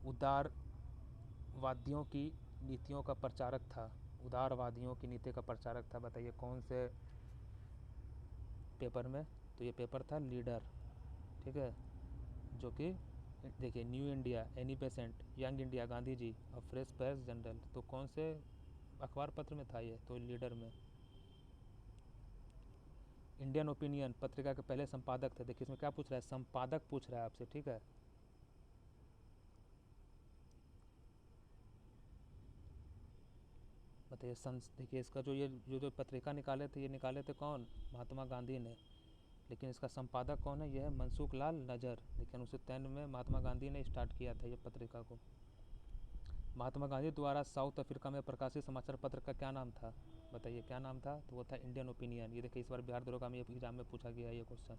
उदारवादियों की नीतियों का प्रचारक था? उदारवादियों की नीति का प्रचारक था, बताइए कौन से पेपर में? तो ये पेपर था लीडर। ठीक है, जो कि देखिए New India, Annie Besant, Young India, Gandhi ji और फ्रेश प्रेस जनरल, तो कौन से अखबार पत्र में था ये? तो लीडर में। इंडियन ओपिनियन पत्रिका के पहले संपादक थे? देखिए इसमें क्या पूछ रहा है? संपादक पूछ रहा है आपसे। ठीक है, बताइए देखिए इसका जो पत्रिका निकाले थे, ये निकाले थे कौन? महात्मा गांधी ने। लेकिन इसका संपादक कौन है? यह है मनसुख लाल नजर। लेकिन उसे 10 में महात्मा गांधी ने स्टार्ट किया था ये पत्रिका को। महात्मा गांधी द्वारा साउथ अफ्रीका में प्रकाशित समाचार पत्र का क्या नाम था? बताइए क्या नाम था? तो वो था इंडियन ओपिनियन। ये देखिए इस बार बिहार दरोगा में एग्जाम में पूछा गया है ये क्वेश्चन।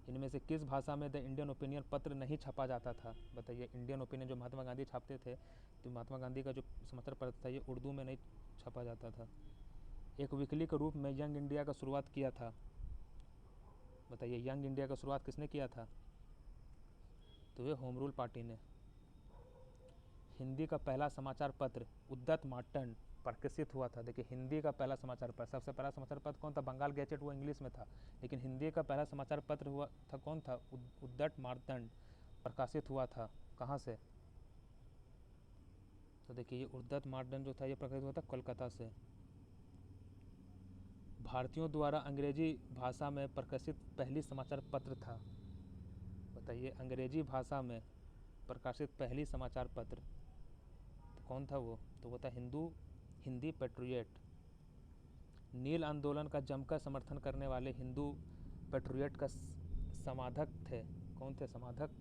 इनमें से किस भाषा में द इंडियन ओपिनियन पत्र नहीं छपा जाता था? बताइए, इंडियन ओपिनियन जो महात्मा गांधी छापते थे, तो महात्मा गांधी का जो समाचार पत्र था ये उर्दू में नहीं छपा जाता था। एक वीकली के रूप में यंग इंडिया का शुरुआत किया था? बताइए यंग इंडिया का शुरुआत किसने किया था? तो ये होम रूल पार्टी ने। हिंदी का पहला समाचार पत्र उद्दत मार्टन प्रकाशित हुआ था? देखिए हिंदी का पहला समाचार पत्र, सबसे पहला समाचार पत्र कौन था? बंगाल गैजेट, वो इंग्लिश में था। लेकिन हिंदी का पहला समाचार पत्र हुआ था कौन था? उद्दत मार्तंड प्रकाशित हुआ था। कहाँ से? तो देखिए ये उद्दत मार्तंड जो था ये प्रकाशित हुआ था कोलकाता से। भारतीयों द्वारा अंग्रेजी भाषा में प्रकाशित पहली समाचार पत्र था? बताइए, अंग्रेजी भाषा में प्रकाशित पहली समाचार पत्र तो कौन था वो? तो वो था हिंदी पेट्रियट। नील आंदोलन का जमकर समर्थन करने वाले हिंदू पेट्रियट का समाधक थे? कौन थे समाधक?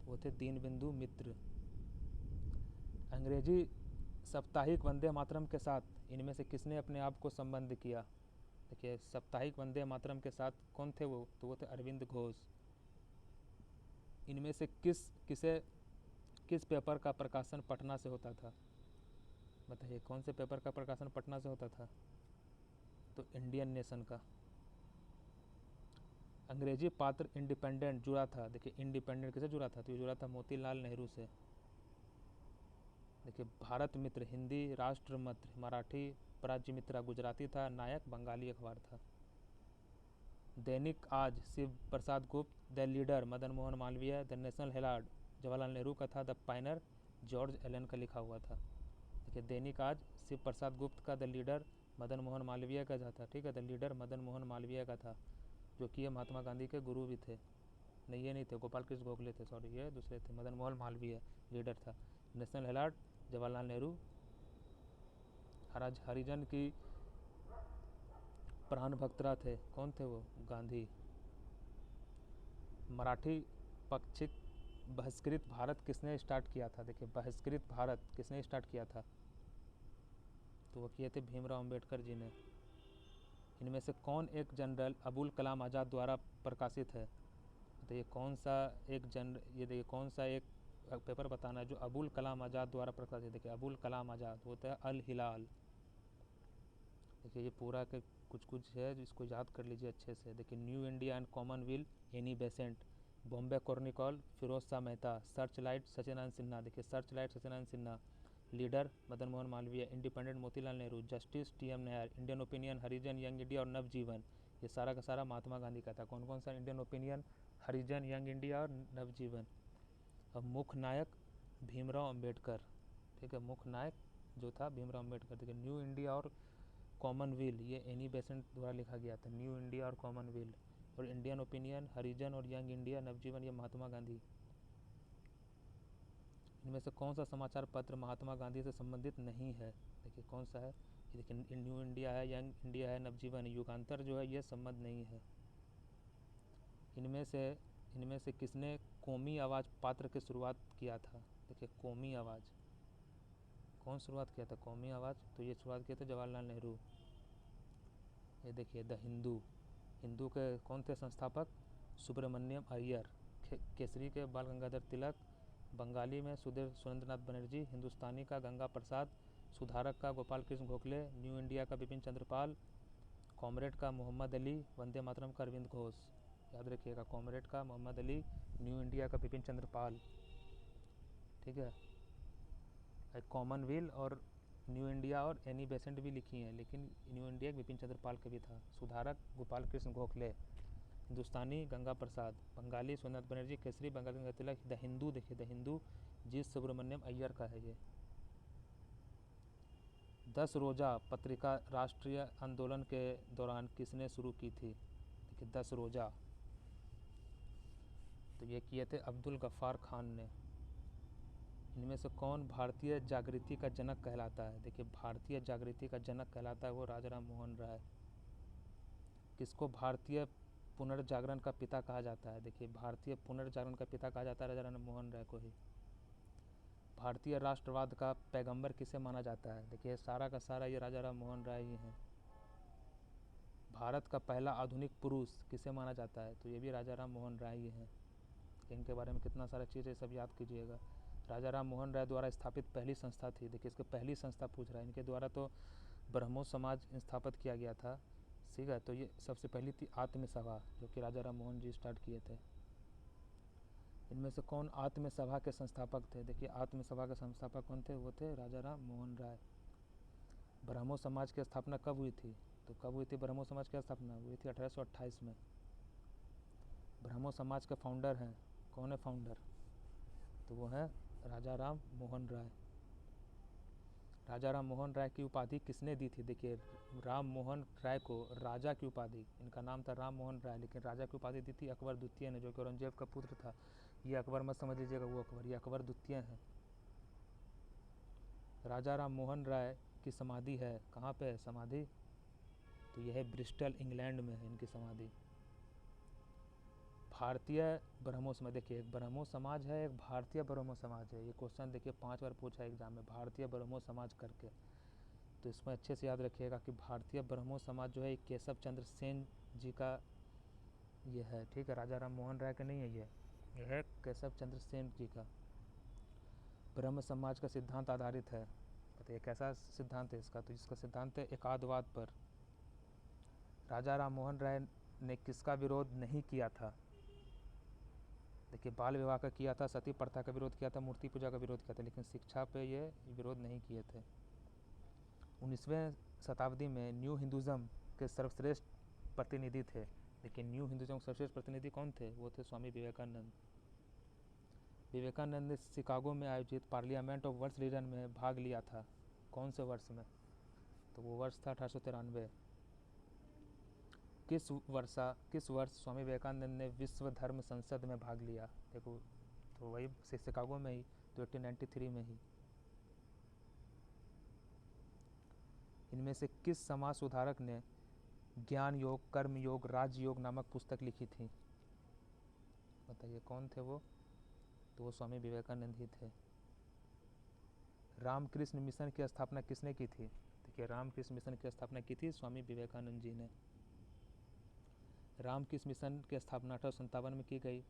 वो थे दीनबंधु मित्र। अंग्रेजी साप्ताहिक वंदे मातरम के साथ इनमें से किसने अपने आप को संबंध किया? देखिए साप्ताहिक वंदे मातरम के साथ कौन थे वो? तो वो थे अरविंद घोष। इनमें से किस पेपर का प्रकाशन पटना से होता था? बताइए कौन से पेपर का प्रकाशन पटना से होता था? तो इंडियन नेशन का। अंग्रेजी पात्र इंडिपेंडेंट जुड़ा था? देखिए इंडिपेंडेंट किसे जुड़ा था? तो ये जुड़ा था मोतीलाल नेहरू से। देखिए भारत मित्र हिंदी, राष्ट्र मित्र मराठी, प्राज्य मित्रा गुजराती था, नायक बंगाली अखबार था। दैनिक आज शिव प्रसाद गुप्त, the leader Madan Mohan Malviya, the national Herald Jawaharlal Nehru का था, द पायनर जॉर्ज एलन का लिखा हुआ था। देखिए दैनिक आज शिव प्रसाद गुप्त का, द लीडर मदन मोहन मालवीय का था, ठीक है, द लीडर मदन मोहन मालवीय का था, जो कि ये महात्मा गांधी के गुरु भी थे। नहीं ये नहीं थे, गोपाल कृष्ण गोखले थे, सॉरी ये दूसरे थे, मदन मोहन मालवीय लीडर था। नेशनल हेराल्ड जवाहरलाल नेहरू, हरिजन की प्राण भक्तरा थे, कौन थे वो, गांधी। मराठी पक्षिक बहिष्कृत भारत किसने स्टार्ट किया था, देखिए बहिष्कृत भारत किसने स्टार्ट किया था, तो वो किए थे भीमराव अंबेडकर जी ने। इनमें से कौन एक जनरल अबुल कलाम आज़ाद द्वारा प्रकाशित है, तो ये कौन सा एक ये देखिए कौन सा एक पेपर बताना है जो अबुल कलाम आज़ाद द्वारा प्रकाशित। देखिए अबुल कलाम आज़ाद होता है अल हिलाल। देखिए ये पूरा के कुछ है जिसको याद कर लीजिए अच्छे से। देखिए New India and Commonwealth Annie Besant, Bombay Chronicle Feroz Shah Mehta, Searchlight Satyanarayan Sinha, देखिए Searchlight Satyanarayan Sinha, Leader Madan Mohan Malaviya, Independent Motilal Nehru, Justice T M Nair, Indian Opinion Harijan Young India और नवजीवन, ये सारा का सारा महात्मा गांधी का था। कौन कौन सा, Indian Opinion, Harijan Young India और नवजीवन। अब मुख्य नायक भीमराव अंबेडकर, ठीक है, मुख्य नायक जो था भीमराव अंबेडकर। देखिए न्यू इंडिया और कॉमनवेल्थ ये एनी बेसेंट द्वारा लिखा गया था, न्यू इंडिया और कॉमनवेल्थ। और इंडियन ओपिनियन, हरिजन और यंग इंडिया, नवजीवन, ये महात्मा गांधी। इनमें से कौन सा समाचार पत्र महात्मा गांधी से संबंधित नहीं है, देखिए कौन सा है, ये देखिए न्यू इंडिया है, यंग इंडिया है, नवजीवन, युगांतर जो है ये संबंध नहीं है। इनमें से किसने कौमी आवाज़ पात्र की शुरुआत किया था, देखिए कौमी आवाज़ कौन शुरुआत किया था, कौमी आवाज़, तो ये शुरुआत किया था जवाहरलाल नेहरू। ये देखिए द हिंदू, हिंदू के कौन थे संस्थापक, सुब्रमण्यम अय्यर, केसरी के बाल गंगाधर तिलक, बंगाली में सुरेंद्रनाथ बनर्जी, हिंदुस्तानी का गंगा प्रसाद, सुधारक का गोपाल कृष्ण गोखले, न्यू इंडिया का बिपिन चंद्रपाल, कॉमरेड का मोहम्मद अली, वंदे मातरम का अरविंद घोष। याद रखिएगा, कॉमरेड का मोहम्मद अली, न्यू इंडिया का बिपिन चंद्रपाल, ठीक है। कॉमनवेल्थ और न्यू इंडिया और एनी बेसेंट भी लिखी हैं, लेकिन न्यू इंडिया बिपिन चंद्रपाल का भी था। सुधारक गोपाल कृष्ण गोखले, हिंदुस्तानी गंगा प्रसाद, बंगाली सुरेंद्रनाथ बनर्जी, केसरी बंगाल गंगा तिलक। द हिंदू देखिए, द हिंदू जी सुब्रमण्यम अय्यर का है ये। 10 रोज़ा पत्रिका राष्ट्रीय आंदोलन के दौरान किसने शुरू की थी, देखिए 10 रोज़ा, तो ये किए थे अब्दुल गफ्फार खान ने। इनमें से कौन भारतीय जागृति का जनक कहलाता है, देखिए भारतीय जागृति का जनक कहलाता है वो राजा राम मोहन राय। किसको भारतीय पुनर्जागरण का पिता कहा जाता है, देखिए भारतीय पुनर्जागरण का पिता कहा जाता है राजा राम मोहन राय को ही। भारतीय राष्ट्रवाद का पैगंबर किसे माना जाता है, देखिए सारा का सारा ये राजा राम मोहन राय ही हैं। भारत का पहला आधुनिक पुरुष किसे माना जाता है, तो ये भी राजा राम मोहन राय ही हैं। इनके बारे में कितना सारा चीज़ है, सब याद कीजिएगा। राजा राम मोहन राय द्वारा स्थापित पहली संस्था थी, देखिए इसको पहली संस्था पूछ रहा है, इनके द्वारा तो ब्रह्मो समाज स्थापित किया गया था, ठीक है। तो ये सबसे पहली थी आत्म सभा, जो कि राजा राम मोहन जी स्टार्ट किए थे। इनमें से कौन आत्म सभा के संस्थापक थे, देखिए आत्म सभा के संस्थापक कौन थे, वो थे राजा राम मोहन राय। ब्रह्मो समाज की स्थापना कब हुई थी, तो कब हुई थी ब्रह्मो समाज की स्थापना, हुई थी 1828 में। ब्रह्मो समाज के फाउंडर हैं, कौन है फाउंडर, तो वो है राजा राम मोहन राय। राजा राम मोहन राय की उपाधि किसने दी थी, देखिए राम मोहन राय को राजा की उपाधि, इनका नाम था राम मोहन राय, लेकिन राजा की उपाधि दी थी अकबर द्वितीय ने, जो कि औरंगजेब का पुत्र था। ये अकबर मत समझ लीजिएगा वो अकबर, ये अकबर द्वितीय है। राजा राम मोहन राय की समाधि है, कहाँ पे है समाधि, तो यह है ब्रिस्टल इंग्लैंड में है इनकी समाधि। भारतीय ब्रह्मो समाज, देखिए एक ब्रह्मो समाज है, एक भारतीय ब्रह्मो समाज है। ये क्वेश्चन देखिए 5 बार पूछा है एग्जाम में, भारतीय ब्रह्मो समाज करके, तो इसमें अच्छे से याद रखिएगा कि भारतीय ब्रह्मो समाज जो है केशव चंद्र सेन जी का ये है, ठीक है, राजा राम मोहन राय का नहीं है, ये है केशव चंद्र सेन जी का। ब्रह्म समाज का सिद्धांत आधारित है, बताइए कैसा सिद्धांत है इसका, तो इसका सिद्धांत है एकादवाद पर। राजा राम मोहन राय ने किसका विरोध नहीं किया था, देखिए बाल विवाह का किया था, सती प्रथा का विरोध किया था, मूर्ति पूजा का विरोध किया था, लेकिन शिक्षा पे ये विरोध नहीं किए थे। 19वें शताब्दी में न्यू हिंदुज़म के सर्वश्रेष्ठ प्रतिनिधि थे। लेकिन न्यू हिंदुज़म के सर्वश्रेष्ठ प्रतिनिधि कौन थे? वो थे स्वामी विवेकानंद। विवेकानंद ने शिकागो में आयोजित पार्लियामेंट ऑफ वर्ल्ड रीजन में भाग लिया था। कौन से वर्ष में? तो वो वर्ष था 1893। किस वर्ष स्वामी विवेकानंद ने विश्व धर्म संसद में भाग लिया? देखो तो वही शिकागो में ही, तो 1893 में ही। इनमें से किस समाज सुधारक ने ज्ञान योग, कर्म योग, राजयोग नामक पुस्तक लिखी थी? बताइए कौन थे वो? तो वो स्वामी विवेकानंद ही थे। रामकृष्ण मिशन की स्थापना किसने की थी? देखिए रामकृष्ण मिशन की स्थापना की थी स्वामी विवेकानंद जी ने। रामकृष्ण मिशन की स्थापना 1857 में की गई।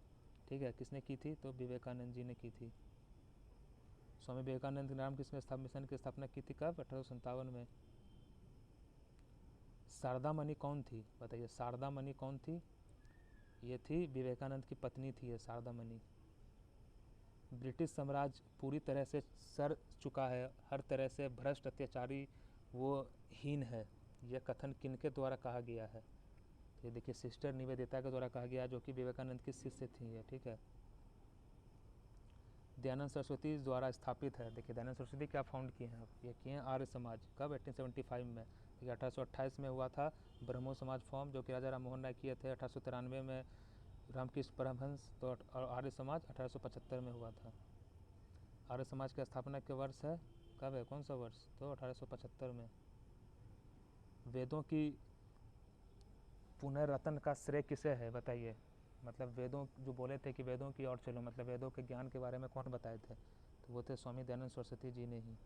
ठीक है, किसने की थी? तो विवेकानंद जी ने की थी। स्वामी विवेकानंद ने रामकृष्ण मिशन की स्थापना की थी कब? 1857 में। शारदा मणि कौन थी? बताइए शारदा मणि कौन थी? ये थी विवेकानंद की पत्नी थी ये शारदा मणि। ब्रिटिश साम्राज्य पूरी तरह से सर चुका है, हर तरह से भ्रष्ट, अत्याचारी, वो हीन है, यह कथन किनके द्वारा कहा गया है? तो ये देखिए सिस्टर निवेदिता के द्वारा कहा गया, जो कि विवेकानंद की शिष्य थी ये। ठीक है, दयानंद सरस्वती द्वारा स्थापित है। देखिए दयानंद सरस्वती क्या फाउंड किए हैं? ये किए हैं आर्य समाज। कब? 1875 में। देखिए 1828 में हुआ था ब्रह्मो समाज फॉर्म, जो कि राजा राम मोहन राय किए थे। 1893 में रामकृष्ण परमहंस, तो आर्य समाज 1875 में हुआ था। आर्य समाज की स्थापना के वर्ष है कब है? कौन सा वर्ष? तो 1875 में। वेदों की पुनर्रतन का श्रेय किसे है? बताइए। मतलब वेदों जो बोले थे कि वेदों की ओर चलो, मतलब वेदों के ज्ञान के बारे में कौन बताए थे? तो वो थे स्वामी दयानंद सरस्वती जी ने ही।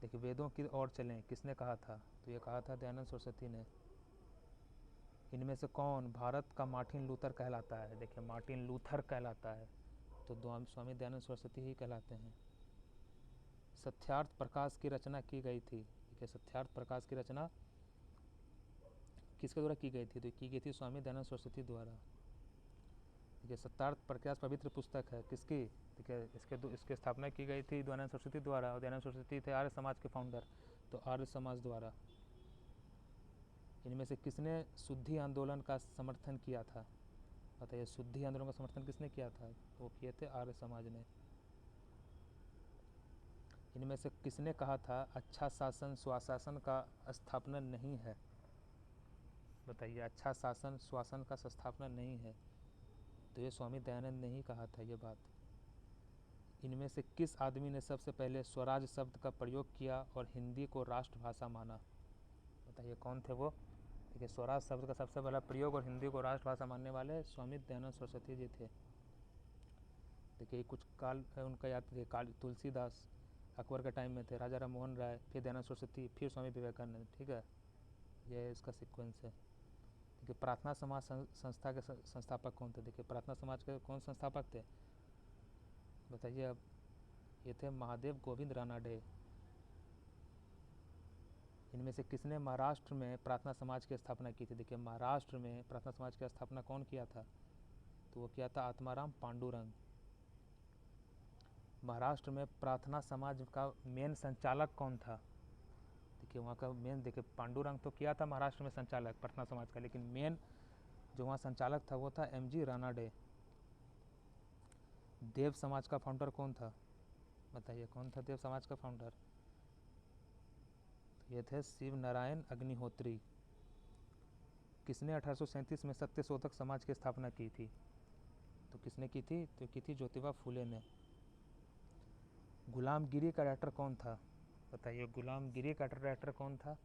देखिए वेदों की ओर चलें किसने कहा था? तो ये कहा था दयानंद सरस्वती ने। इनमें से कौन भारत का मार्टिन लूथर कहलाता है? देखिए मार्टिन लूथर कहलाता है, तो स्वामी दयानंद सरस्वती ही कहलाते हैं। सत्यार्थ प्रकाश की रचना की गई थी। देखिए सत्यार्थ प्रकाश की रचना किसके द्वारा की गई थी? तो की गई थी स्वामी दयानंद सरस्वती द्वारा। देखिए सत्यार्थ प्रकाश पवित्र पुस्तक है किसकी? देखिए इसकी स्थापना की गई थी दयानंद सरस्वती द्वारा, और दयानंद सरस्वती थे आर्य समाज के फाउंडर, तो आर्य समाज द्वारा। इनमें से किसने शुद्धि आंदोलन का समर्थन किया था? बताइए शुद्धि आंदोलन का समर्थन किसने किया था? वो किए थे आर्य समाज ने। इनमें से किसने कहा था अच्छा शासन स्वशासन का स्थापना नहीं है? बताइए अच्छा शासन स्वशासन का स्थापना नहीं है, तो ये स्वामी दयानंद ने ही कहा था ये बात। इनमें से किस आदमी ने सबसे पहले स्वराज शब्द का प्रयोग किया और हिंदी को राष्ट्रभाषा माना? बताइए कौन थे वो? देखिए स्वराज शब्द का सबसे पहला प्रयोग और हिंदी को राष्ट्रभाषा मानने वाले स्वामी दयानंद सरस्वती जी थे। देखिए कुछ काल उनका याद थे, काल तुलसीदास अकबर के टाइम में थे, राजा राम मोहन राय, फिर दयानंद सरस्वती, फिर स्वामी विवेकानंद। ठीक है, ये इसका सीक्वेंस है। देखिए प्रार्थना समाज संस्था के संस्थापक कौन थे? देखिए प्रार्थना समाज के कौन संस्थापक थे? बताइए अब। ये थे महादेव गोविंद रानाडे। इनमें से किसने महाराष्ट्र में प्रार्थना समाज की स्थापना की थी? देखिए महाराष्ट्र में प्रार्थना समाज की स्थापना कौन किया था? तो वो किया था आत्माराम पांडुरंग। महाराष्ट्र में प्रार्थना समाज का मेन संचालक कौन था? देखिए वहाँ का मेन, देखिए पांडुरंग तो किया था महाराष्ट्र में संचालक प्रार्थना समाज का, लेकिन मेन जो वहाँ संचालक था वो था MG रानाडे। देव समाज का फाउंडर कौन था? बताइए कौन था देव समाज का फाउंडर? तो ये थे शिव नारायण अग्निहोत्री। किसने 1837 में सत्यशोधक समाज की स्थापना की थी? तो किसने की थी? तो की थी ज्योतिबा फूले ने। गुलामगिरी का डायरेक्टर कौन था? बताइए गुलामगिरी का डायरेक्टर कौन था?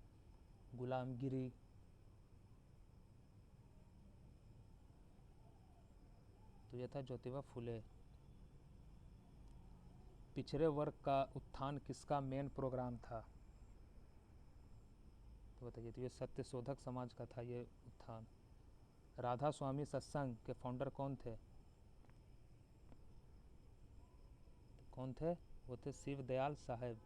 गुलामगिरी, तो यह था ज्योतिबा फूले। पिछड़े वर्ग का उत्थान किसका मेन प्रोग्राम था? तो बताइए, तो ये सत्यशोधक समाज का था ये उत्थान। राधा स्वामी सत्संग के फाउंडर कौन थे? तो कौन थे? वो थे शिव दयाल साहेब।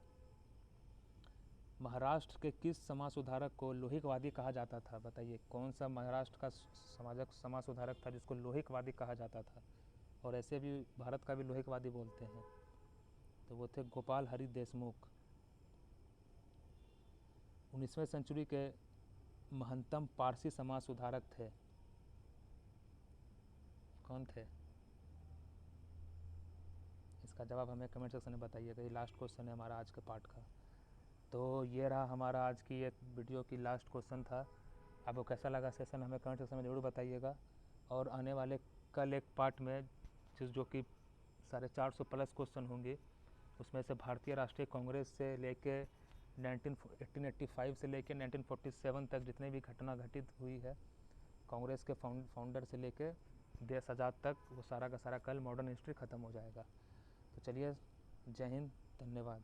महाराष्ट्र के किस समाज सुधारक को लोहिकवादी कहा जाता था? बताइए कौन सा महाराष्ट्र का समाज सुधारक था जिसको लोहिकवादी कहा जाता था? और ऐसे भी भारत का भी लोहितवादी बोलते हैं। तो वो थे गोपाल हरि देशमुख। 19वीं सेंचुरी के महानतम पारसी समाज सुधारक थे। कौन थे? इसका जवाब हमें कमेंट सेक्शन में बताइएगा। ये लास्ट क्वेश्चन है हमारा आज के पार्ट का। तो ये रहा हमारा आज की एक वीडियो की लास्ट क्वेश्चन था। आपको कैसा लगा सेशन हमें कमेंट सेक्शन में ज़रूर बताइएगा। और आने वाले कल एक पार्ट में जो कि 450 प्लस क्वेश्चन होंगे, उसमें से भारतीय राष्ट्रीय कांग्रेस से लेके 1885 से लेके 1947 तक जितने भी घटना घटित हुई है कांग्रेस के फाउंडर से लेके देश आज़ाद तक, वो सारा का सारा कल मॉडर्न हिस्ट्री ख़त्म हो जाएगा। तो चलिए, जय हिंद, धन्यवाद।